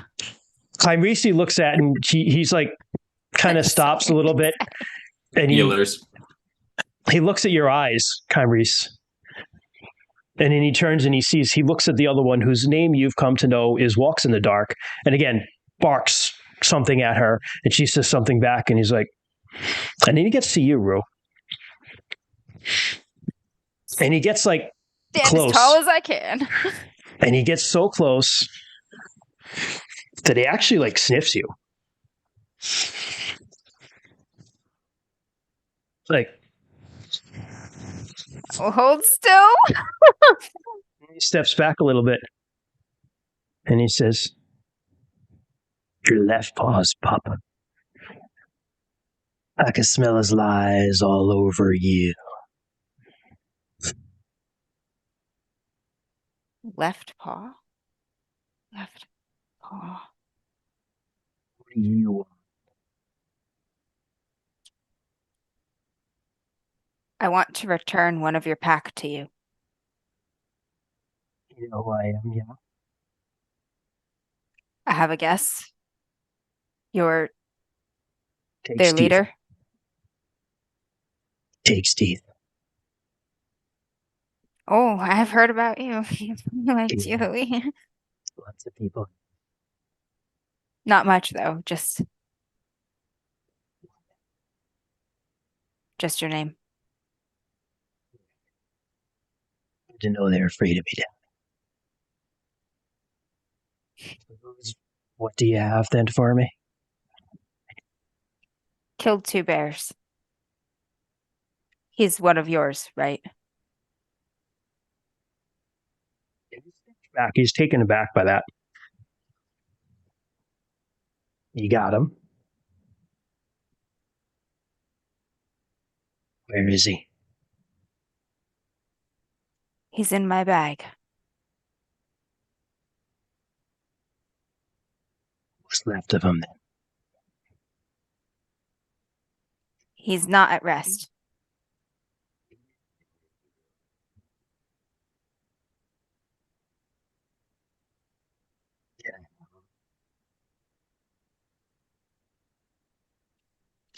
Kyrese looks at, and he's like, kind of stops a little bit, and he looks at your eyes, Kyrese, and then he turns and he looks at the other one, whose name you've come to know is Walks in the Dark, and again barks something at her, and she says something back, and he's like, and then he gets to you, Rue, and he gets like close, as tall as I can, and he gets so close that he actually like sniffs you. Like, hold still. He steps back a little bit, and he says, "Your left paw's pup. I can smell his lies all over you." Left paw. Left paw. What do you want? I want to return one of your pack to you. You know who I am, yeah? I have a guess. You're Their leader. Takes teeth. Oh, I've heard about you. Like Yeah. Julie. Lots of people. Not much though. Just your name. To know they're afraid of me. What do you have then for me? Killed 2 bears. He's one of yours, right? Back. He's taken aback by that. You got him. Where is he? He's in my bag. What's left of him then? He's not at rest.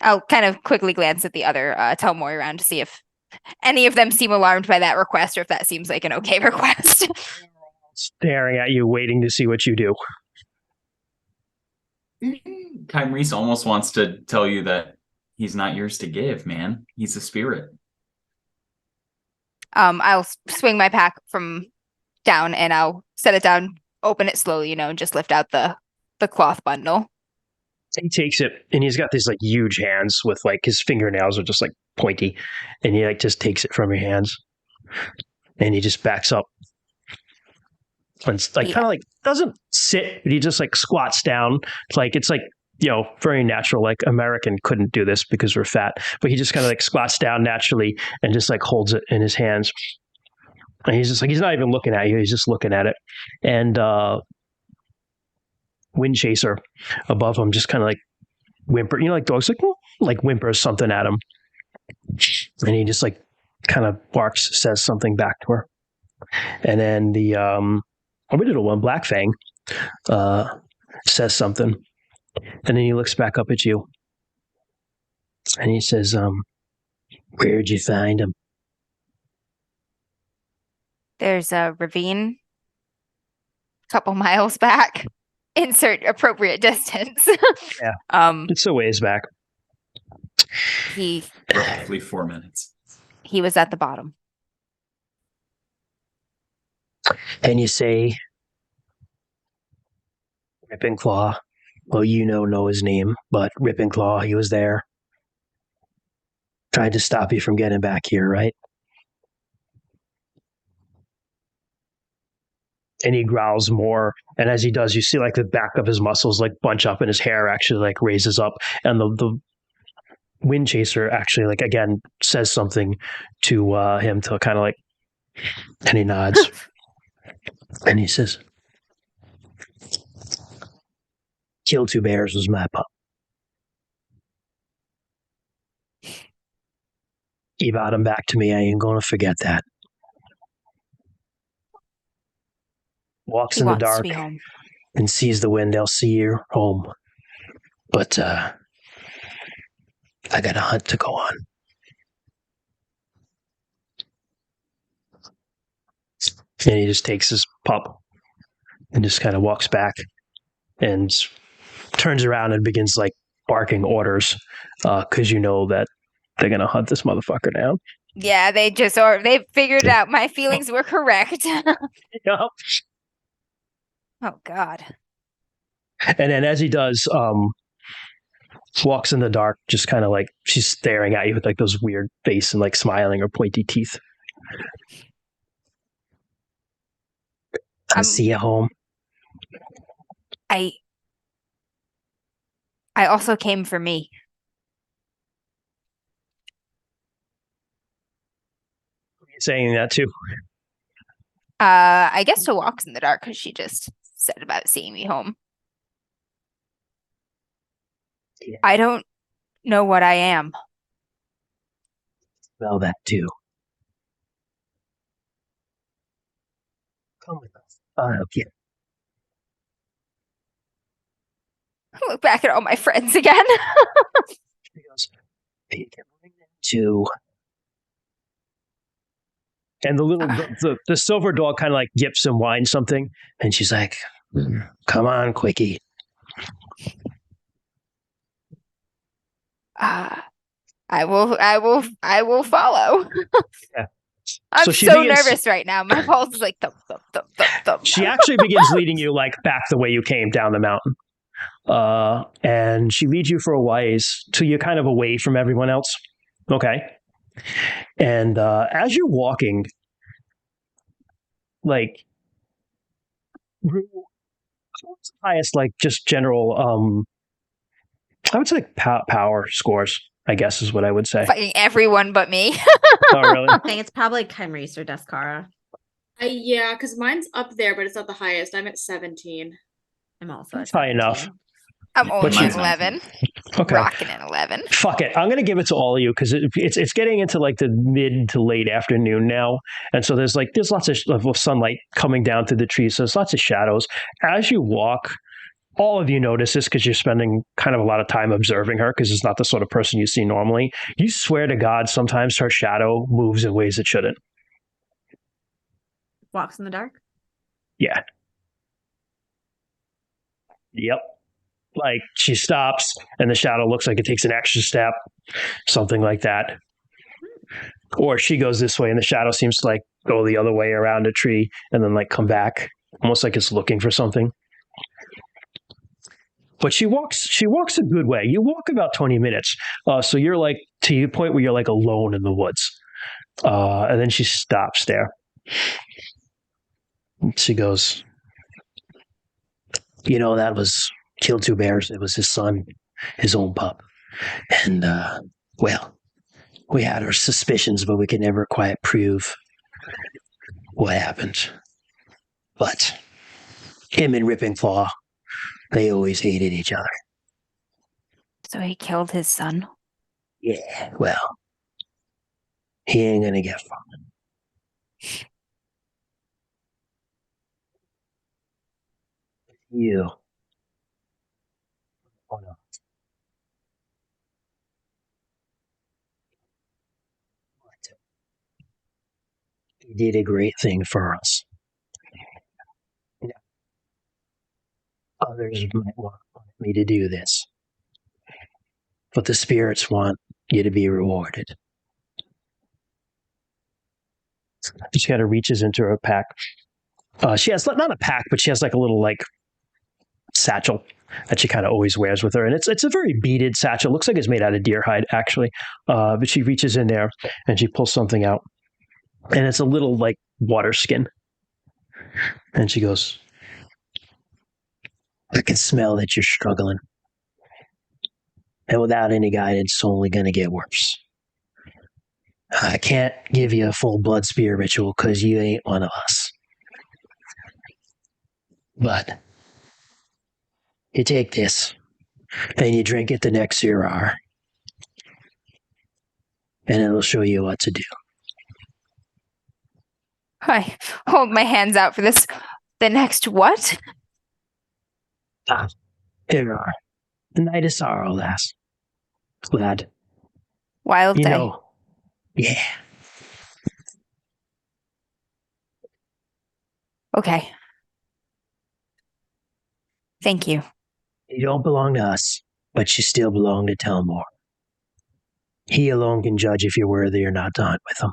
I'll kind of quickly glance at the other Telmori around to see if any of them seem alarmed by that request or if that seems like an okay request. Staring at you, waiting to see what you do. Kyrese almost wants to tell you that he's not yours to give, man. He's a spirit. I'll swing my pack from down and I'll set it down, open it slowly, and just lift out the cloth bundle. He takes it, and he's got these like huge hands with like his fingernails are just like pointy, and he like just takes it from your hands, and he just backs up, and like kind of like doesn't sit, but he just like squats down, like it's like very natural. Like American couldn't do this because we're fat, but he just kind of like squats down naturally and just like holds it in his hands, and he's just like he's not even looking at you, he's just looking at it, and Wind Chaser above him just kind of like whimper, like dogs like whimpers something at him, and he just like kind of barks, says something back to her, and then the original one, Black Fang, says something, and then he looks back up at you, and he says, "Where'd you find him?" There's a ravine a couple miles back. Insert appropriate distance. Yeah. It's a ways back. Roughly 4 minutes. He was at the bottom. And you say, Rip and Claw. Well, know his name, but Rip and Claw, he was there. Tried to stop you from getting back here, right? And he growls more, and as he does, you see like the back of his muscles like bunch up, and his hair actually like raises up, and the Wind Chaser actually like again says something to him to kind of like, and he nods, and he says, "Kill 2 bears was my pup. You brought him back to me. I ain't gonna forget that." Walks in the dark and sees the wind. I'll see you home, but I got a hunt to go on. And he just takes his pup and just kind of walks back and turns around and begins like barking orders, because that they're gonna hunt this motherfucker down. Yeah, they figured out my feelings were correct. Yep. Oh God. And then as he does, walks in the dark, just kind of like she's staring at you with like those weird face and like smiling or pointy teeth. I'll see you home. I also came for me. Are you saying that too? I guess to walks in the dark because she just said about seeing me home. Yeah. I don't know what I am. Well, that too. Come with us. I'll help you. Look back at all my friends again. She goes, you can bring them to. And the little the silver dog kind of like yips and whines something, and she's like, "Come on, Quickie." I will follow. Yeah. I'm So so, she begins- nervous right now. My pulse is like thump, thump, thump, thump, thump. She actually begins leading you like back the way you came down the mountain. And she leads you for a ways till you're kind of away from everyone else. Okay. And as you're walking, like, what's the highest, like, just general, I would say like power scores, I guess is what I would say. Fucking everyone but me. Oh, really? I think it's probably Kyrese or Descara. Yeah, because mine's up there, but it's not the highest. I'm at 17. I'm also at High enough. 17. I'm only But at she's- 11. Okay. Rocking at 11. Fuck it. I'm going to give it to all of you because it's getting into like the mid to late afternoon now. And so there's lots of sunlight coming down through the trees. So there's lots of shadows. As you walk, all of you notice this because you're spending kind of a lot of time observing her because it's not the sort of person you see normally. You swear to God, sometimes her shadow moves in ways it shouldn't. Walks in the dark. Yeah. Yep. Like she stops and the shadow looks like it takes an extra step, something like that. Or she goes this way and the shadow seems to like go the other way around a tree and then like come back, almost like it's looking for something. But she walks a good way. You walk about 20 minutes. So you're like to the point where you're like alone in the woods. And then she stops there. She goes, that was killed 2 bears. It was his son, his own pup. And, well, we had our suspicions, but we could never quite prove what happened. But him and Ripping Claw, they always hated each other. So he killed his son. Yeah, well, he ain't gonna get far. You. Oh, no. He did a great thing for us. Others might want me to do this, but the spirits want you to be rewarded. She kind of reaches into her pack. She has not a pack, but she has like a little like satchel that she kind of always wears with her, and it's a very beaded satchel. It looks like it's made out of deer hide, actually. But she reaches in there and she pulls something out, and it's a little like water skin. And she goes, "I can smell that you're struggling, and without any guidance, it's only going to get worse. I can't give you a full blood spear ritual because you ain't one of us. But you take this and you drink it the next Sirar, and it'll show you what to do." I hold my hands out for this. The next what? Sirar. The night of sorrow, lass. Lad. Wild day. Yeah. Okay. Thank you. You don't belong to us, but you still belong to Telmore. He alone can judge if you're worthy or not to hunt with him.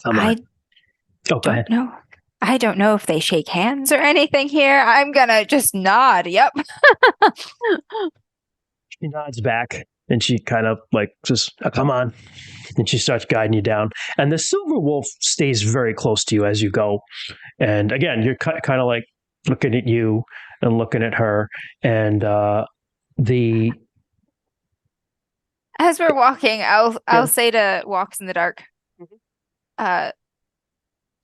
Come on. I Go ahead. don't know. I don't know if they shake hands or anything here. I'm gonna just nod. Yep. She nods back and she kind of like just, come on. And she starts guiding you down. And the silver wolf stays very close to you as you go. And again, you're kind of like looking at you and looking at her. And As we're walking, I'll Yeah. say to Walks in the Dark,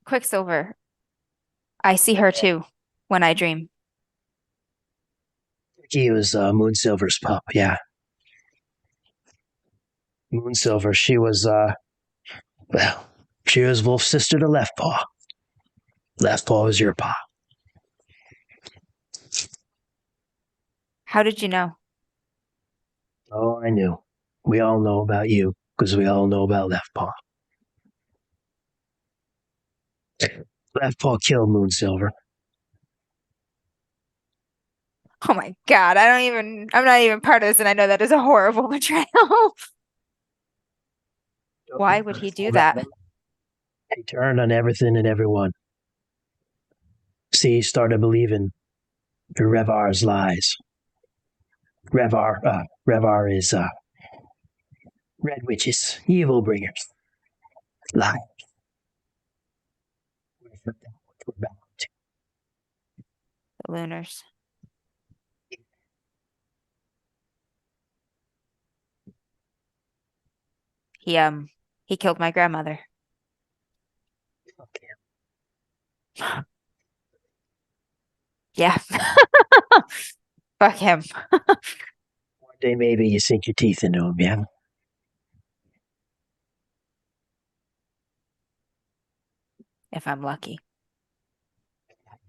Quicksilver, I see her too when I dream. He was Moonsilver's pup, yeah. Moonsilver, she was Wolf's sister to Left Paw. Left paw is your paw. How did you know? Oh, I knew. We all know about you because we all know about left paw. Left paw killed Moonsilver. Oh my God, I'm not even part of this, and I know that is a horrible betrayal. Why would he do that? He turned on everything and everyone. See, he started believing Revar's lies. Revar is red witches, evil bringers, liars. The Lunars. He killed my grandmother. Okay. Yeah. Fuck him. One day maybe you sink your teeth into him, yeah? If I'm lucky.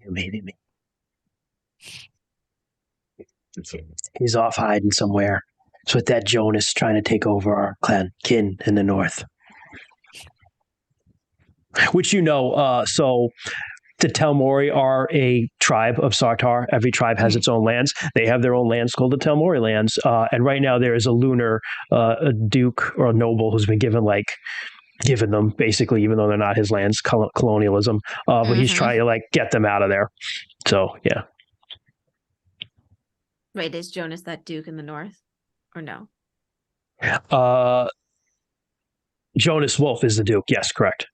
Maybe me. He's off hiding somewhere. It's with that Jonas trying to take over our kin in the north. Which so the Telmori are a tribe of Sartar. Every tribe has its own lands. They have their own lands called the Telmori lands. And right now there is a lunar a duke or a noble who's been given them basically, even though they're not his lands, colonialism. But he's trying to get them out of there. So yeah. Wait, is Jonas that duke in the north, or no? Jonas Wolf is the duke. Yes, correct.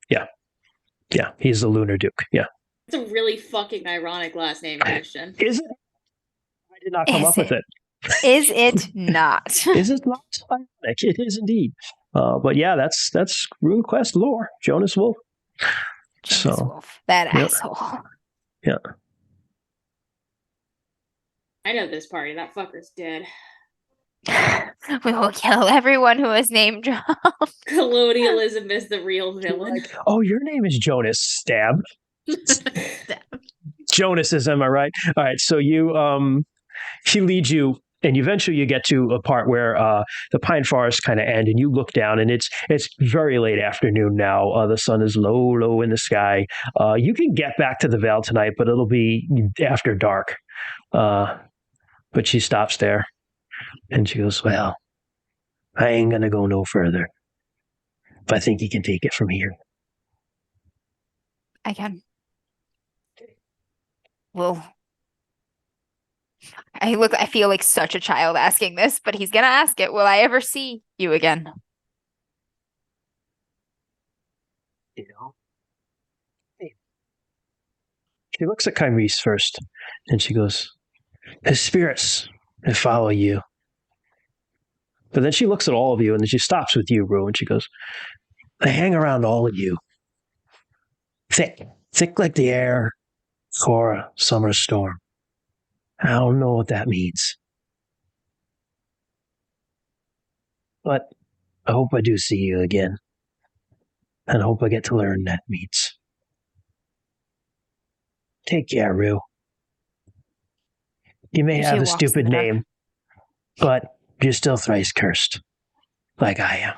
Yeah, he's the lunar duke. Yeah. It's a really fucking ironic last name, Christian. Is it? I did not come up with it. Is it not? Is it not ironic? It is indeed. But yeah, that's Runequest lore. Jonas Wolf. Jonas Wolf, that asshole. Yeah. I know this party. That fucker's dead. We will kill everyone who is name dropped. Colonialism is the real villain. Oh, your name is Jonas. Stab. Jonas, am I right? All right. So he leads you, and eventually you get to a part where the pine forests kind of end, and you look down, and it's very late afternoon now. The sun is low in the sky. You can get back to the Vale tonight, but it'll be after dark. But she stops there, and she goes, "Well, I ain't gonna go no further. But I think you can take it from here." I can. Well, I feel like such a child asking this, but he's gonna ask it. Will I ever see you again? She looks at Kyrese first, and she goes, "His spirits, they follow you." But then she looks at all of you, and then she stops with you, Rue, and she goes, "They hang around all of you. Thick like the air for a summer storm. I don't know what that means. But I hope I do see you again. And I hope I get to learn that means. Take care, Rue. You may have a stupid name, but you're still thrice cursed, like I am.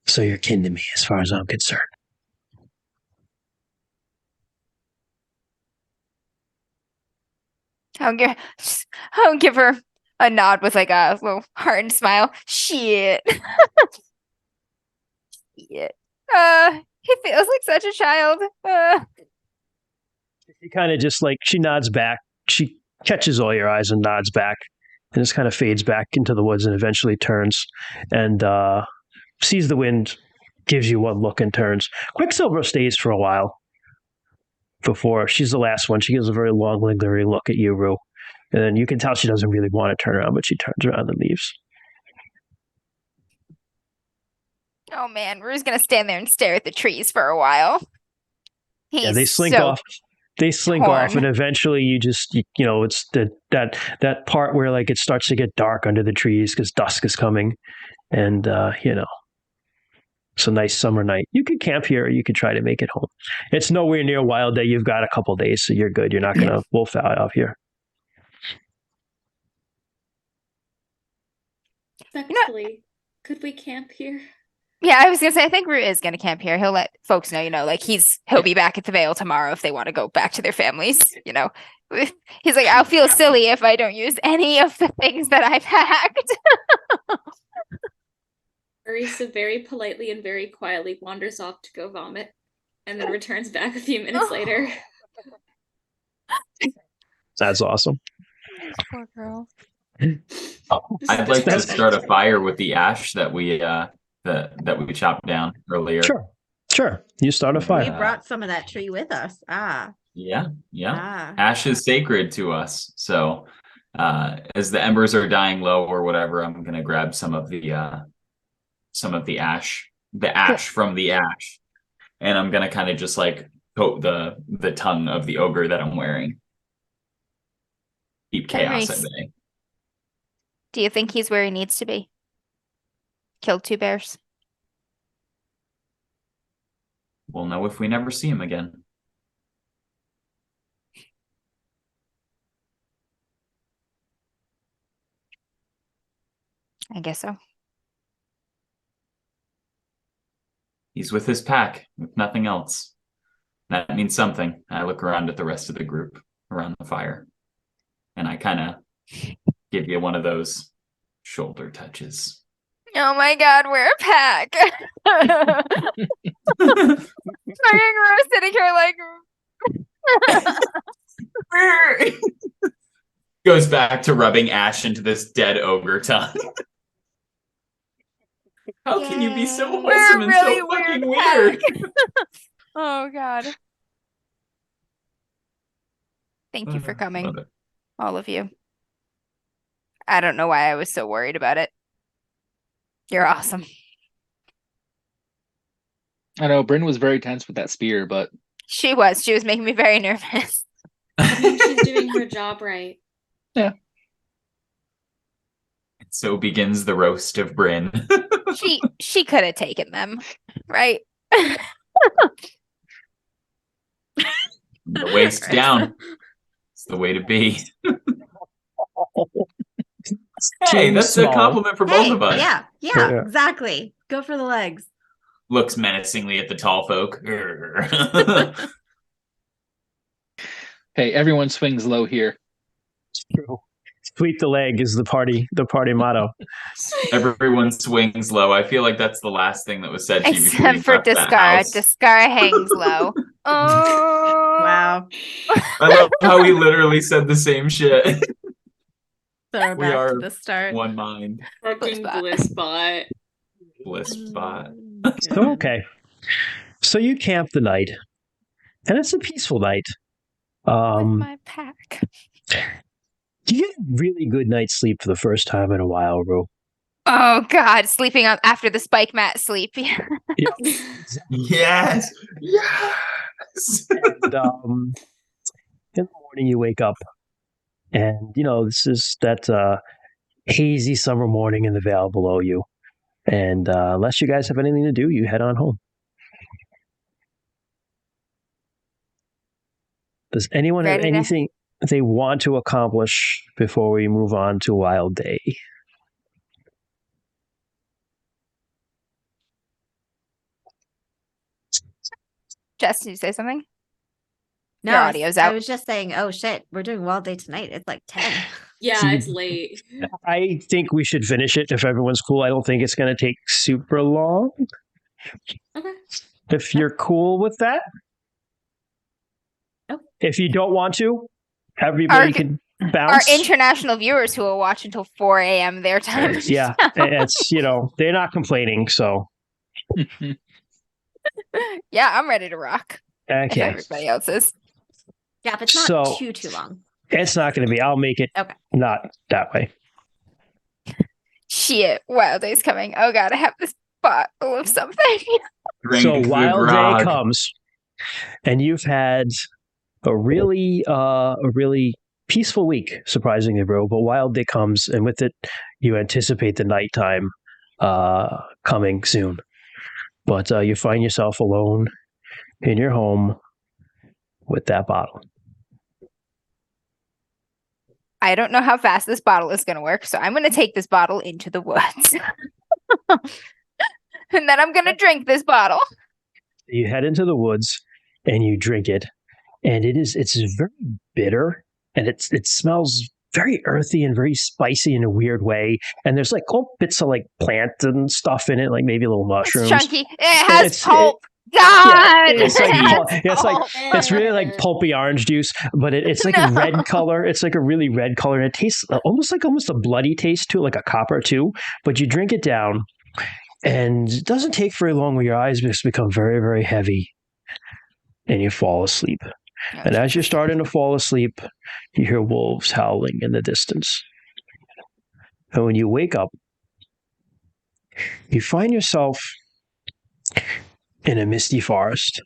So you're kin to me as far as I'm concerned." I'll give her a nod with a little heartened smile. Shit. Shit. He feels like such a child. She kind of just she nods back. She catches all your eyes and nods back, and just kind of fades back into the woods and eventually turns and sees the wind, gives you one look and turns. Quicksilver stays for a while before she's the last one. She gives a very long, lingering look at you, Rue. And then you can tell she doesn't really want to turn around, but she turns around and leaves. Oh man, Rue's gonna stand there and stare at the trees for a while. They slink off. They slink off, and eventually you just, it's that part where it starts to get dark under the trees because dusk is coming, and It's a nice summer night. You could camp here, or you could try to make it home. It's nowhere near Wild Day. You've got a couple days, so you're good. You're not going to wolf out here. Respectfully, could we camp here? Yeah, I was gonna say I think Root is gonna camp here. He'll let folks know, like he'll be back at the Vale tomorrow if they want to go back to their families. He's like, I'll feel silly if I don't use any of the things that I've hacked. Arisa very politely and very quietly wanders off to go vomit, and then returns back a few minutes later. That's awesome. Poor girl. I'd like to start a fire with the ash that we chopped down earlier. Sure. You start a fire. We brought some of that tree with us. Yeah. Ash is sacred to us. So as the embers are dying low or whatever, I'm gonna grab some of the ash from the ash, and I'm gonna kind of just like coat the tongue of the ogre that I'm wearing. Keep chaos at bay. Do you think he's where he needs to be? Killed 2 bears. We'll know if we never see him again. I guess so. He's with his pack, with nothing else. That means something. I look around at the rest of the group around the fire, and I kind of give you one of those shoulder touches. Oh my god, we're a pack. Fucking Rose sitting here like Goes back to rubbing ash into this dead ogre tongue. How can you be so wholesome and so fucking weird? Oh god. Thank you for coming, all of you. I don't know why I was so worried about it. You're awesome. I know Bryn was very tense with that spear, but She was making me very nervous. I mean, she's doing her job right. yeah. And so begins the roast of Bryn. She could have taken them, right? The waist down. It's the way to be. Hey, that's a compliment for both of us. Yeah, exactly. Go for the legs. Looks menacingly at the tall folk. Hey, everyone swings low here. True. Sweep the leg is the party motto. Everyone swings low. I feel like that's the last thing that was said to you before Except you for left that Descara. house. Descara hangs low. Oh Wow. I love how he literally said the same shit. So We back are to the start. One mind. Fucking Bliss bliss bot. Bliss spot. So, okay. So you camp the night, and it's a peaceful night. with my pack. You get a really good night's sleep for the first time in a while, Rue. Oh god, sleeping on after the spike mat sleep. Yes. Yes. And, in the morning, you wake up, and this is that hazy summer morning in the vale below you. And unless you guys have anything to do, you head on home. Does anyone have Ready to- anything they want to accomplish before we move on to Wild Day? Jess, did you say something? No, Your audio's out. I was just saying, oh shit, we're doing Wild Day tonight. It's like 10. Yeah, it's late. I think we should finish it if everyone's cool. I don't think it's going to take super long. Okay. If you're cool with that. Okay. If you don't want to, everybody can bounce. Our international viewers who will watch until 4 a.m. their time. Yeah, it's they're not complaining, so Yeah, I'm ready to rock. If okay. everybody else is. Yeah, if it's not So- too long. It's not going to be. I'll make it Okay. not that way. Shit, Wild Day's coming. Oh god, I have this bottle of something. Drink So the Wild grog. Day comes, and you've had a really peaceful week, surprisingly, bro. But Wild Day comes, and with it, you anticipate the nighttime coming soon. But you find yourself alone in your home with that bottle. I don't know how fast this bottle is going to work, so I'm going to take this bottle into the woods. And then I'm going to drink this bottle. You head into the woods and you drink it, and it's very bitter, and it smells very earthy and very spicy in a weird way. And there's like bits of like plant and stuff in it, like maybe little mushrooms. It's chunky. It has It's- pulp. God, Yeah, it's like it's like pulp. it's really like pulpy orange juice, but it's like a red color. It's like a really red color, and it tastes almost a bloody taste to it, like a copper too. But you drink it down, and it doesn't take very long where your eyes just become very, very heavy, and you fall asleep. And as you're starting to fall asleep, you hear wolves howling in the distance. And when you wake up, you find yourself in a misty forest.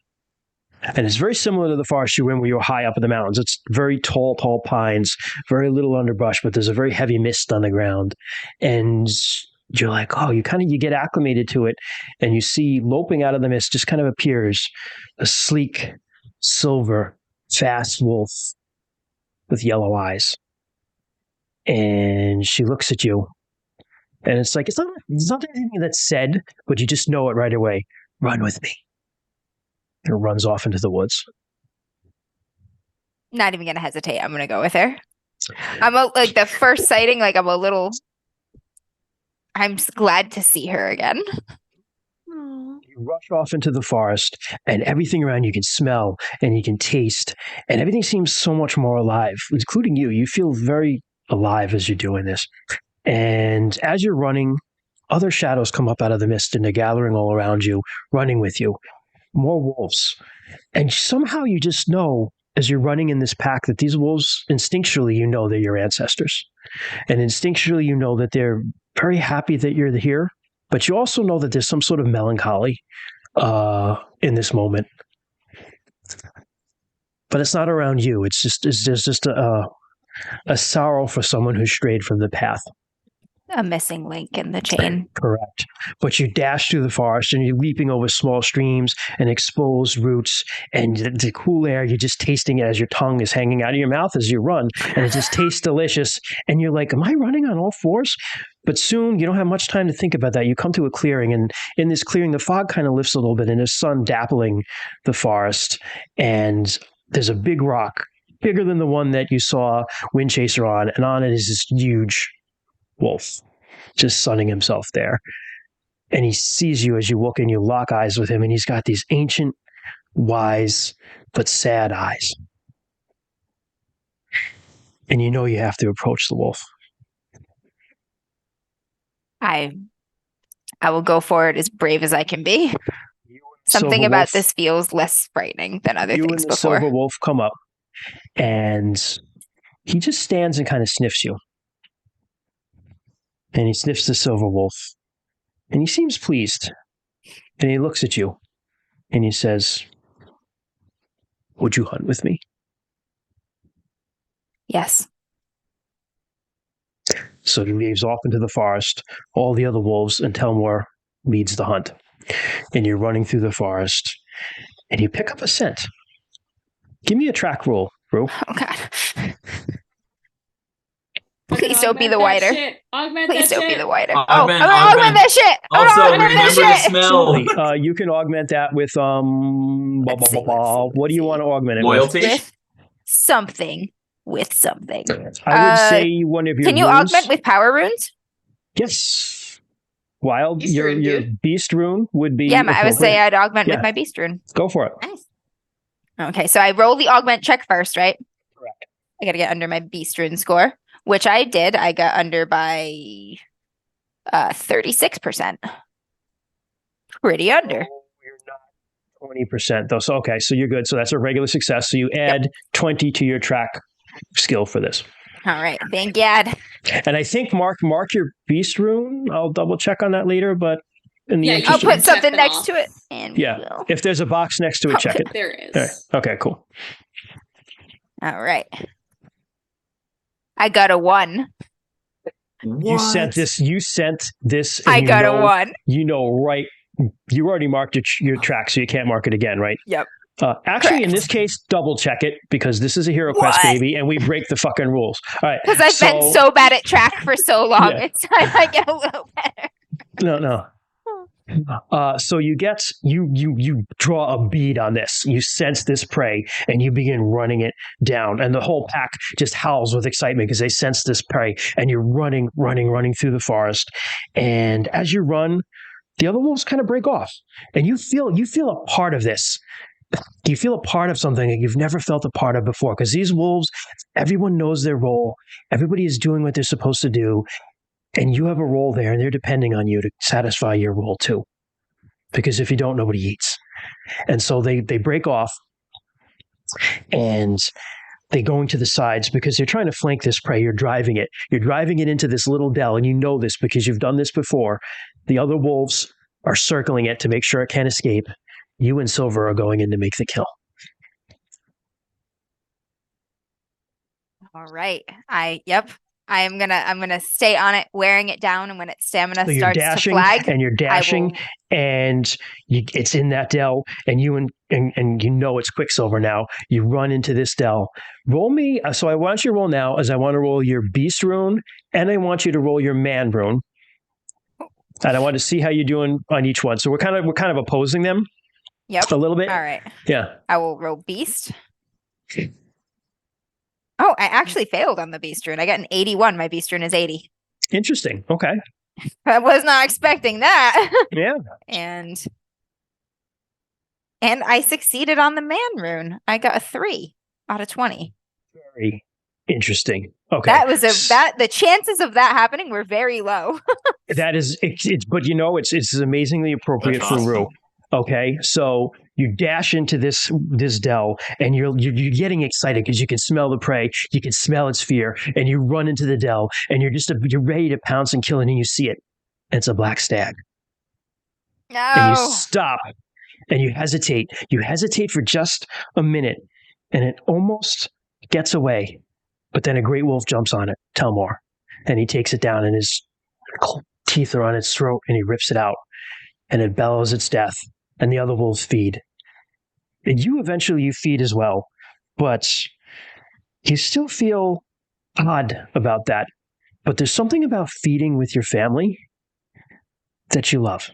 And it's very similar to the forest you were in where you were high up in the mountains. It's very tall pines, very little underbrush, but there's a very heavy mist on the ground. And you're like, oh, you get acclimated to it. And you see loping out of the mist just kind of appears a sleek, silver, fast wolf with yellow eyes. And she looks at you. And it's like, it's not anything that's said, but you just know it right away. Run with me. And runs off into the woods. Not even going to hesitate. I'm going to go with her. Like the first sighting, like I'm glad to see her again. You rush off into the forest, and everything around you can smell and you can taste, and everything seems so much more alive, including you. You feel very alive as you're doing this. And as you're running, other shadows come up out of the mist, and they're gathering all around you, running with you. More wolves. And somehow you just know, as you're running in this pack, that these wolves, instinctually, you know they're your ancestors. And instinctually, you know that they're very happy that you're here. But you also know that there's some sort of melancholy in this moment. But it's not around you. It's just a sorrow for someone who strayed from the path. A missing link in the chain. Correct. But you dash through the forest, and you're leaping over small streams and exposed roots, and the cool air, you're just tasting it as your tongue is hanging out of your mouth as you run, and it just tastes delicious. And you're like, am I running on all fours? But soon, you don't have much time to think about that. You come to a clearing, and in this clearing, the fog kind of lifts a little bit, and there's sun dappling the forest, and there's a big rock, bigger than the one that you saw Windchaser on, and on it is this huge wolf, just sunning himself there. And he sees you as you look, and you lock eyes with him, and he's got these ancient, wise, but sad eyes. And you know you have to approach the wolf. I will go for it as brave as I can be. Something Silver about wolf, this feels less frightening than other you things and the before. silver wolf come up, and he just stands and kind of sniffs you. And he sniffs the silver wolf, and he seems pleased. And he looks at you, and he says, would you hunt with me? Yes. So he leaves off into the forest, all the other wolves, and Telmore leads the hunt. And you're running through the forest, and you pick up a scent. Give me a track roll, Rue. Oh, God. Please don't be the whiter. Please don't be the whiter. Augment, I'm gonna augment that shit. I'm Also, gonna augment remember the that shit. smell. Absolutely. You can augment that with Let's see. what do you want to augment it Loyalty? With something. With something. with? I would say one of your Can you runes. augment with power runes? Yes. Wild, Beast your rune, dude. beast rune would be Yeah, I would say appropriate. I'd augment Yeah. with my beast rune. Go for it. Nice. Okay, so I roll the augment check first, right? Correct. I gotta get under my beast rune score, which I did. I got under by 36%. Pretty under. You're not 20% though. So okay, so you're good. So that's a regular success. So you add 20 to your track skill for this. All right, thank God. And I think mark your beast rune. I'll double check on that later, but in the Yeah, interest I'll of- put check something them next off. to it, and we yeah. will. If there's a box next to it, check it. There is. All right. Okay, cool. All right. I got a 1. You sent this. And I you got know, a 1. You know right You already marked your track, so you can't mark it again, right? Yep. Actually, in Correct. this case, double check it because this is a hero quest, What? baby, and we break the fucking rules. All right. Because I've been so bad at track for so long. Yeah. It's time I get a little better. No. So you draw a bead on this. You sense this prey, and you begin running it down. And the whole pack just howls with excitement because they sense this prey. And you're running through the forest. And as you run, the other wolves kind of break off, and you feel a part of this. You feel a part of something that you've never felt a part of before. Because these wolves, everyone knows their role. Everybody is doing what they're supposed to do. And you have a role there, and they're depending on you to satisfy your role too. Because if you don't, nobody eats. And so they break off, and they going to the sides because they're trying to flank this prey. You're driving it. You're driving it into this little dell, and you know this because you've done this before. The other wolves are circling it to make sure it can't escape. You and Silver are going in to make the kill. All right. I'm gonna stay on it, wearing it down, and when its stamina So you're starts dashing, to flag, and you're dashing, will... and it's in that dell, and you know it's Quicksilver now. You run into this dell. Roll me. So I want you to roll now, as I want to roll your Beast rune, and I want you to roll your Man rune, and I want to see how you're doing on each one. So we're kind of opposing them. Yep. A little bit. All right. Yeah. I will roll Beast. Oh, I actually failed on the Beast rune. I got an 81. My Beast rune is 80. Interesting. Okay. I was not expecting that. Yeah. And I succeeded on the Man rune. I got a 3 out of 20. Very interesting. Okay. That was the chances of that happening were very low. That is, it's but it's amazingly appropriate That's for awesome. Rue. Okay, so you dash into this dell, and you're getting excited because you can smell the prey, you can smell its fear, and you run into the dell, and you're ready to pounce and kill it, and you see it. And it's a black stag. And you No. stop, and you hesitate. You hesitate for just a minute, and it almost gets away. But then a great wolf jumps on it, Telmor, and he takes it down, and his teeth are on its throat, and he rips it out, and it bellows its death. And the other wolves feed. And you feed as well. But you still feel odd about that. But there's something about feeding with your family that you love.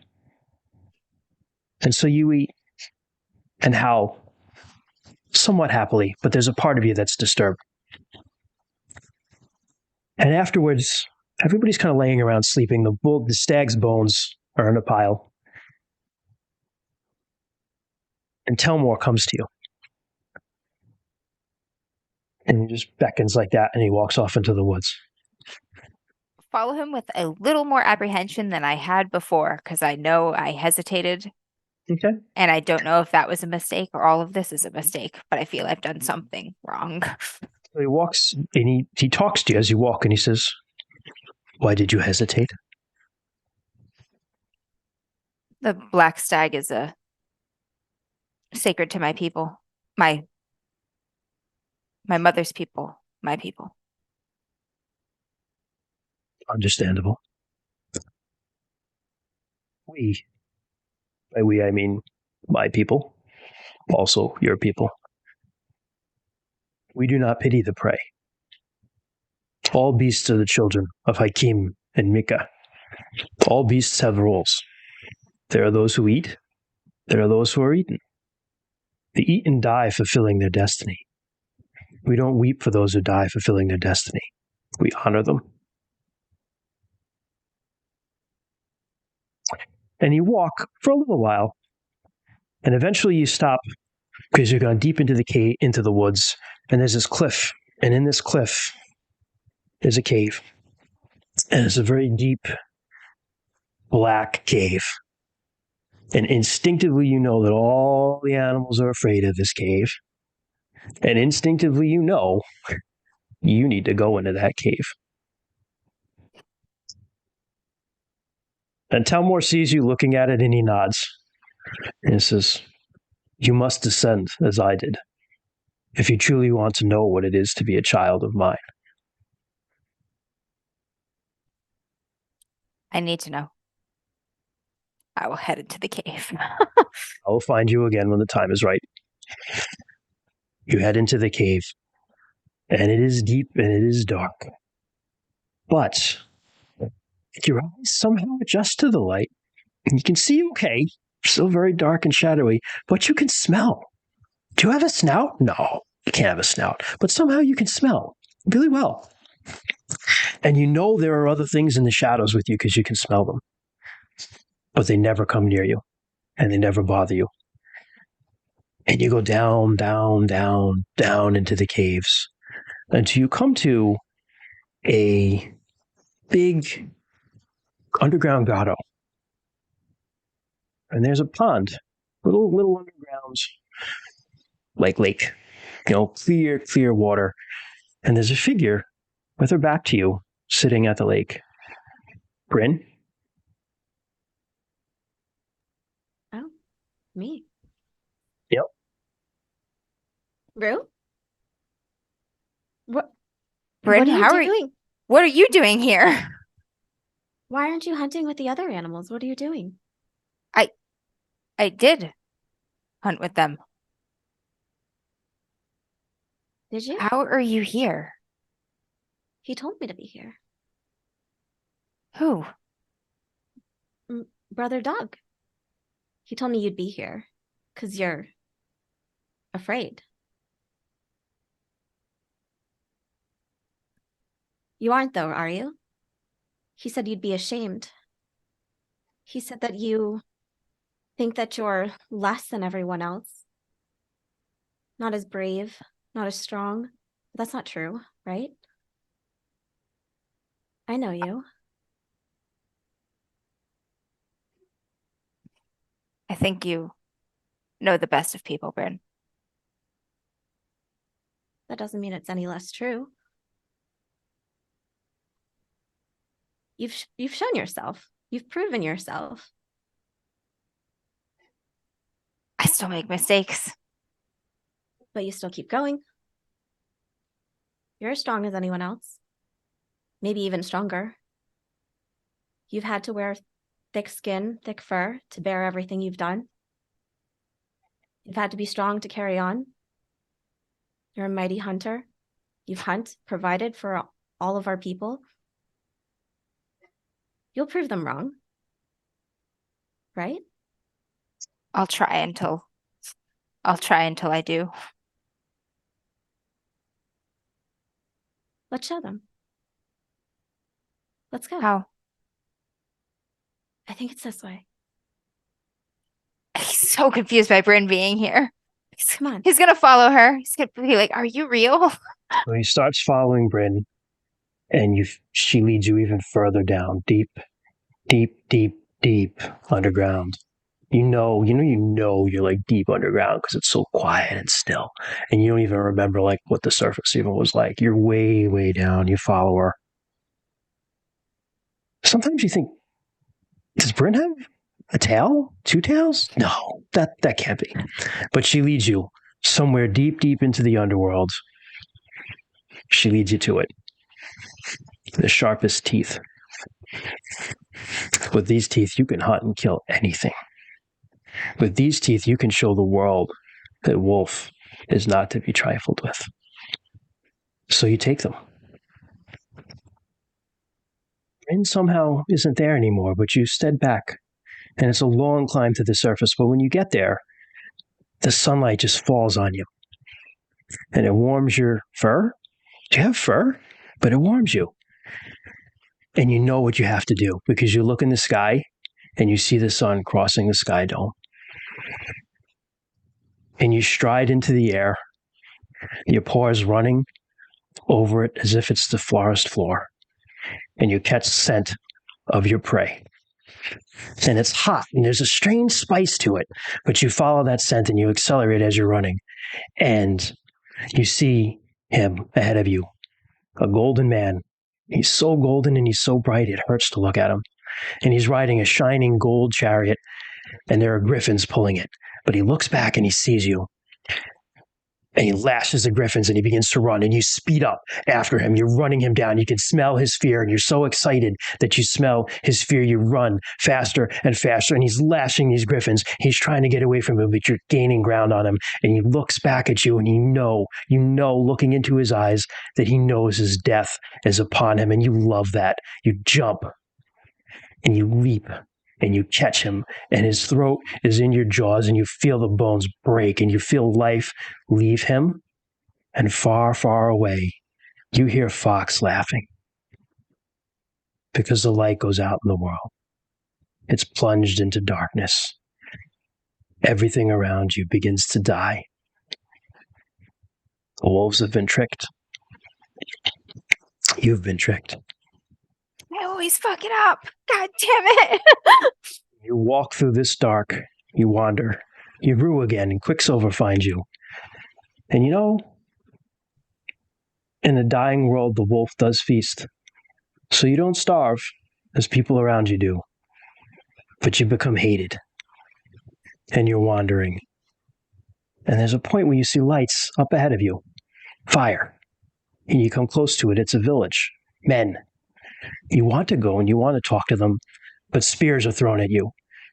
And so you eat and howl somewhat happily, but there's a part of you that's disturbed. And afterwards, everybody's kind of laying around sleeping. The stag's bones are in a pile. And Telmor comes to you. And he just beckons like that, and he walks off into the woods. Follow him with a little more apprehension than I had before, because I know I hesitated. Okay. And I don't know if that was a mistake or all of this is a mistake, but I feel I've done something wrong. So he walks, and he talks to you as you walk, and he says, "Why did you hesitate?" The black stag is sacred to my people, my mother's people, my people. Understandable. By we, I mean my people, also your people. We do not pity the prey. All beasts are the children of Hakim and Mika. All beasts have roles. There are those who eat. There are those who are eaten. They eat and die fulfilling their destiny. We don't weep for those who die fulfilling their destiny. We honor them. And you walk for a little while, and eventually you stop because you've gone deep into the woods, and there's this cliff, and in this cliff there's a cave, and it's a very deep black cave. And instinctively you know that all the animals are afraid of this cave. And instinctively you know you need to go into that cave. And Telmor sees you looking at it, and he nods. And he says, "You must descend as I did, if you truly want to know what it is to be a child of mine." I need to know. I will head into the cave. I will find you again when the time is right. You head into the cave, and it is deep and it is dark. But your eyes somehow adjust to the light, and you can see okay. Still very dark and shadowy, but you can smell. Do you have a snout? No, you can't have a snout. But somehow you can smell really well. And you know there are other things in the shadows with you because you can smell them. But they never come near you, and they never bother you. And you go down, down, down, down into the caves until you come to a big underground grotto. And there's a pond, little underground lake, clear water. And there's a figure with her back to you sitting at the lake. Bryn? Oh, me. Yep. Rue? What? Bryn, What are you how are you? doing? What are you doing here? Why aren't you hunting with the other animals? What are you doing? I did hunt with them. Did you? How are you here? He told me to be here. Who? Brother Doug. He told me you'd be here because you're afraid. You aren't, though, are you? He said you'd be ashamed. He said that you think that you're less than everyone else. Not as brave, not as strong. But that's not true, right? I know you. I think you know the best of people, Bryn. That doesn't mean it's any less true. You've shown yourself. You've proven yourself. I still make mistakes. But you still keep going. You're as strong as anyone else. Maybe even stronger. You've had to wear thick skin, thick fur to bear everything you've done. You've had to be strong to carry on. You're a mighty hunter. You've provided for all of our people. You'll prove them wrong. Right? I'll try until I do. Let's show them. Let's go. How? I think it's this way. He's so confused by Bryn being here. Come on. He's gonna follow her. He's gonna be like, "Are you real?" So he starts following Bryn, and she leads you even further down, deep underground. You know you're like deep underground because it's so quiet and still, and you don't even remember like what the surface even was like. You're way down. You follow her. Sometimes you think, does Bryn have a tail? 2 tails? No, that can't be. But she leads you somewhere deep into the underworld. She leads you to it. The sharpest teeth. With these teeth, you can hunt and kill anything. With these teeth, you can show the world that wolf is not to be trifled with. So you take them. Bryn somehow isn't there anymore, but you stead back. And it's a long climb to the surface, but when you get there, the sunlight just falls on you. And it warms your fur. Do you have fur? But it warms you. And you know what you have to do because you look in the sky and you see the sun crossing the sky dome. And you stride into the air, your paws running over it as if it's the forest floor. And you catch scent of your prey. And it's hot and there's a strange spice to it, but you follow that scent and you accelerate as you're running. And you see him ahead of you, a golden man. He's so golden and he's so bright, it hurts to look at him. And he's riding a shining gold chariot, and there are griffins pulling it. But he looks back and he sees you. And he lashes the griffins and he begins to run, and you speed up after him. You're running him down. You can smell his fear, and you're so excited that you smell his fear. You run faster and faster, and he's lashing these griffins. He's trying to get away from him, but you're gaining ground on him. And he looks back at you, and you know, looking into his eyes, that he knows his death is upon him. And you love that. You jump and you leap and you catch him, and his throat is in your jaws, and you feel the bones break, and you feel life leave him. And far, far away, you hear Fox laughing, because the light goes out in the world. It's plunged into darkness. Everything around you begins to die. The wolves have been tricked. You've been tricked. I always fuck it up. God damn it. You walk through this dark. You wander. You rue again, and Quicksilver finds you. And you know, in a dying world, the wolf does feast. So you don't starve, as people around you do. But you become hated. And you're wandering. And there's a point where you see lights up ahead of you. Fire. And you come close to it. It's a village. Men. You want to go and you want to talk to them, but spears are thrown at you.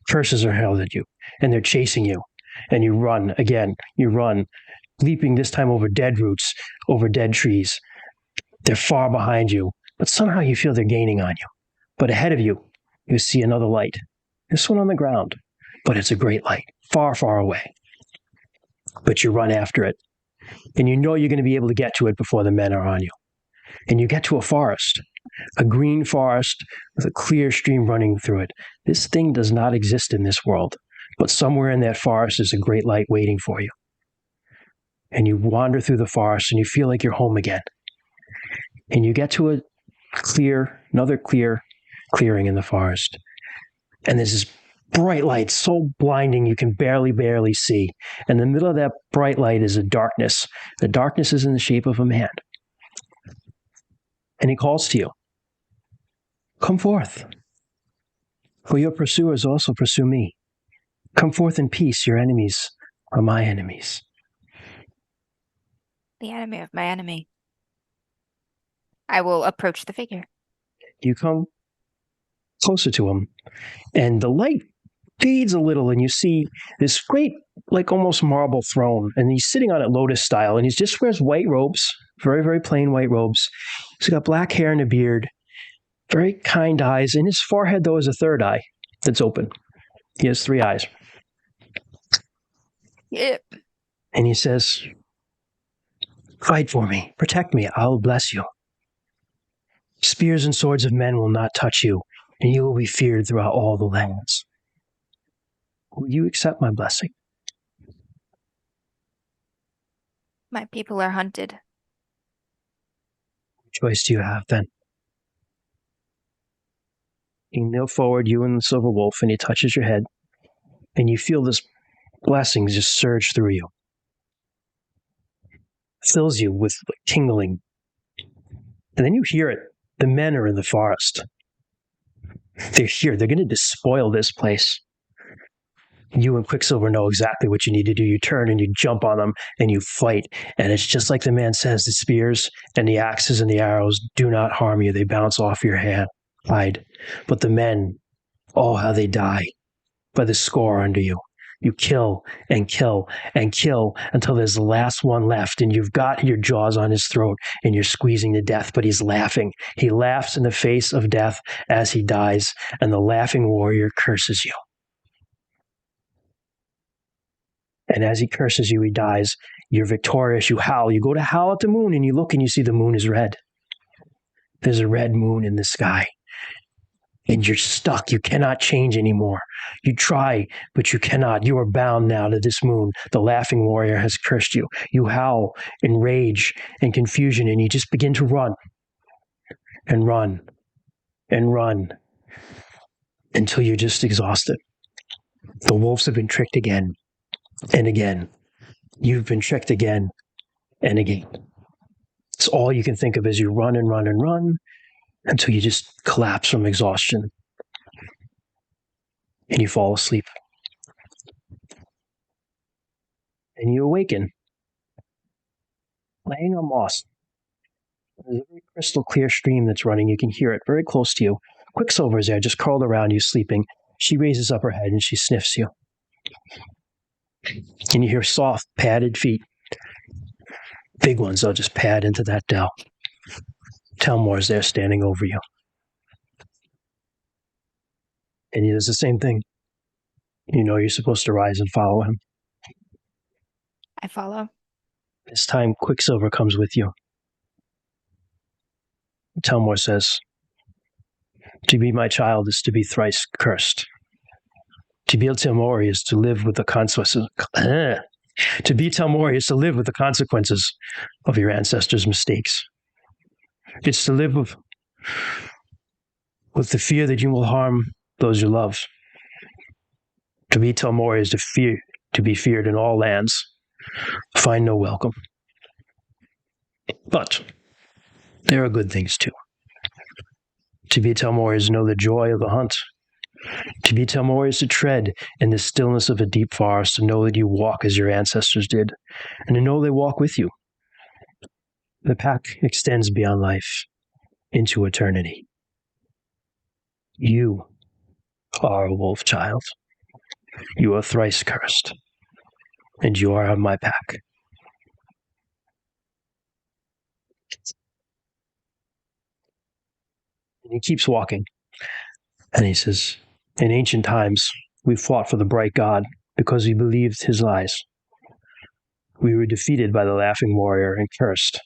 Curses are hurled at you. And they're chasing you. And you run again. You run, leaping this time over dead roots, over dead trees. They're far behind you, but somehow you feel they're gaining on you. But ahead of you, you see another light. This one on the ground, but it's a great light, far, far away. But you run after it, and you know you're going to be able to get to it before the men are on you. And you get to a forest, a green forest with a clear stream running through it. This thing does not exist in this world, but somewhere in that forest is a great light waiting for you. And you wander through the forest, and you feel like you're home again. And you get to another clear clearing in the forest. And there's this bright light, so blinding you can barely see. In the middle of that bright light is a darkness. The darkness is in the shape of a man. And he calls to you. Come forth, for your pursuers also pursue me. Come forth in peace, your enemies are my enemies. The enemy of my enemy. I will approach the figure. You come closer to him, and the light fades a little, and you see this great, like almost marble throne, and he's sitting on it lotus style, and he just wears white robes, very, very plain white robes. He's got black hair and a beard, very kind eyes. In his forehead, though, is a third eye that's open. He has 3 eyes. Yep. And he says, fight for me, protect me, I'll bless you. Spears and swords of men will not touch you, and you will be feared throughout all the lands. Will you accept my blessing? My people are hunted. What choice do you have then? You kneel forward, you and the silver wolf, and he touches your head, and you feel this blessing just surge through you. It fills you with tingling. And then you hear it. The men are in the forest. They're here. They're going to despoil this place. You and Quicksilver know exactly what you need to do. You turn and you jump on them and you fight. And it's just like the man says, the spears and the axes and the arrows do not harm you. They bounce off your hide. But the men, oh, how they die by the score under you. You kill and kill and kill until there's the last one left, and you've got your jaws on his throat and you're squeezing to death, but he's laughing. He laughs in the face of death as he dies, and the laughing warrior curses you. And as he curses you, he dies. You're victorious. You howl. You go to howl at the moon, and you look and you see the moon is red. There's a red moon in the sky. And you're stuck. You cannot change anymore. You try, but you cannot. You are bound now to this moon. The laughing warrior has cursed you. You howl in rage and confusion, and you just begin to run and run and run until you're just exhausted. The wolves have been tricked again and again. You've been tricked again and again. It's all you can think of as you run and run and run until you just collapse from exhaustion and you fall asleep. And you awaken laying on moss. There's a very crystal clear stream that's running. You can hear it very close to you. Quicksilver is there, just curled around you, sleeping. She raises up her head and she sniffs you. And you hear soft, padded feet. Big ones, they'll just pad into that dell. Telmor's there standing over you. And he does the same thing. You know you're supposed to rise and follow him. I follow. This time, Quicksilver comes with you. Telmor says, to be my child is to be thrice cursed. To be Telmori is to live with the consequences. To be Telmori is to live with the consequences of your ancestors' mistakes. It's to live with the fear that you will harm those you love. To be Telmori is to be feared in all lands. Find no welcome. But there are good things too. To be Telmori is to know the joy of the hunt. To be Telmori is to tread in the stillness of a deep forest, to know that you walk as your ancestors did, and to know they walk with you. The pack extends beyond life into eternity. You are a wolf child. You are thrice cursed, and you are of my pack. And he keeps walking, and he says, in ancient times, we fought for the bright god because we believed his lies. We were defeated by the laughing warrior and cursed,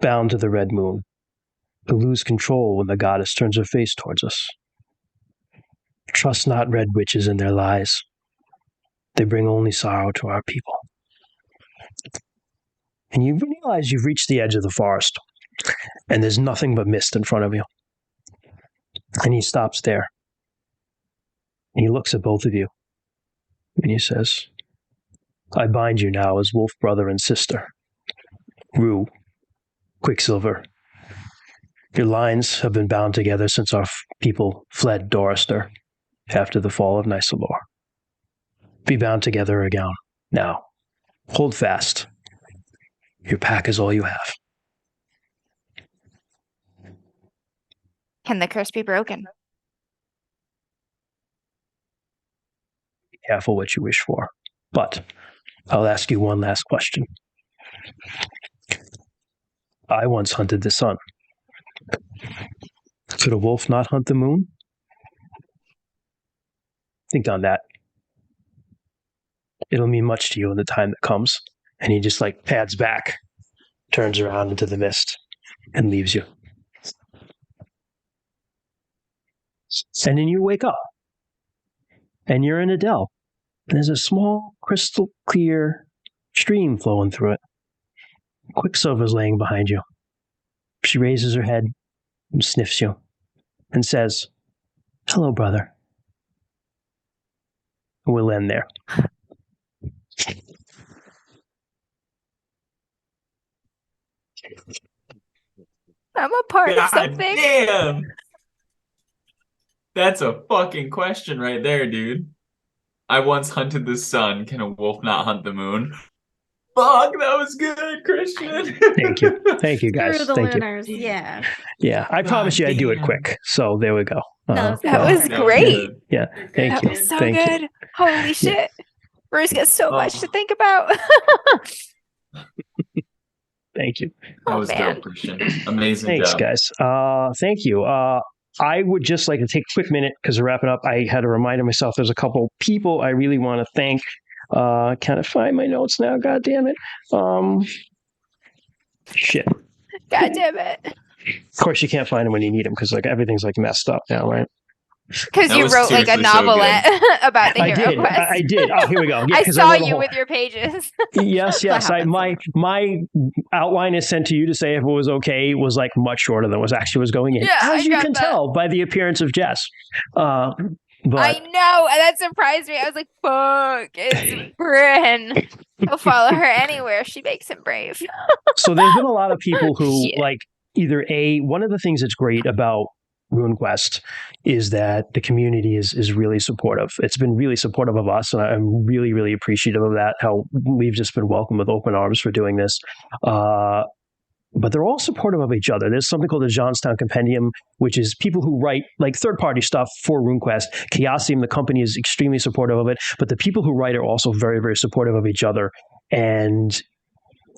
bound to the red moon, to lose control when the goddess turns her face towards us. Trust not red witches and their lies. They bring only sorrow to our people. And you realize you've reached the edge of the forest, and there's nothing but mist in front of you. And he stops there. And he looks at both of you, and he says, I bind you now as wolf brother and sister. Rue, Quicksilver, your lines have been bound together since our people fled Dorister after the fall of Nysalor. Be bound together again. Now, hold fast. Your pack is all you have. Can the curse be broken? Be careful what you wish for. But I'll ask you one last question. I once hunted the sun. Could a wolf not hunt the moon? Think on that. It'll mean much to you in the time that comes. And he just pads back, turns around into the mist, and leaves you. And then you wake up, and you're in a dell. There's a small, crystal clear stream flowing through it. Quicksilver's laying behind you. She raises her head and sniffs you and says, hello, brother. We'll end there. I'm a part of God something. damn. That's a fucking question right there, dude. I once hunted the sun. Can a wolf not hunt the moon? Fuck, that was good, Christian. Thank you. Thank you, guys. Through the Thank you. lunars, yeah. Yeah, I promise you I'd do it damn. quick. So there we go. That That was That great. good. Yeah, You're thank good, you. That was dude. so Thank you. good. Holy shit. Bruce got so much to Oh. think about. Thank you. That Oh, was man. dope, Christian. Amazing Thanks, job. guys. Thank you. I would just like to take a quick minute because we're wrapping up. I had to remind myself there's a couple people I really want to thank. Can't find my notes now. God damn it. Shit. God damn it. Of course, you can't find them when you need them because everything's messed up now, right? Because That you was wrote a seriously so novelette about the I hero did. quest. I did. Oh, here we go. Yeah, I 'cause saw wrote a you whole- with your pages. Yes. That happens My outline is sent to you to say if it was okay. It was much shorter than was going in. Yeah, As I you got can that. tell by the appearance of Jess. But I know, and that surprised me. I was like, fuck, it's Bryn. I'll follow her anywhere. She makes him brave. so there's been a lot of people who Shit. either one of the things that's great about Runequest is that the community is really supportive. It's been really supportive of us, and I'm really, really appreciative of that, how we've just been welcomed with open arms for doing this. But they're all supportive of each other. There's something called the Johnstown Compendium, which is people who write like third-party stuff for RuneQuest. Chaosium, the company, is extremely supportive of it, but the people who write are also very, very supportive of each other. And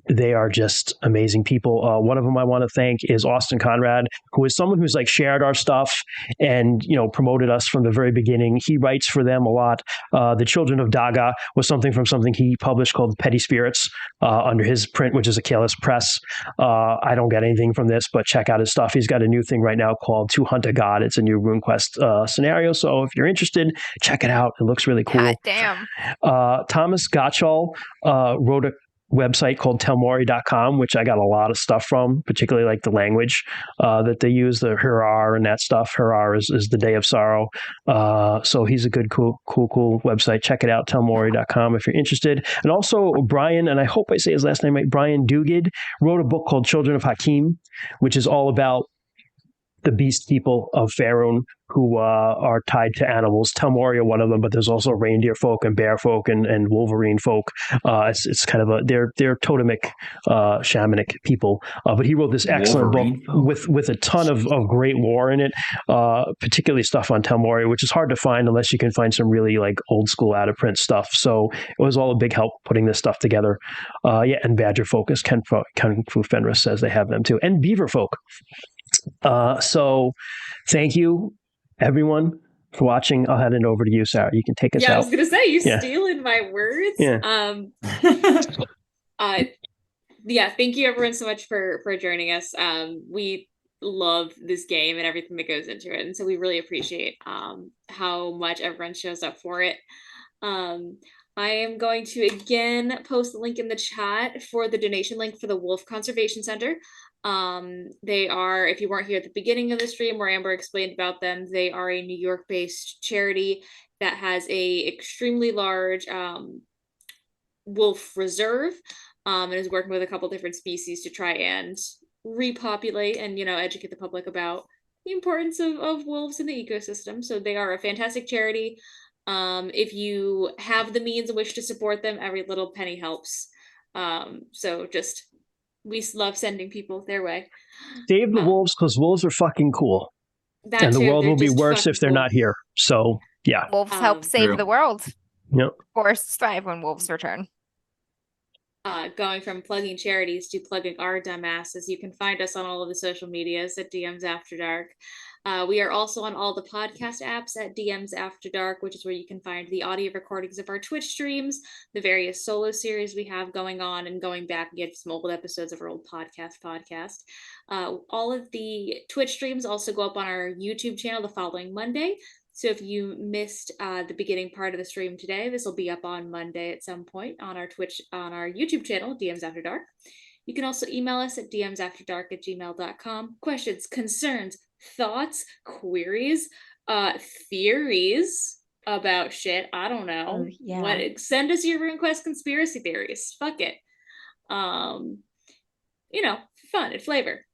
they are just amazing people. One of them I want to thank is Austin Conrad, who is someone who's like shared our stuff and, you know, promoted us from the very beginning. He writes for them a lot. The Children of Daga was something he published called Petty Spirits under his print, which is a Kalis Press. I don't get anything from this, but check out his stuff. He's got a new thing right now called To Hunt a God. It's a new RuneQuest scenario. So if you're interested, check it out. It looks really cool. God damn. Thomas Gottschall wrote a website called tellmori.com, which I got a lot of stuff from, particularly like the language that they use, the Hurar and that stuff. Hurar is the day of sorrow. So he's a good, cool website. Check it out, tellmori.com if you're interested. And also Brian, and I hope I say his last name right, Brian Dugid, wrote a book called Children of Hakim, which is all about the beast people of Faerun who are tied to animals. Telmori are one of them, but there's also reindeer folk and bear folk and wolverine folk. It's kind of they're totemic shamanic people. But he wrote this excellent Wolverine book with a ton of great lore in it, particularly stuff on Telmori, which is hard to find unless you can find some really like old school out of print stuff. So it was all a big help putting this stuff together. And badger folk, as Kung Fu Fenris says, they have them too, and beaver folk. So thank you everyone for watching. I'll hand it over to you, Sarah. You can take us out. I was gonna say, stealing my words. Thank you everyone so much for joining us. We love this game and everything that goes into it, and so we really appreciate how much everyone shows up for it. I am going to again post the link in the chat for the donation link for the Wolf Conservation Center. They are, if you weren't here at the beginning of the stream where Amber explained about them, they are a New York based charity that has a extremely large wolf reserve and is working with a couple different species to try and repopulate and, you know, educate the public about the importance of wolves in the ecosystem. So they are a fantastic charity. If you have the means and wish to support them, every little penny helps. So just, we love sending people their way. Save the wolves, because wolves are fucking cool. And the world will be worse if they're not here. So, yeah. Wolves help save the world. Yep. Forests thrive when wolves return. Going from plugging charities to plugging our dumbasses, you can find us on all of the social medias at DMs After Dark. We are also on all the podcast apps at DMs After Dark, which is where you can find the audio recordings of our Twitch streams, the various solo series we have going on, and going back and get some old episodes of our old podcast. All of the Twitch streams also go up on our YouTube channel the following Monday. So if you missed the beginning part of the stream today, this will be up on Monday at some point on our YouTube channel, DMs After Dark. You can also email us at dmsafterdark@gmail.com. Questions, concerns, thoughts, queries, theories about shit. I don't know. Send us your Runequest conspiracy theories. Fuck it. Fun and flavor.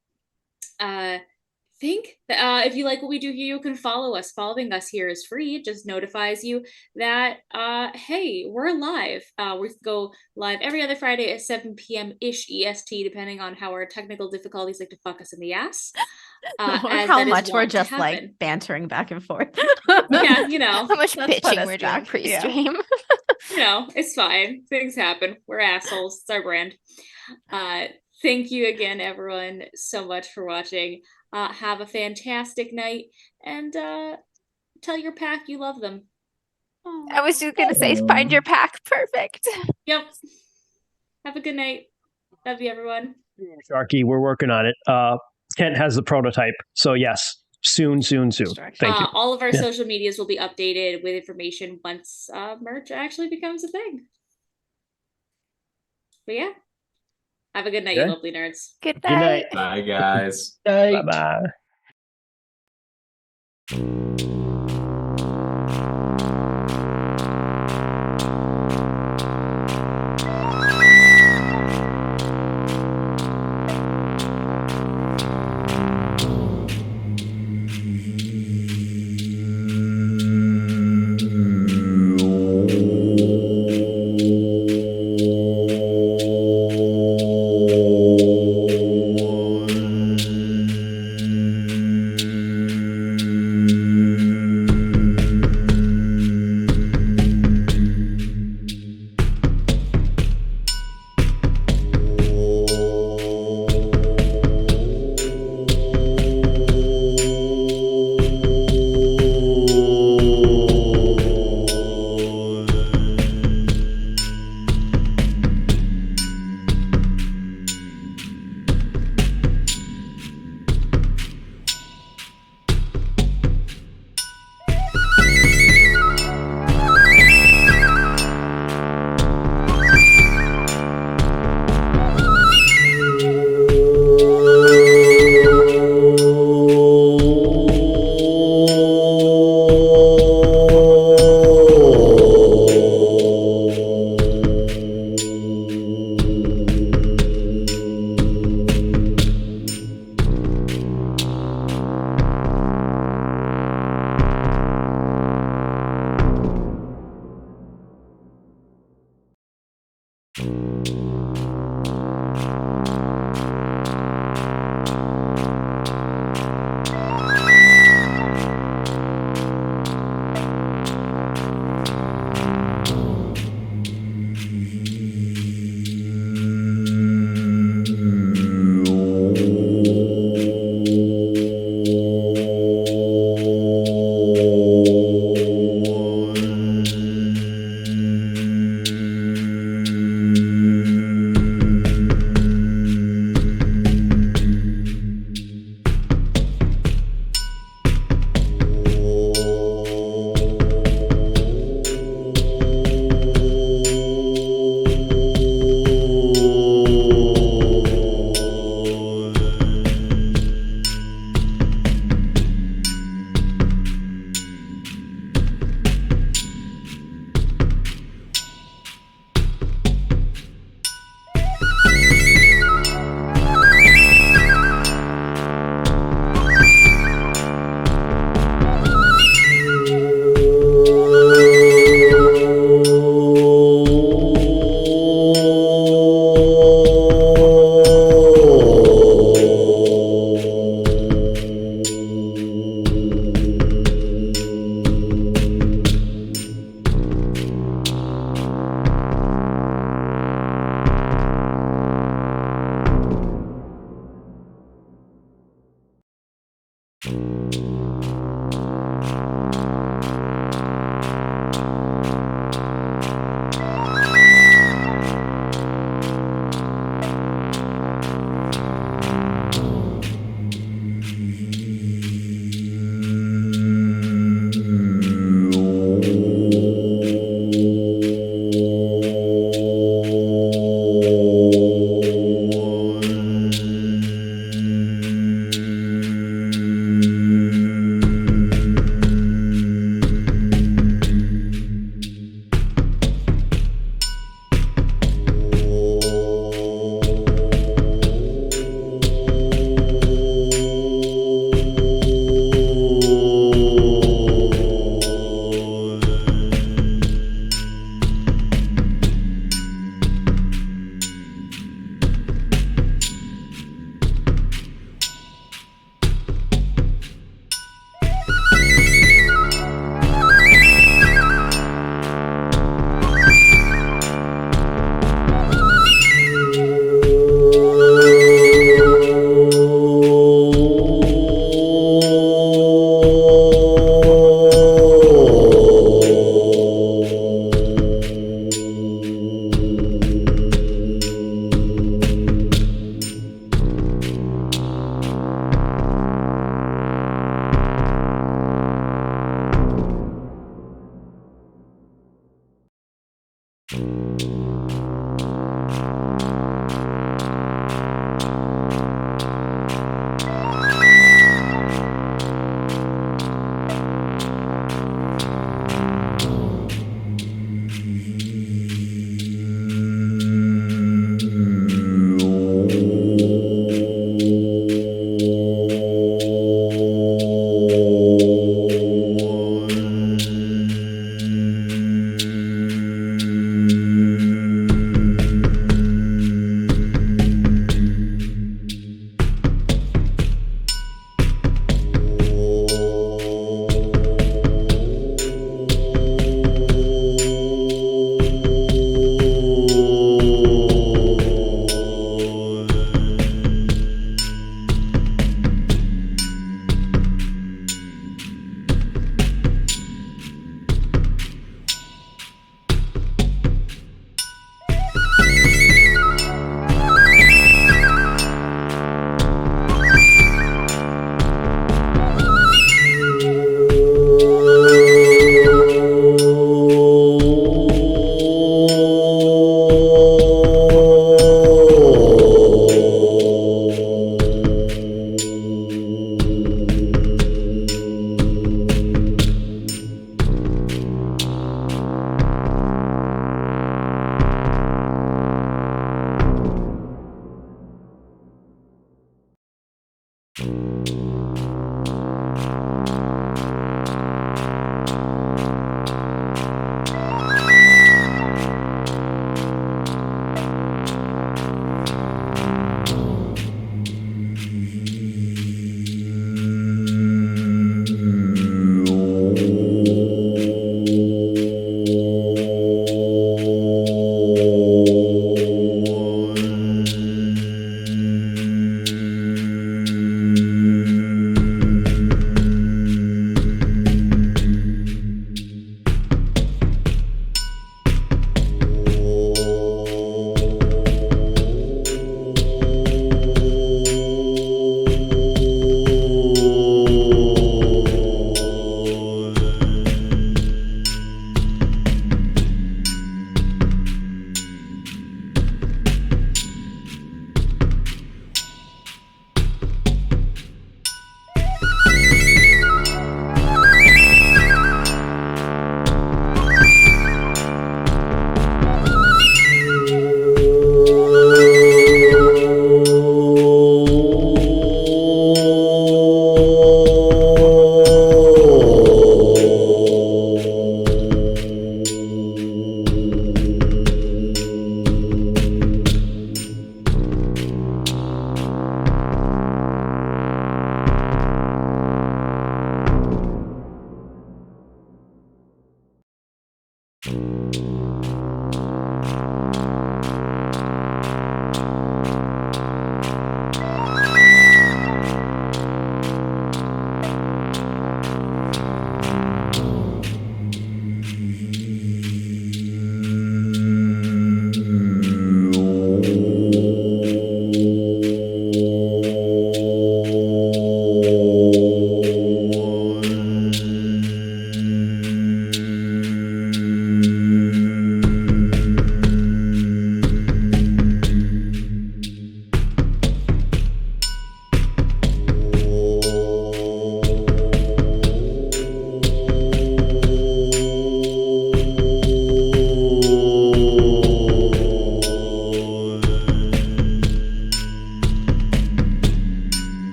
Think that if you like what we do here, you can follow us. Following us here is free. It just notifies you that hey, we're live. We go live every other Friday at 7 p.m. ish EST, depending on how our technical difficulties like to fuck us in the ass. How much we're just like bantering back and forth. Yeah, how much bitching we're doing pre-stream. It's fine. Things happen. We're assholes. It's our brand. Thank you again, everyone, so much for watching. Have a fantastic night, and tell your pack you love them. I was just gonna say, find your pack. Perfect. Yep. Have a good night. Love you, everyone. Sharky, we're working on it. Kent has the prototype, so yes, soon. Thank you. All of our social medias will be updated with information once merch actually becomes a thing. But yeah. Have a good night, you lovely nerds. Good night. Bye, guys. Bye-bye.